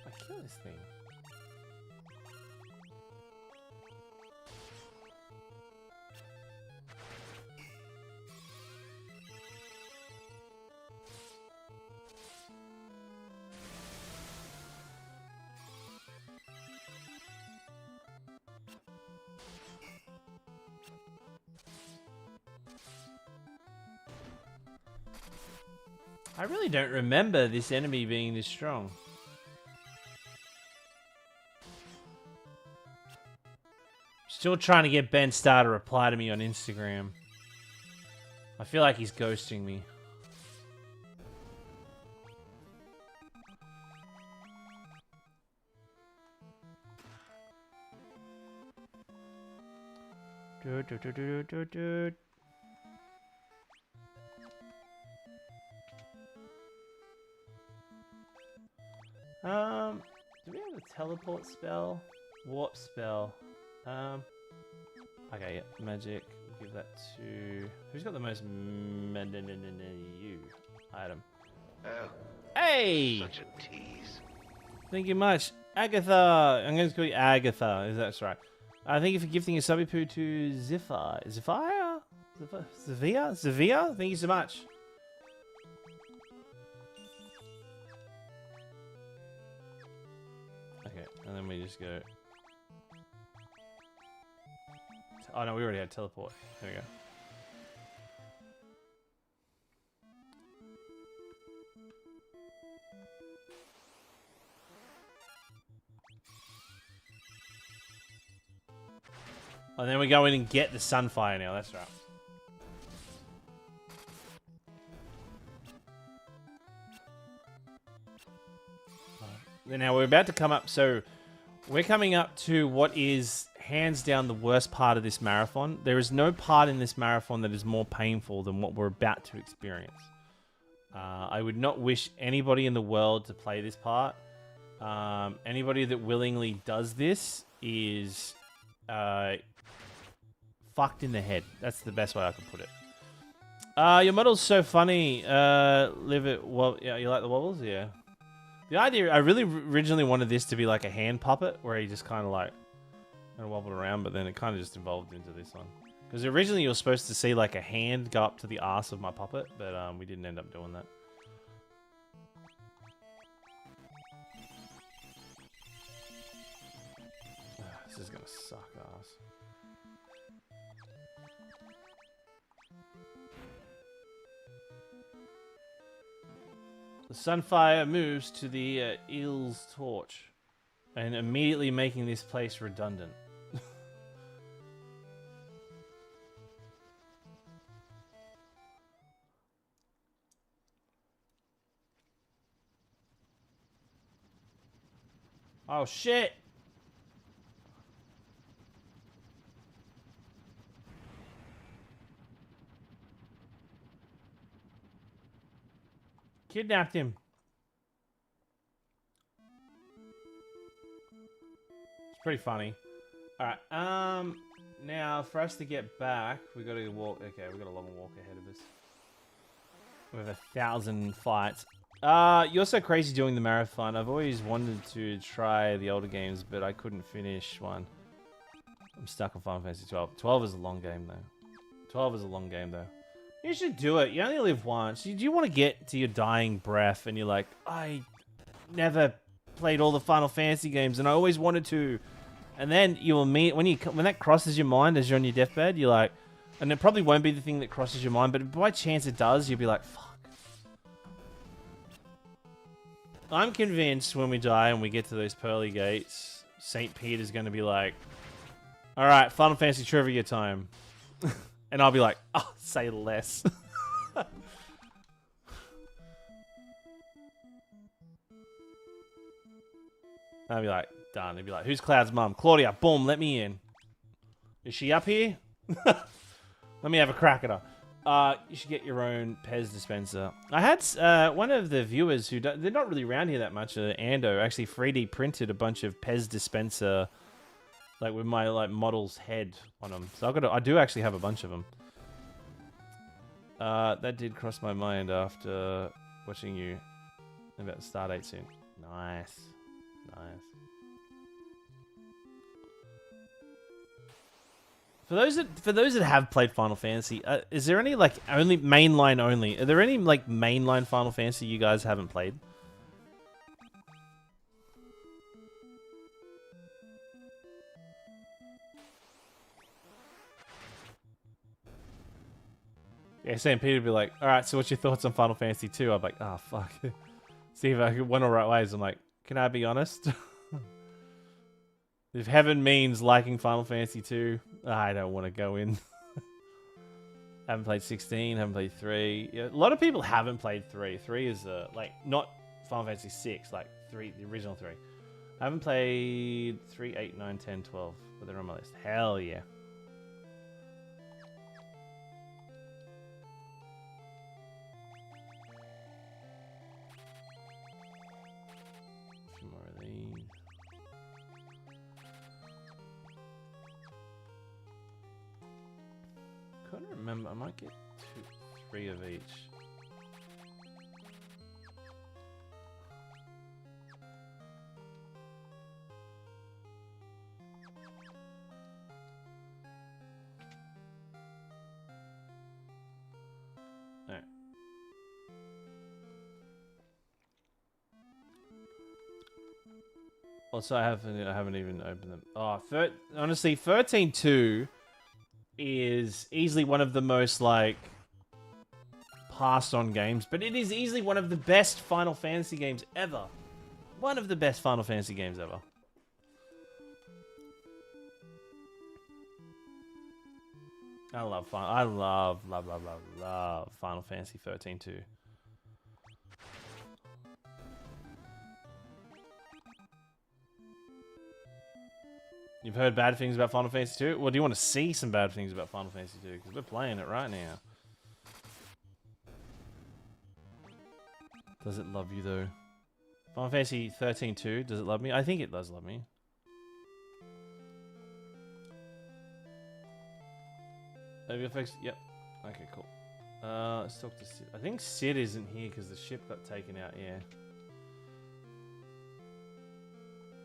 I kill this thing. I really don't remember this enemy being this strong. Still trying to get Ben Starr to reply to me on Instagram. I feel like he's ghosting me. Do we have a teleport spell? Warp spell. Okay, yeah, magic. We'll give that to... Who's got the most item?
Oh,
hey!
such a tease. Thank
you much. Agatha! I'm going to call you Agatha, if that's right. Thank you for gifting a Subbipoo to Zephyr. Zephyr? Zavia? Thank you so much. Okay, and then we just go... Oh no, we already had teleport. There we go. And then we go in and get the Sunfire now, that's right. Now we're about to come up, so we're coming up to what is hands down the worst part of this marathon. There is no part in this marathon that is more painful than what we're about to experience. I would not wish anybody in the world to play this part. Anybody that willingly does this is fucked in the head. That's the best way I can put it. Your model's so funny. Live it. Well, yeah, you like the wobbles? Yeah. The idea, I really originally wanted this to be like a hand puppet where he just kind of like wobbled around, but then it kind of just evolved into this one. Because originally you were supposed to see like a hand go up to the arse of my puppet, but we didn't end up doing that. This is gonna suck ass. The Sunfire moves to the Eel's torch, and immediately making this place redundant. Oh shit! Kidnapped him. It's pretty funny. Alright, now for us to get back, we gotta walk. Okay, we got a long walk ahead of us. We have 1,000 fights. You're so crazy doing the marathon. I've always wanted to try the older games, but I couldn't finish one. I'm stuck on Final Fantasy 12. 12 is a long game, though. 12 is a long game, though. You should do it. You only live once. Do you want to get to your dying breath and you're like, I never played all the Final Fantasy games and I always wanted to. And then you will meet, when that crosses your mind as you're on your deathbed, you're like, and it probably won't be the thing that crosses your mind, but by chance it does, you'll be like, fuck. I'm convinced when we die and we get to those pearly gates, St. Peter's going to be like, all right, Final Fantasy trivia time. And I'll be like, oh, say less. I'll be like, done. He'd be like, who's Cloud's mum? Claudia, boom, let me in. Is she up here? Let me have a crack at her. You should get your own Pez dispenser. I had one of the viewers who, they're not really around here that much, Ando, actually 3D printed a bunch of Pez dispenser, like with my like model's head on them. So I do actually have a bunch of them. That did cross my mind after watching you about the start date soon. Nice. Nice. For those that have played Final Fantasy, is there any like only mainline only? Are there any like mainline Final Fantasy you guys haven't played? Yeah, St. Peter would be like, all right, so what's your thoughts on Final Fantasy 2? I'm like, oh, fuck. See if I went all right ways. I'm like, can I be honest? If heaven means liking Final Fantasy 2, I don't want to go in. Haven't played 16, haven't played 3. Yeah, a lot of people haven't played 3. 3 is, like, not Final Fantasy 6, like 3, the original 3. I haven't played 3, 8, 9, 10, 12, but they're on my list. Hell yeah. Remember, I might get 2, 3 of each. All right. Also, I haven't even opened them. Oh, honestly, 13.2 is easily one of the most, like, passed on games, but it is easily one of the best Final Fantasy games ever. One of the best Final Fantasy games ever. I love Final Fantasy 13 too. You've heard bad things about Final Fantasy 2? Well, do you want to see some bad things about Final Fantasy 2? Because we're playing it right now. Does it love you, though? Final Fantasy 13-2, does it love me? I think it does love me. Have you fixed? Yep. Okay, cool. Let's talk to Sid. I think Sid isn't here because the ship got taken out. Yeah.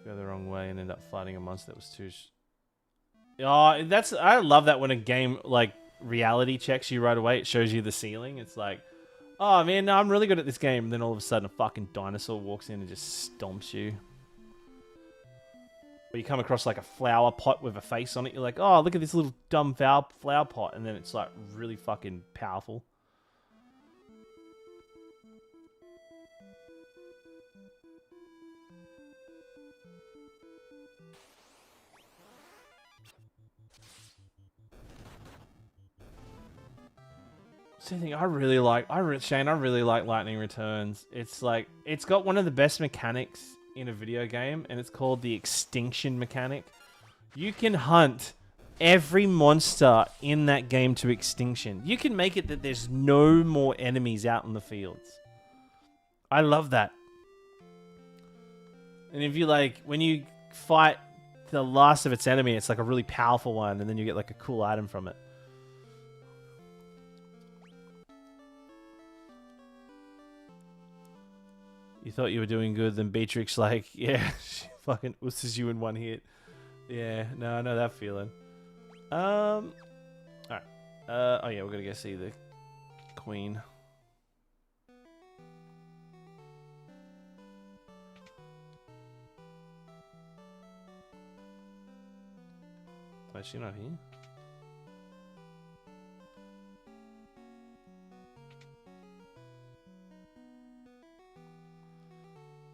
Go the wrong way and end up fighting a monster that was too. Oh, that's. I love that when a game like reality checks you right away. It shows you the ceiling. It's like, oh man, no, I'm really good at this game. And then all of a sudden, a fucking dinosaur walks in and just stomps you. Or you come across like a flower pot with a face on it. You're like, oh, look at this little dumb flower pot. And then it's like really fucking powerful. Same thing. Shane, I really like Lightning Returns. It's like, it's got one of the best mechanics in a video game, and it's called the extinction mechanic. You can hunt every monster in that game to extinction. You can make it that there's no more enemies out in the fields. I love that. And if you like, when you fight the last of its enemy, it's like a really powerful one, and then you get like a cool item from it. You thought you were doing good, then Beatrix like, yeah, she fucking usses you in one hit. Yeah, no, I know that feeling. Alright. Oh yeah, we're gonna go see the Queen. Is she not here?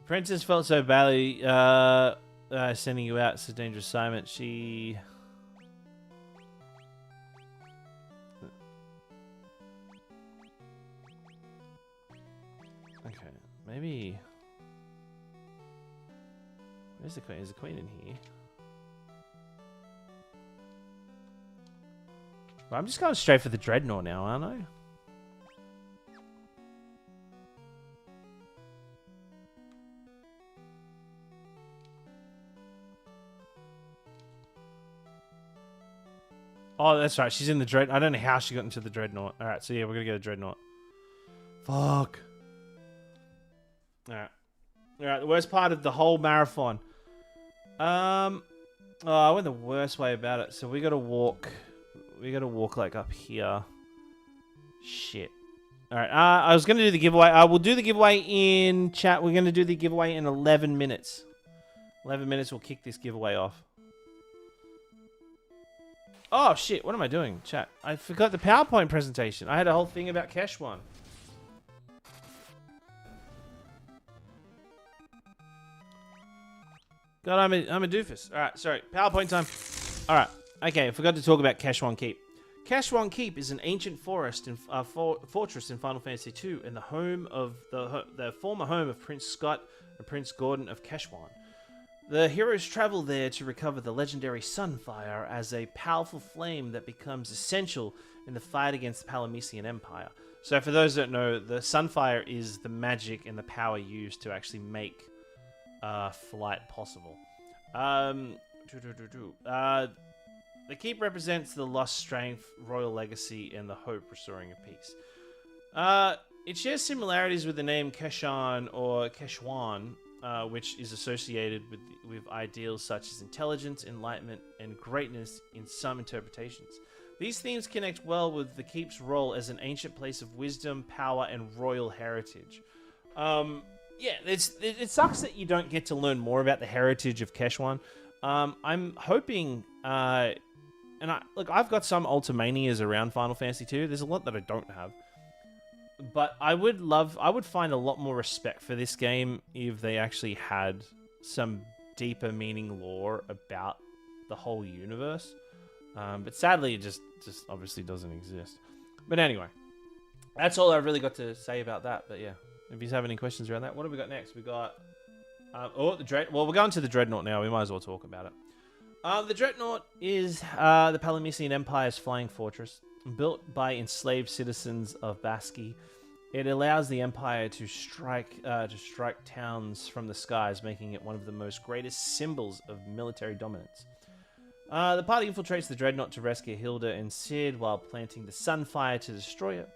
Princess felt so badly sending you out. It's a dangerous assignment. She... Okay, maybe... Where's the Queen? Is the Queen in here? Well, I'm just going straight for the Dreadnought now, aren't I? Oh, that's right. She's in the Dread. I don't know how she got into the Dreadnought. All right, so yeah, we're gonna get a Dreadnought. Fuck. All right. All right. The worst part of the whole marathon. Oh, I went the worst way about it. So we gotta walk. We gotta walk like up here. Shit. All right. I was gonna do the giveaway. I will do the giveaway in chat. We're gonna do the giveaway in 11 minutes. 11 minutes. We'll kick this giveaway off. Oh, shit. What am I doing? Chat. I forgot the PowerPoint presentation. I had a whole thing about Keshwan. God, I'm a doofus. Alright, sorry. PowerPoint time. Alright. Okay, I forgot to talk about Keshwan Keep. Keshwan Keep is an ancient fortress in Final Fantasy II and the home of the former home of Prince Scott and Prince Gordon of Keshwan. The heroes travel there to recover the legendary Sunfire as a powerful flame that becomes essential in the fight against the Palamecian Empire. So for those that don't know, the Sunfire is the magic and the power used to actually make flight possible. The keep represents the lost strength, royal legacy, and the hope restoring of peace. It shares similarities with the name Keshan or Keshwan, which is associated with ideals such as intelligence, enlightenment, and greatness in some interpretations. These themes connect well with the keep's role as an ancient place of wisdom, power, and royal heritage. Yeah, it sucks that you don't get to learn more about the heritage of Keshwan. I'm hoping, I've got some Ultimanias around Final Fantasy II. There's a lot that I don't have. But I would find a lot more respect for this game if they actually had some deeper meaning lore about the whole universe. But sadly, it just obviously doesn't exist. But anyway, that's all I really got to say about that. But yeah, if you have any questions around that, what have we got next? We got we're going to the Dreadnought now. We might as well talk about it. The Dreadnought is the Palamecian Empire's flying fortress. Built by enslaved citizens of Baski, it allows the Empire to strike towns from the skies, making it one of the most greatest symbols of military dominance. The party infiltrates the Dreadnought to rescue Hilda and Sid while planting the Sunfire to destroy it.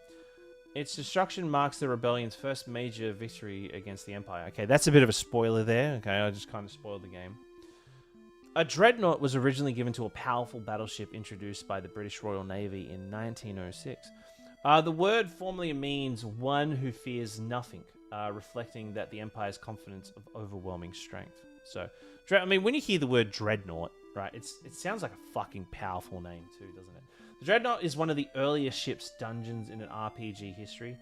Its destruction marks the rebellion's first major victory against the Empire. Okay, that's a bit of a spoiler there. Okay, I just kind of spoiled the game. A dreadnought was originally given to a powerful battleship introduced by the British Royal Navy in 1906. The word formally means one who fears nothing, reflecting that the Empire's confidence of overwhelming strength. So, I mean, when you hear the word dreadnought, right, it sounds like a fucking powerful name too, doesn't it? The dreadnought is one of the earliest ship's dungeons in an RPG history.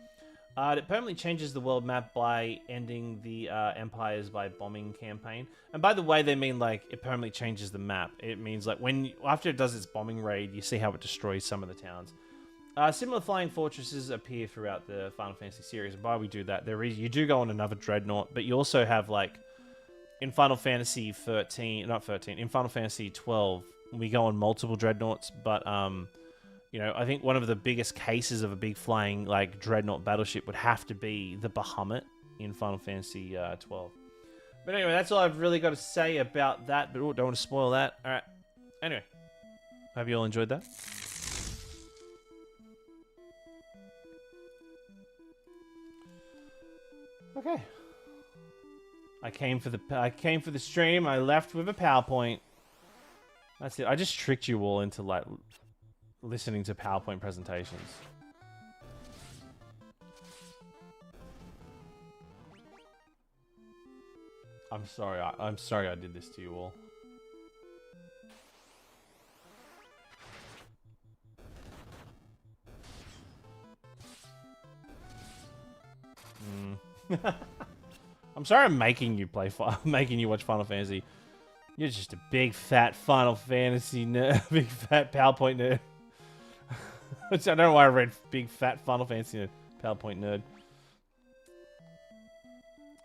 It permanently changes the world map by ending the Empire's by bombing campaign. And by the way, they mean like it permanently changes the map. It means like after it does its bombing raid, you see how it destroys some of the towns. Similar flying fortresses appear throughout the Final Fantasy series, and while we do that, you do go on another dreadnought, but you also have like in Final Fantasy 13, not 13, in Final Fantasy 12, we go on multiple dreadnoughts, but you know, I think one of the biggest cases of a big flying like dreadnought battleship would have to be the Bahamut in Final Fantasy 12. But anyway, that's all I've really got to say about that. But don't want to spoil that. All right. Anyway, hope you all enjoyed that. Okay. I came for the stream. I left with a PowerPoint. That's it. I just tricked you all into like listening to PowerPoint presentations. I'm sorry. I'm sorry I did this to you all. I'm sorry I'm making you making you watch Final Fantasy. You're just a big fat Final Fantasy nerd, big fat PowerPoint nerd. I don't know why I read big fat Final Fantasy nerd, PowerPoint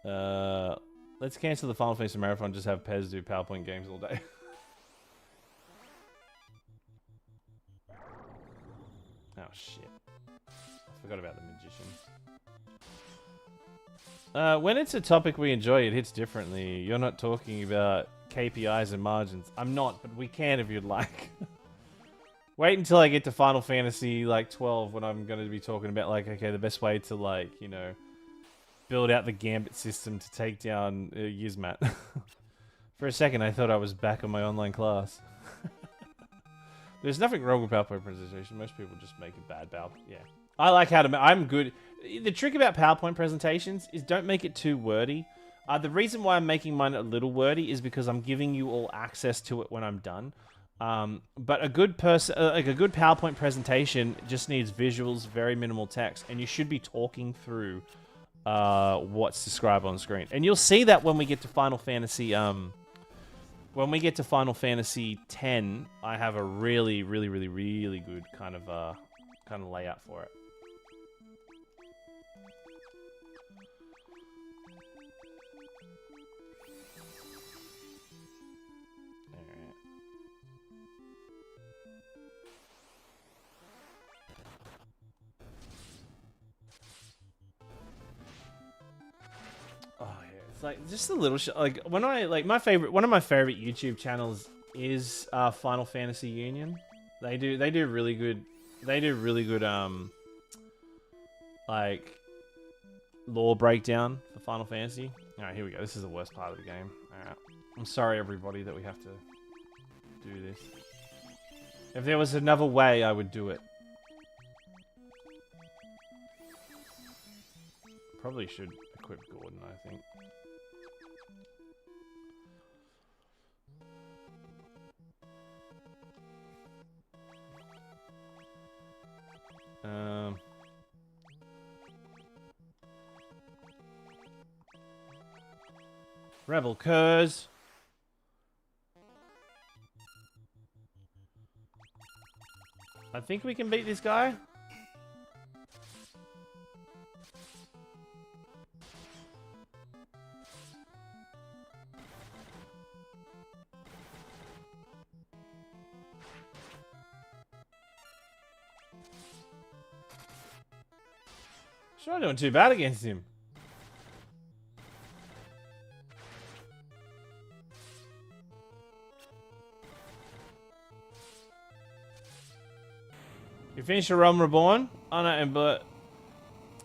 nerd. Let's cancel the Final Fantasy marathon and just have Pez do PowerPoint games all day. Oh shit. I forgot about the magician. When it's a topic we enjoy, it hits differently. You're not talking about KPIs and margins. I'm not, but we can if you'd like. Wait until I get to Final Fantasy like 12 when I'm going to be talking about like, okay, the best way to like, you know, build out the gambit system to take down Yizmat. For a second, I thought I was back on my online class. There's nothing wrong with PowerPoint presentation. Most people just make a bad PowerPoint. Yeah. I like how to... I'm good. The trick about PowerPoint presentations is don't make it too wordy. The reason why I'm making mine a little wordy is because I'm giving you all access to it when I'm done. But a good like a good PowerPoint presentation just needs visuals, very minimal text, and you should be talking through what's described on screen. And you'll see that when we get to Final Fantasy... when we get to Final Fantasy X, I have a really, really, really, really good kind of layout for it. Like just a little like when I like one of my favorite YouTube channels is Final Fantasy Union. They do really good like lore breakdown for Final Fantasy. All right, here we go. This is the worst part of the game. All right, I'm sorry everybody that we have to do this. If there was another way, I would do it. Probably should equip Gordon, I think. Rebel Curs. I think we can beat this guy. Sure, not doing too bad against him. You finished your Realm Reborn? Oh no, but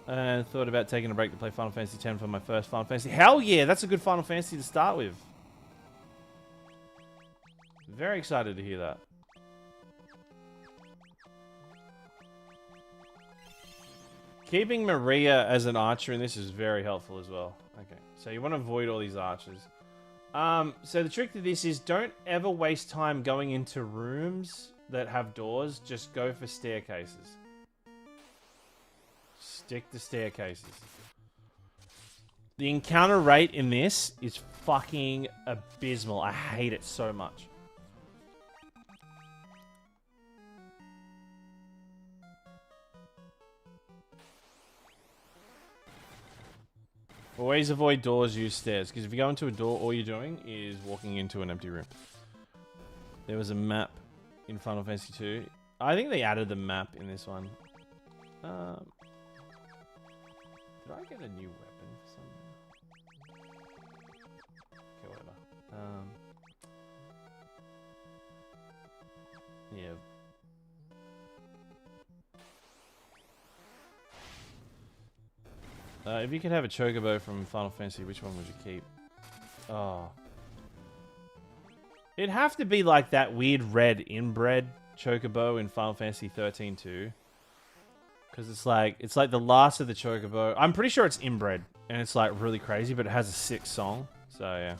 And thought about taking a break to play Final Fantasy X for my first Final Fantasy. Hell yeah, that's a good Final Fantasy to start with. Very excited to hear that. Keeping Maria as an archer in this is very helpful as well. Okay, so you want to avoid all these archers. So the trick to this is don't ever waste time going into rooms that have doors. Just go for staircases. Stick to staircases. The encounter rate in this is fucking abysmal. I hate it so much. Always avoid doors, use stairs. Because if you go into a door, all you're doing is walking into an empty room. There was a map in Final Fantasy II. I think they added the map in this one. Did I get a new weapon for some reason? Okay, whatever. Yeah. If you could have a chocobo from Final Fantasy, which one would you keep? Oh. It'd have to be like that weird red inbred chocobo in Final Fantasy 13 too. Because it's like the last of the chocobo. I'm pretty sure it's inbred. And it's like really crazy, but it has a sick song. So yeah.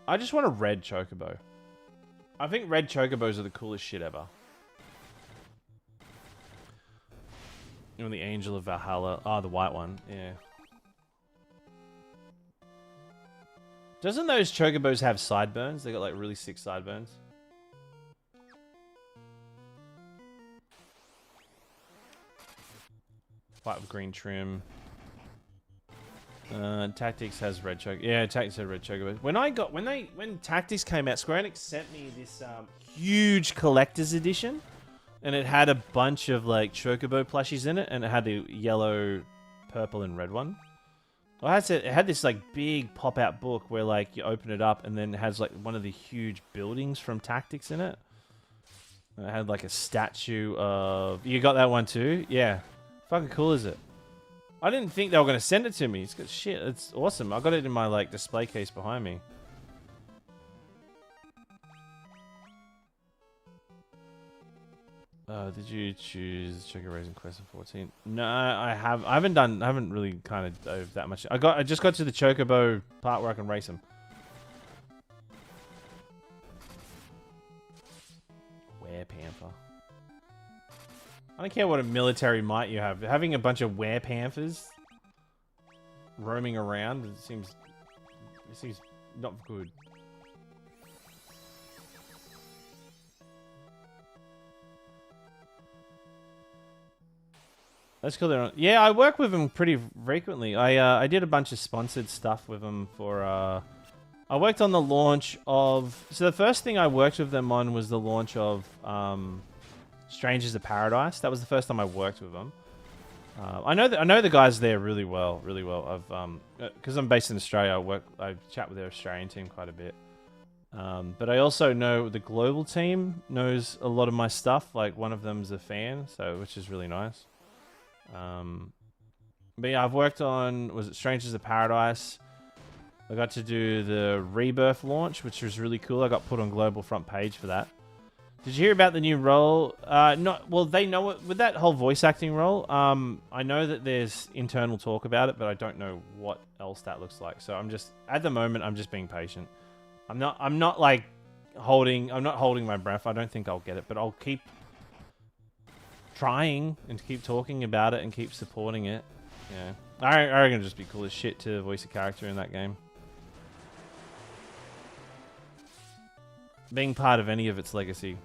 I just want a red chocobo. I think red chocobos are the coolest shit ever. You know, the Angel of Valhalla. Oh, the white one. Yeah. Doesn't those chocobos have sideburns? They got like really sick sideburns. White with green trim. Tactics has red chocobo. Yeah, Tactics has red chocobo. When Tactics came out, Square Enix sent me this huge collector's edition. And it had a bunch of like chocobo plushies in it, and it had the yellow, purple, and red one. Well, it had this like big pop-out book where like you open it up, and then it has like one of the huge buildings from Tactics in it. And it had like a statue of. You got that one too? Yeah. Fucking cool is it? I didn't think they were gonna send it to me. It's good shit. It's awesome. I got it in my like display case behind me. Did you choose Choco Raisin Quest in 14? No, I haven't really kind of dove that much. I just got to the Chocobo part where I can race them. Werepanther. I don't care what a military might you have. Having a bunch of Werepanthers roaming around, it seems not good. That's cool. Yeah, I work with them pretty frequently. I did a bunch of sponsored stuff with them for. I worked on the launch of. So the first thing I worked with them on was the launch of Strangers of Paradise. That was the first time I worked with them. I know the guys there really well. Because I'm based in Australia, I chat with their Australian team quite a bit. But I also know the global team knows a lot of my stuff. Like one of them's a fan, which is really nice. But yeah, I've worked on, was it Strangers of Paradise? I got to do the Rebirth launch, which was really cool. I got put on global front page for that. Did you hear about the new role? Well, they know it with that whole voice acting role. I know that there's internal talk about it, but I don't know what else that looks like. So at the moment, I'm just being patient. I'm not holding my breath. I don't think I'll get it, but I'll keep trying and keep talking about it and keep supporting it. Yeah, I reckon it'd just be cool as shit to voice a character in that game. Being part of any of its legacy.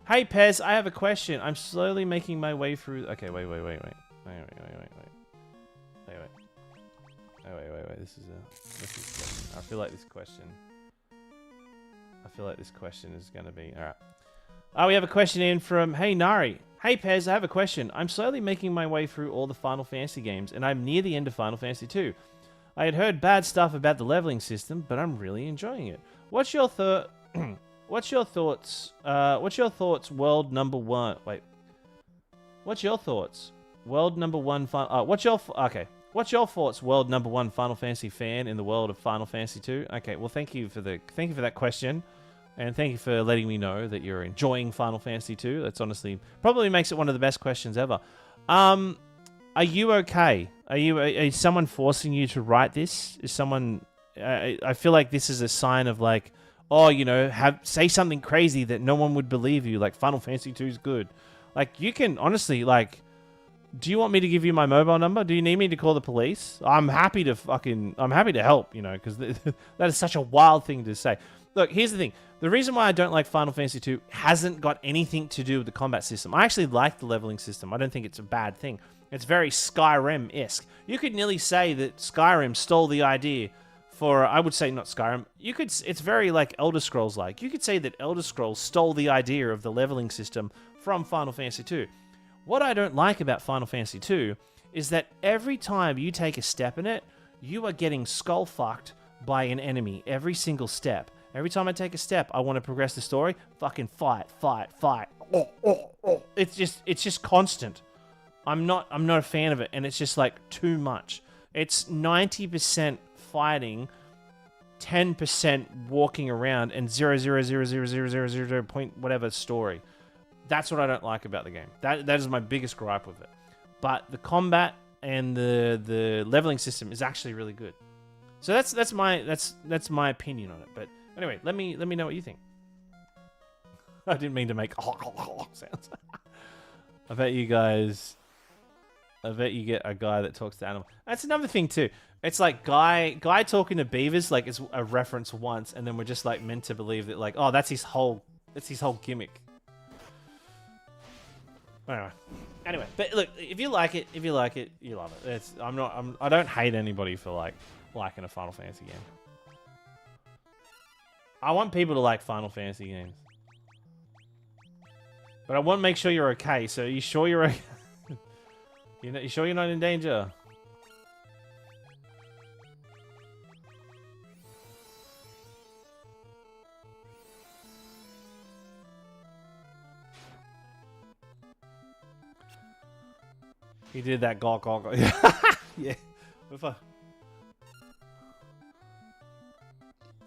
Hey Pez, I have a question. I'm slowly making my way through. Okay, wait. This is. I feel like this question is gonna be all right. Oh, we have a question in from Hey Nari. Hey Pez, I have a question. I'm slowly making my way through all the Final Fantasy games, and I'm near the end of Final Fantasy II. I had heard bad stuff about the leveling system, but I'm really enjoying it. What's your thoughts? World number one. Wait. What's your thoughts? World number one. What's your thoughts? World number one Final Fantasy fan in the world of Final Fantasy 2. Okay, well, thank you for that question, and thank you for letting me know that you're enjoying Final Fantasy 2. That's honestly probably makes it one of the best questions ever. Are you okay? Is someone forcing you to write this? Is someone? I feel like this is a sign of like, oh, you know, say something crazy that no one would believe you. Like Final Fantasy 2 is good. Like you can honestly like. Do you want me to give you my mobile number? Do you need me to call the police? I'm happy to help, you know, because that is such a wild thing to say. Look, here's the thing. The reason why I don't like Final Fantasy 2 hasn't got anything to do with the combat system. I actually like the leveling system. I don't think it's a bad thing. It's very Skyrim-esque. You could nearly say that Skyrim stole the idea for, I would say not Skyrim. It's very like Elder Scrolls-like. You could say that Elder Scrolls stole the idea of the leveling system from Final Fantasy 2. What I don't like about Final Fantasy 2 is that every time you take a step in it, you are getting skull-fucked by an enemy every single step. Every time I take a step, I want to progress the story. Fucking fight. It's just constant. I'm not a fan of it, and it's just like too much. It's 90% fighting, 10% walking around, and 0.0000000 point whatever story. That's what I don't like about the game. That is my biggest gripe with it. But the combat and the leveling system is actually really good. So that's my opinion on it. But anyway, let me know what you think. I didn't mean to make sounds. I bet you get a guy that talks to animals. That's another thing too. It's like guy talking to beavers, like it's a reference once, and then we're just like meant to believe that like, oh, that's his whole gimmick. Anyway, but look, if you like it, you love it. I don't hate anybody for like liking a Final Fantasy game. I want people to like Final Fantasy games, but I want to make sure you're okay. So, are you sure you're okay? You sure you're not in danger? He did that gawk. Yeah.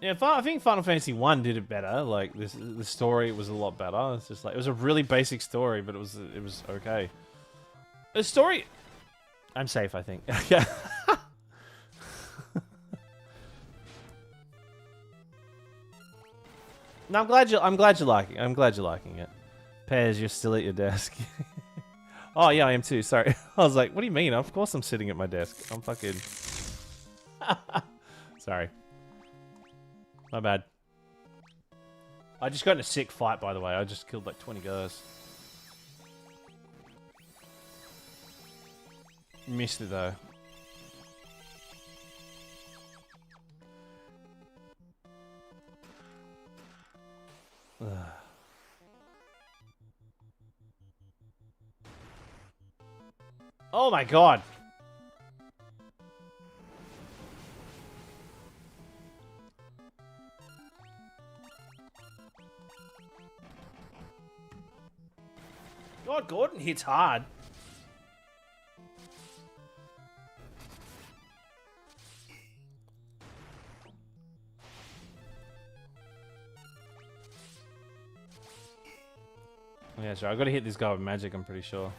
I think Final Fantasy 1 did it better. Like the story was a lot better. It's just like it was a really basic story, but it was okay. The story, I'm safe, I think. Yeah. No, I'm glad you're liking it. Pez, you're still at your desk. Oh, yeah, I am too. Sorry. I was like, what do you mean? Of course I'm sitting at my desk. I'm fucking... Sorry. My bad. I just got in a sick fight, by the way. I just killed like 20 guys. Missed it, though. Ugh. Oh my god! God, Gordon hits hard. Yeah, sure. I've got to hit this guy with magic, I'm pretty sure.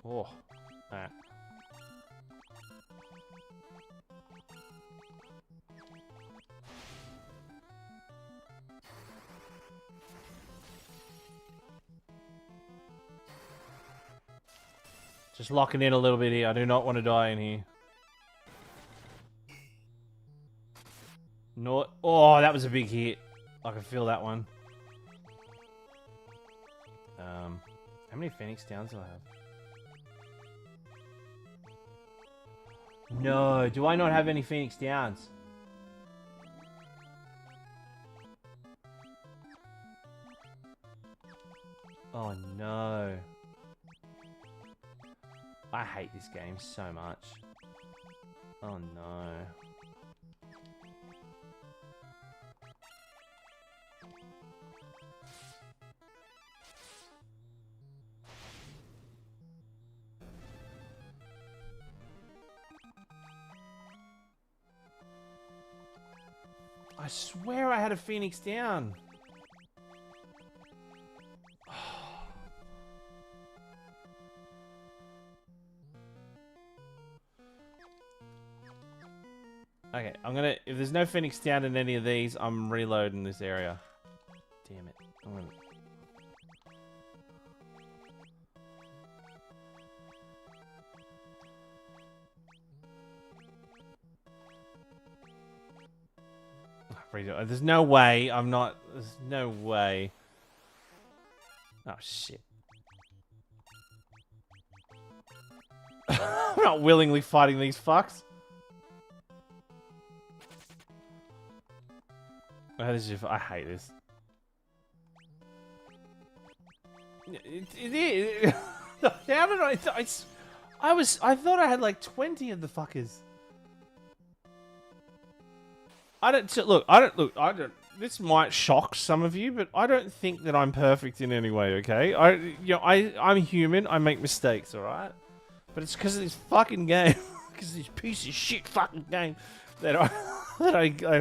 Oh, that. Just locking in a little bit here. I do not want to die in here. No. Oh, that was a big hit. I can feel that one. How many Phoenix Downs do I have? No, do I not have any Phoenix Downs? Oh no. I hate this game so much. Oh no. I swear I had a Phoenix down. Okay, I'm gonna... If there's no Phoenix down in any of these, I'm reloading this area. Damn it. I'm gonna... There's no way I'm not... There's no way. Oh, shit. I'm not willingly fighting these fucks. Oh, this is... I hate this. It is. How did I thought I had like 20 of the fuckers. This might shock some of you, but I don't think that I'm perfect in any way, okay? I'm human, I make mistakes, alright? But it's because of this fucking game, because of this piece of shit fucking game that I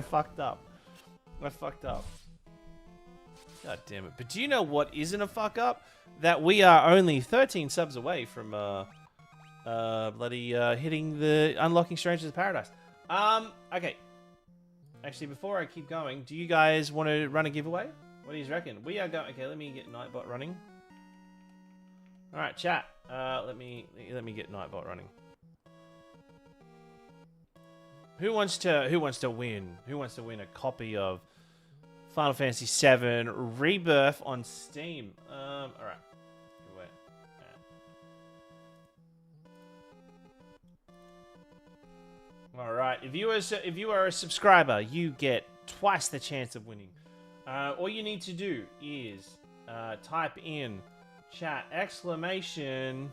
fucked up. I fucked up. God damn it. But do you know what isn't a fuck up? That we are only 13 subs away from hitting the unlocking Strangers of Paradise. Okay. Actually, before I keep going, do you guys want to run a giveaway? What do you reckon? We are going... Okay, let me get Nightbot running. Alright, chat. Let me get Nightbot running. Who wants to win? Who wants to win a copy of Final Fantasy VII Rebirth on Steam? Alright. Alright, if you are a subscriber, you get twice the chance of winning. All you need to do is type in chat exclamation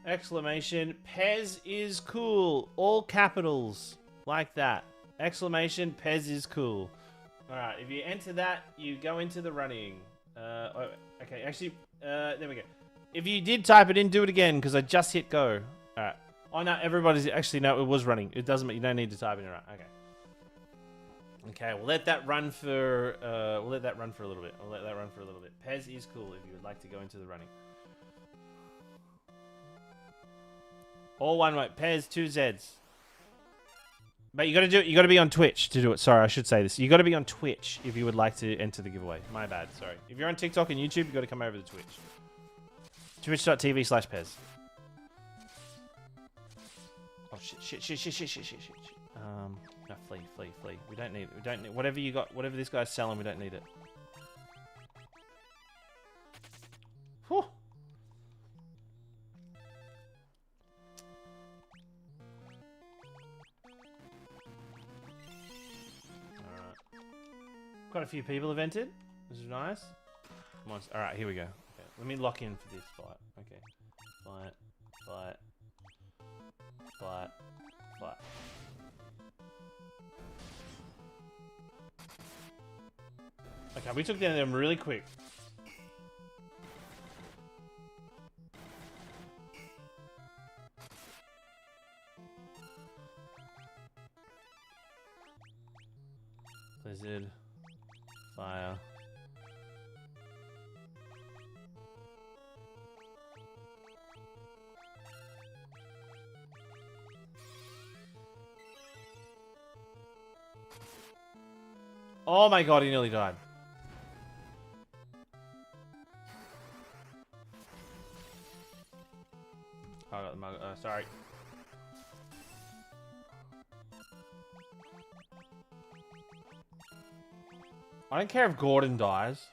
Pez is cool, all capitals like that. Exclamation Pez is cool. Alright, if you enter that, you go into the running. Okay, actually, there we go. If you did type it in, do it again, because I just hit go. Alright. Oh, no, everybody's... Actually, no, it was running. It doesn't... You don't need to type it in. Right. Okay. Okay, we'll let that run for... We'll let that run for a little bit. Pez is cool if you would like to go into the running. All one way. Pez, 2 Zs. But you gotta do it. You gotta be on Twitch to do it. Sorry, I should say this. You gotta be on Twitch if you would like to enter the giveaway. My bad. Sorry. If you're on TikTok and YouTube, you gotta come over to Twitch. Twitch.tv/Pez. Oh shit. No, flee. We don't need whatever you got. Whatever this guy's selling, we don't need it. Whew. Quite a few people have entered. This is nice. Come on. Alright, here we go. Okay. Let me lock in for this fight. Okay. Fight. Okay, we took down them really quick. Blizzard. Fire. Oh my god, he nearly died. Oh, I got the mug. Sorry. I don't care if Gordon dies.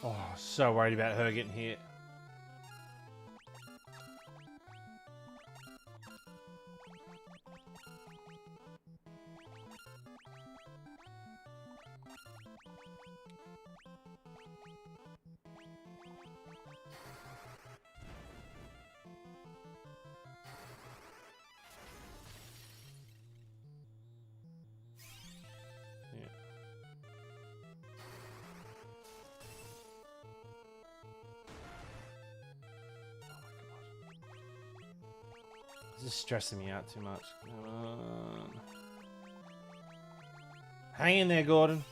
Oh, so worried about her getting hit. just stressing me out too much. Come on. Hang in there, Gordon.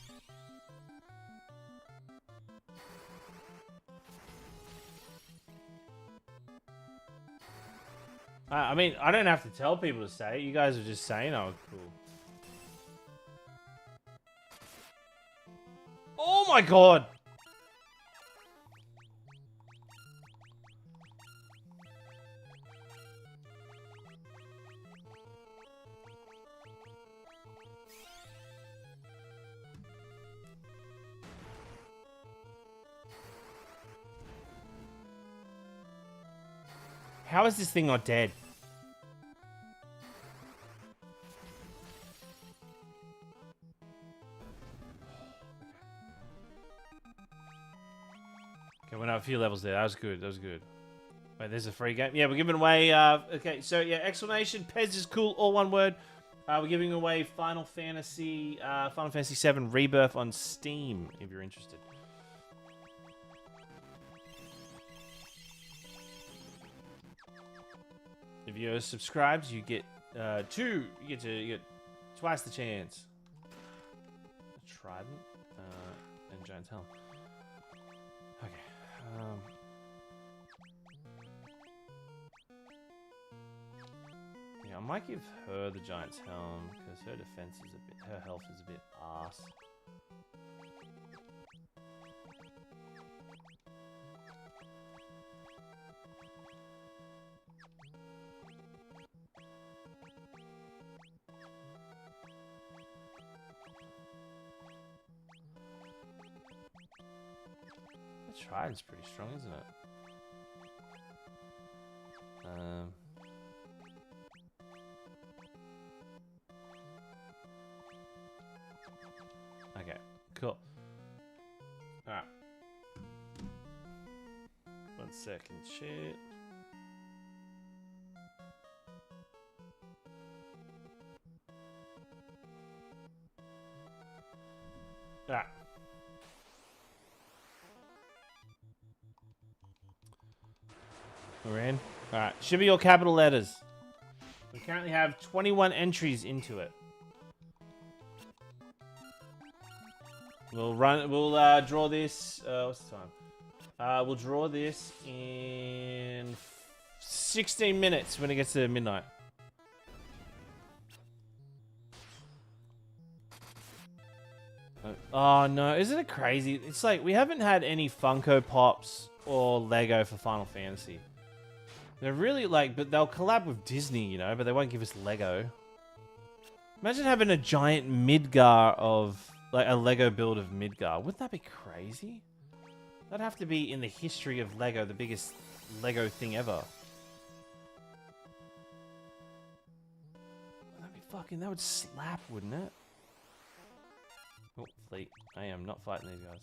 I mean, I don't have to tell people to say it. You guys are just saying, oh, cool. Oh my god! How is this thing not dead? Okay, went up a few levels there. That was good. That was good. Wait, there's a free game. Yeah, we're giving away. Okay, so yeah, exclamation Pez is cool. All one word. We're giving away Final Fantasy VII Rebirth on Steam if you're interested. If you're subscribed, you get You get twice the chance. A trident and giant's helm. Okay. Yeah, I might give her the giant's helm because her defense is a bit, her health is a bit arse. The trident's pretty strong, isn't it? Okay, cool. Alright. 1 second, shit. Alright. We're in. Alright, should be all capital letters. We currently have 21 entries into it. We'll draw this, what's the time? We'll draw this in 16 minutes when it gets to midnight. Oh no, isn't it crazy? It's like we haven't had any Funko Pops or Lego for Final Fantasy. They're really like, but they'll collab with Disney, you know, but they won't give us Lego. Imagine having a giant Midgar of, like a Lego build of Midgar. Wouldn't that be crazy? That'd have to be in the history of Lego, the biggest Lego thing ever. That'd be fucking, that would slap, wouldn't it? Oh, fleet. I am not fighting these guys.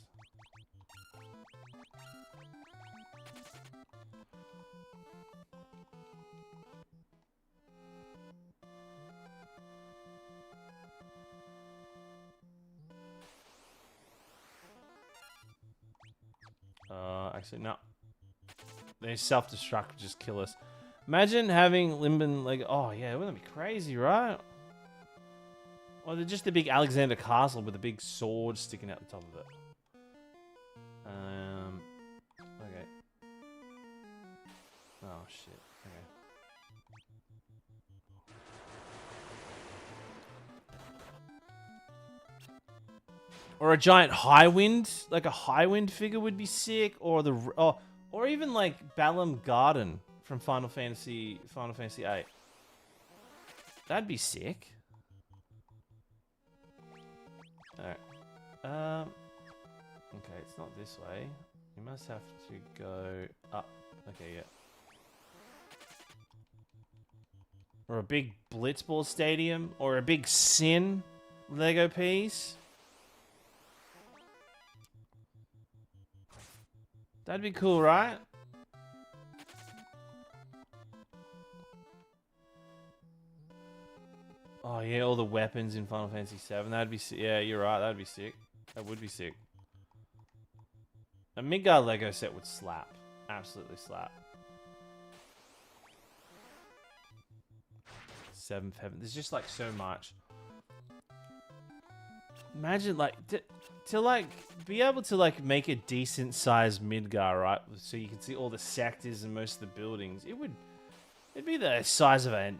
Actually, no. They self-destruct, just kill us. Imagine having Limban, like, oh yeah, wouldn't that be crazy, right? Or they're just a big Alexander Castle with a big sword sticking out the top of it. Okay. Oh shit. Okay. Or a giant Highwind, like a Highwind figure would be sick, or or even like Balam Garden from Final Fantasy VIII. That'd be sick. Alright. Okay, it's not this way. You must have to go up. Okay, yeah. Or a big Blitzball stadium, or a big Sin Lego piece. That'd be cool, right? Oh yeah, all the weapons in Final Fantasy VII. That'd be yeah, you're right. That'd be sick. That would be sick. A Midgar Lego set would slap. Absolutely slap. 7th heaven. There's just like so much. Imagine like to like be able to like make a decent sized Midgar, right? So you can see all the sectors and most of the buildings. It'd be the size of a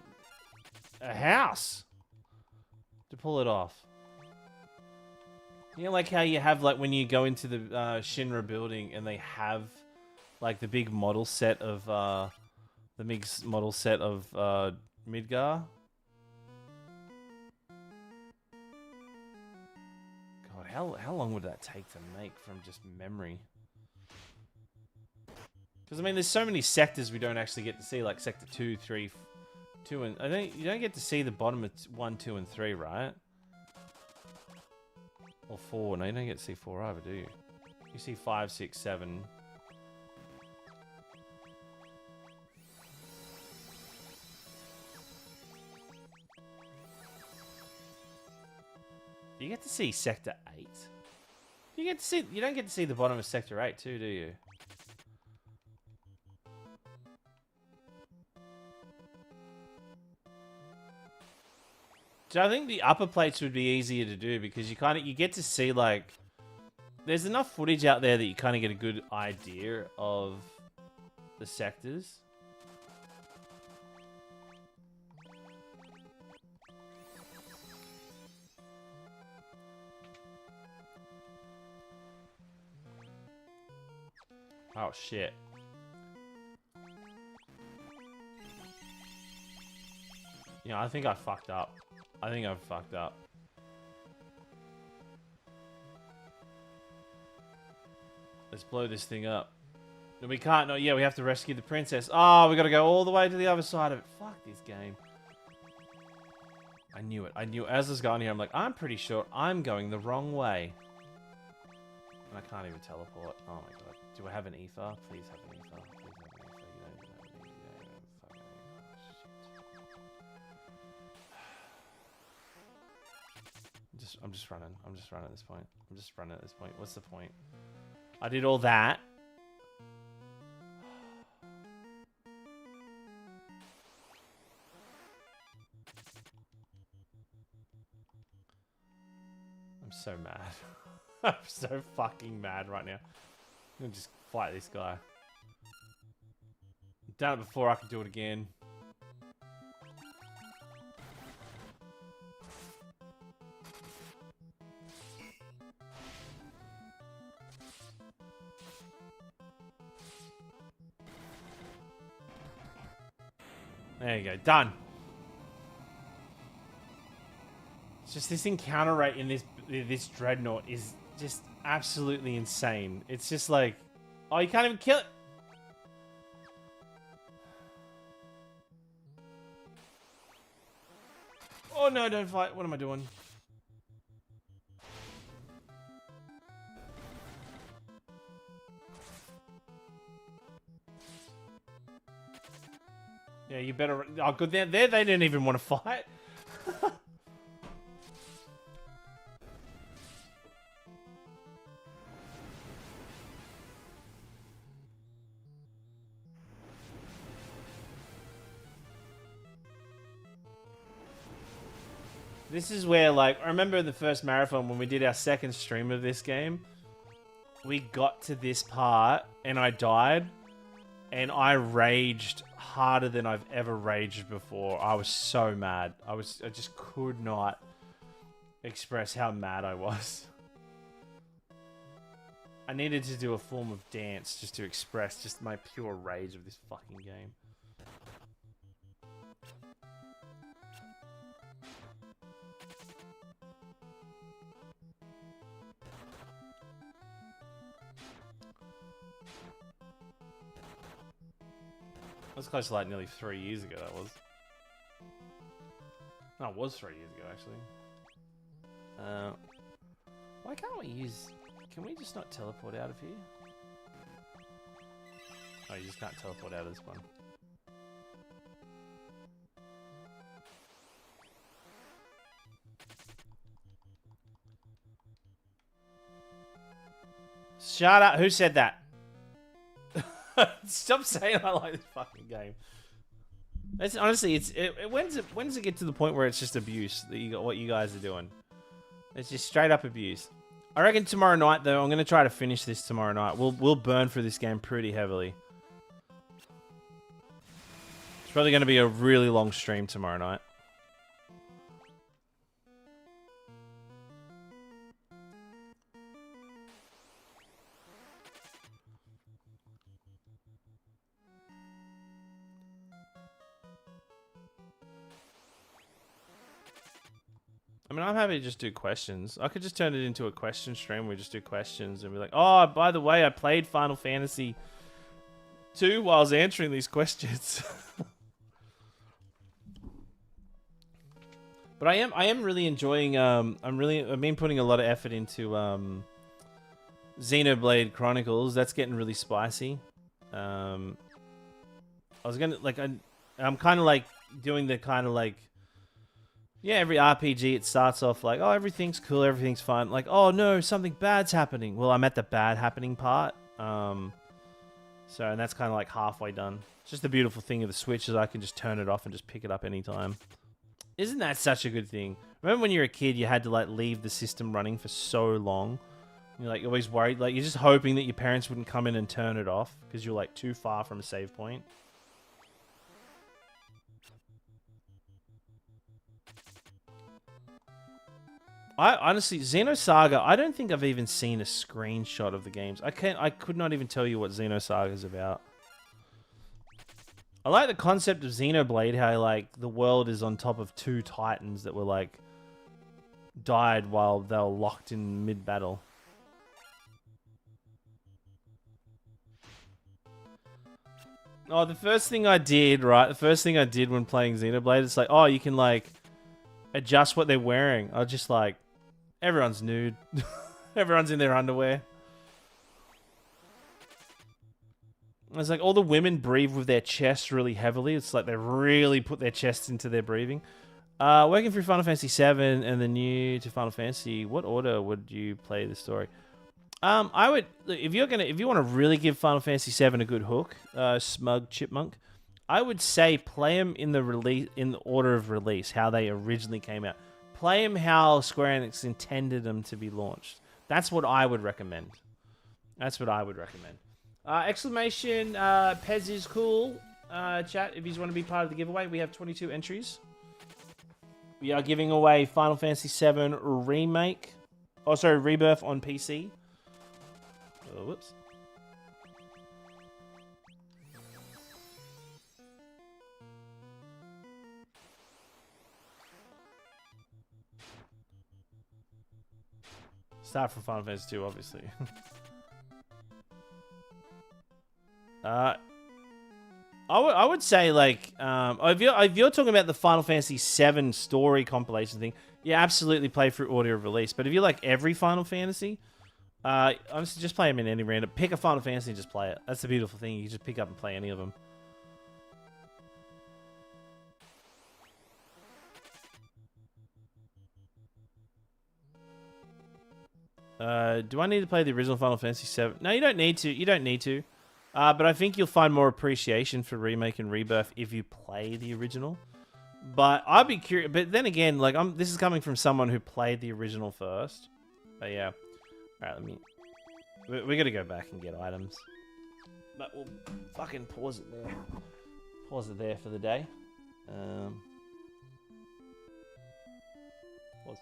house to pull it off. You know, like how you have like when you go into the Shinra building and they have like the big model set of Midgar. God, how long would that take to make from just memory? Because I mean, there's so many sectors we don't actually get to see, like sector 2, 3, 2, and I think you don't get to see the bottom of 1, 2, and 3, right? Or 4. No, you don't get to see 4 either, do you? You see 5, 6, 7. You get to see sector 8. You don't get to see the bottom of sector 8 too, do you? So I think the upper plates would be easier to do because you get to see like there's enough footage out there that you kind of get a good idea of the sectors. Oh shit. Yeah, I think I fucked up. I think I've fucked up. Let's blow this thing up. No, we can't. No, yeah, we have to rescue the princess. Oh, we gotta go all the way to the other side of it. Fuck this game. I knew it. I knew it. As I was going here, I'm like, I'm pretty sure I'm going the wrong way. And I can't even teleport. Oh my god. Do I have an ether? Please have an ether. Please have an ether. I'm just running. I'm just running at this point. I'm just running at this point. What's the point? I did all that. I'm so mad. I'm so fucking mad right now. I'm gonna just fight this guy. I've done it before, I can do it again. There you go, done. It's just this encounter rate in this dreadnought is just absolutely insane. It's just like, oh, you can't even kill it. Oh no, don't fight. What am I doing? Yeah, you better. Oh, good. There, they didn't even want to fight. This is where, like, I remember in the first marathon when we did our second stream of this game, we got to this part and I died and I raged harder than I've ever raged before. I was so mad. I just could not express how mad I was. I needed to do a form of dance just to express just my pure rage of this fucking game. That was close to like nearly 3 years ago, that was. No, it was 3 years ago, actually. Why can't we use... Can we just not teleport out of here? Oh, you just can't teleport out of this one. Shut up! Who said that? Stop saying I like this fucking game. It's honestly, when does it get to the point where it's just abuse that you got what you guys are doing? It's just straight up abuse. I reckon tomorrow night though, I'm gonna try to finish this tomorrow night. We'll burn through this game pretty heavily. It's probably gonna be a really long stream tomorrow night. I mean, I'm happy to just do questions. I could just turn it into a question stream where we just do questions and be like, oh, by the way, I played Final Fantasy II while I was answering these questions. But I am really enjoying, I've been putting a lot of effort into Xenoblade Chronicles. That's getting really spicy. I was gonna, like, I'm kind of like doing the kind of like, yeah, every RPG, it starts off like, oh, everything's cool, everything's fun. Like, oh, no, something bad's happening. Well, I'm at the bad happening part. And that's kind of like halfway done. It's just the beautiful thing of the Switch is I can just turn it off and just pick it up anytime. Isn't that such a good thing? Remember when you were a kid, you had to, like, leave the system running for so long? You're, like, always worried. Like, you're just hoping that your parents wouldn't come in and turn it off because you're, like, too far from a save point. I honestly, Xenosaga, I don't think I've even seen a screenshot of the games. I could not even tell you what Xenosaga is about. I like the concept of Xenoblade, how like the world is on top of two titans that were like died while they were locked in mid-battle. Oh, the first thing I did, right? The first thing I did when playing Xenoblade, it's like, oh, you can like adjust what they're wearing. I was just like, everyone's nude. Everyone's in their underwear. It's like all the women breathe with their chests really heavily. It's like they really put their chests into their breathing. Working through Final Fantasy VII and the new to Final Fantasy, what order would you play the story? I would, if you want to really give Final Fantasy VII a good hook, smug chipmunk, I would say play them in the order of release, how they originally came out. Play them how Square Enix intended them to be launched. That's what I would recommend. That's what I would recommend. Exclamation, Pez is cool. Chat, if you want to be part of the giveaway, we have 22 entries. We are giving away Final Fantasy VII Remake. Oh, sorry, Rebirth on PC. Oh, whoops. Start from Final Fantasy II, obviously. I would say like if you're talking about the Final Fantasy VII story compilation thing, yeah, absolutely play through order of release. But if you like every Final Fantasy, honestly, just play them in any random. Pick a Final Fantasy and just play it. That's the beautiful thing. You can just pick up and play any of them. Do I need to play the original Final Fantasy VII? No, you don't need to. You don't need to. But I think you'll find more appreciation for Remake and Rebirth if you play the original. But I'd be curious. But then again, like this is coming from someone who played the original first. But yeah. All right, we got to go back and get items. But we'll fucking pause it there. Pause it there for the day. Pause.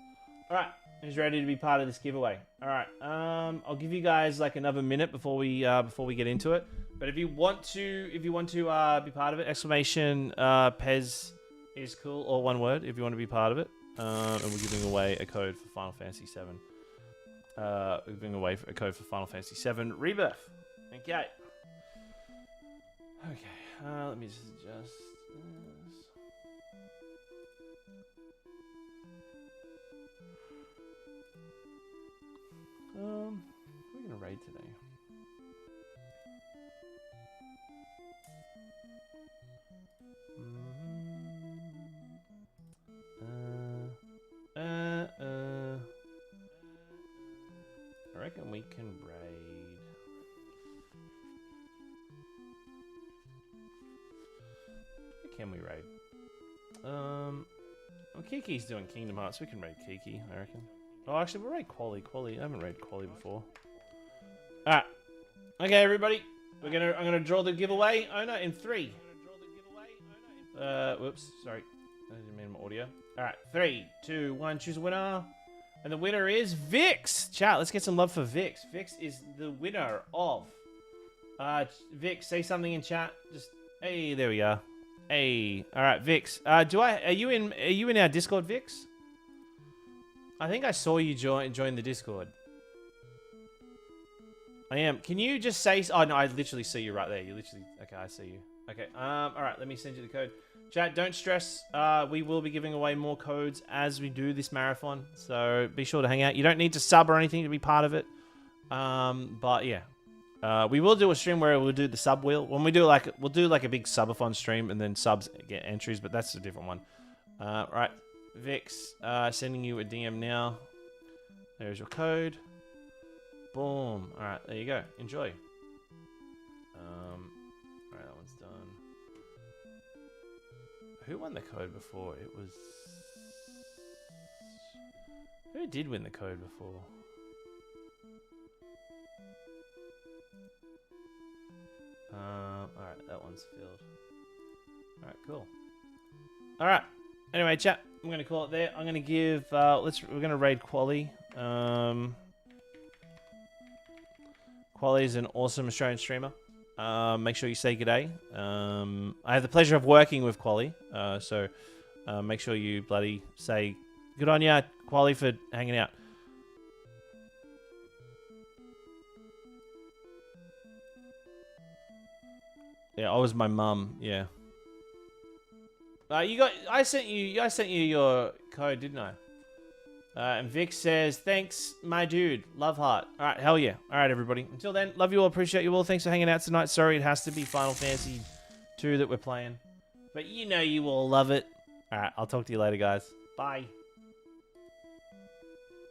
All right. Who's ready to be part of this giveaway? All right. I'll give you guys like another minute before we get into it. But if you want to be part of it, exclamation Pez is cool, or one word if you want to be part of it. And we're giving away a code for Final Fantasy VII. We're giving away a code for Final Fantasy VII Rebirth. Okay. Okay. Let me just adjust this. We're gonna raid today. I reckon we can raid. can we raid? Well, Kiki's doing Kingdom Hearts. We can raid Kiki, I reckon. Oh, actually, we'll raid Quali. I haven't raided Quali before. Alright. Okay, everybody. I'm gonna draw the giveaway owner in 3. Whoops. Sorry. I didn't mean my audio. Alright. 3, 2, 1. Choose a winner. And the winner is Vix. Chat, let's get some love for Vix. Vix is the winner of... Vix, say something in chat. Just... Hey, there we are. Hey. Alright, Vix. Are you in our Discord, Vix? I think I saw you join the Discord. I am. Can you just say... Oh, no, I literally see you right there. You literally... Okay, I see you. Okay, alright, let me send you the code. Chat, don't stress. We will be giving away more codes as we do this marathon. So be sure to hang out. You don't need to sub or anything to be part of it. But yeah. We will do a stream where we'll do the sub wheel. When we do we'll do like a big subathon stream and then subs get entries, but that's a different one. Right. Vix, sending you a DM now. There's your code. Boom. Alright, there you go. Enjoy. Alright, that one's done. Who won the code before? It was... Who did win the code before? Alright, that one's filled. Alright, cool. Alright. Anyway, chat, I'm gonna call it there. I'm gonna give we're gonna raid Quali. Quali is an awesome Australian streamer. Make sure you say g'day. I have the pleasure of working with Quali, so make sure you bloody say good on ya, Quali, for hanging out. Yeah, I was my mum. Yeah. I sent you your code, didn't I? And Vic says, thanks, my dude. Love heart. All right, hell yeah. All right, everybody. Until then, love you all. Appreciate you all. Thanks for hanging out tonight. Sorry, it has to be Final Fantasy 2 that we're playing. But you know you all love it. All right, I'll talk to you later, guys. Bye.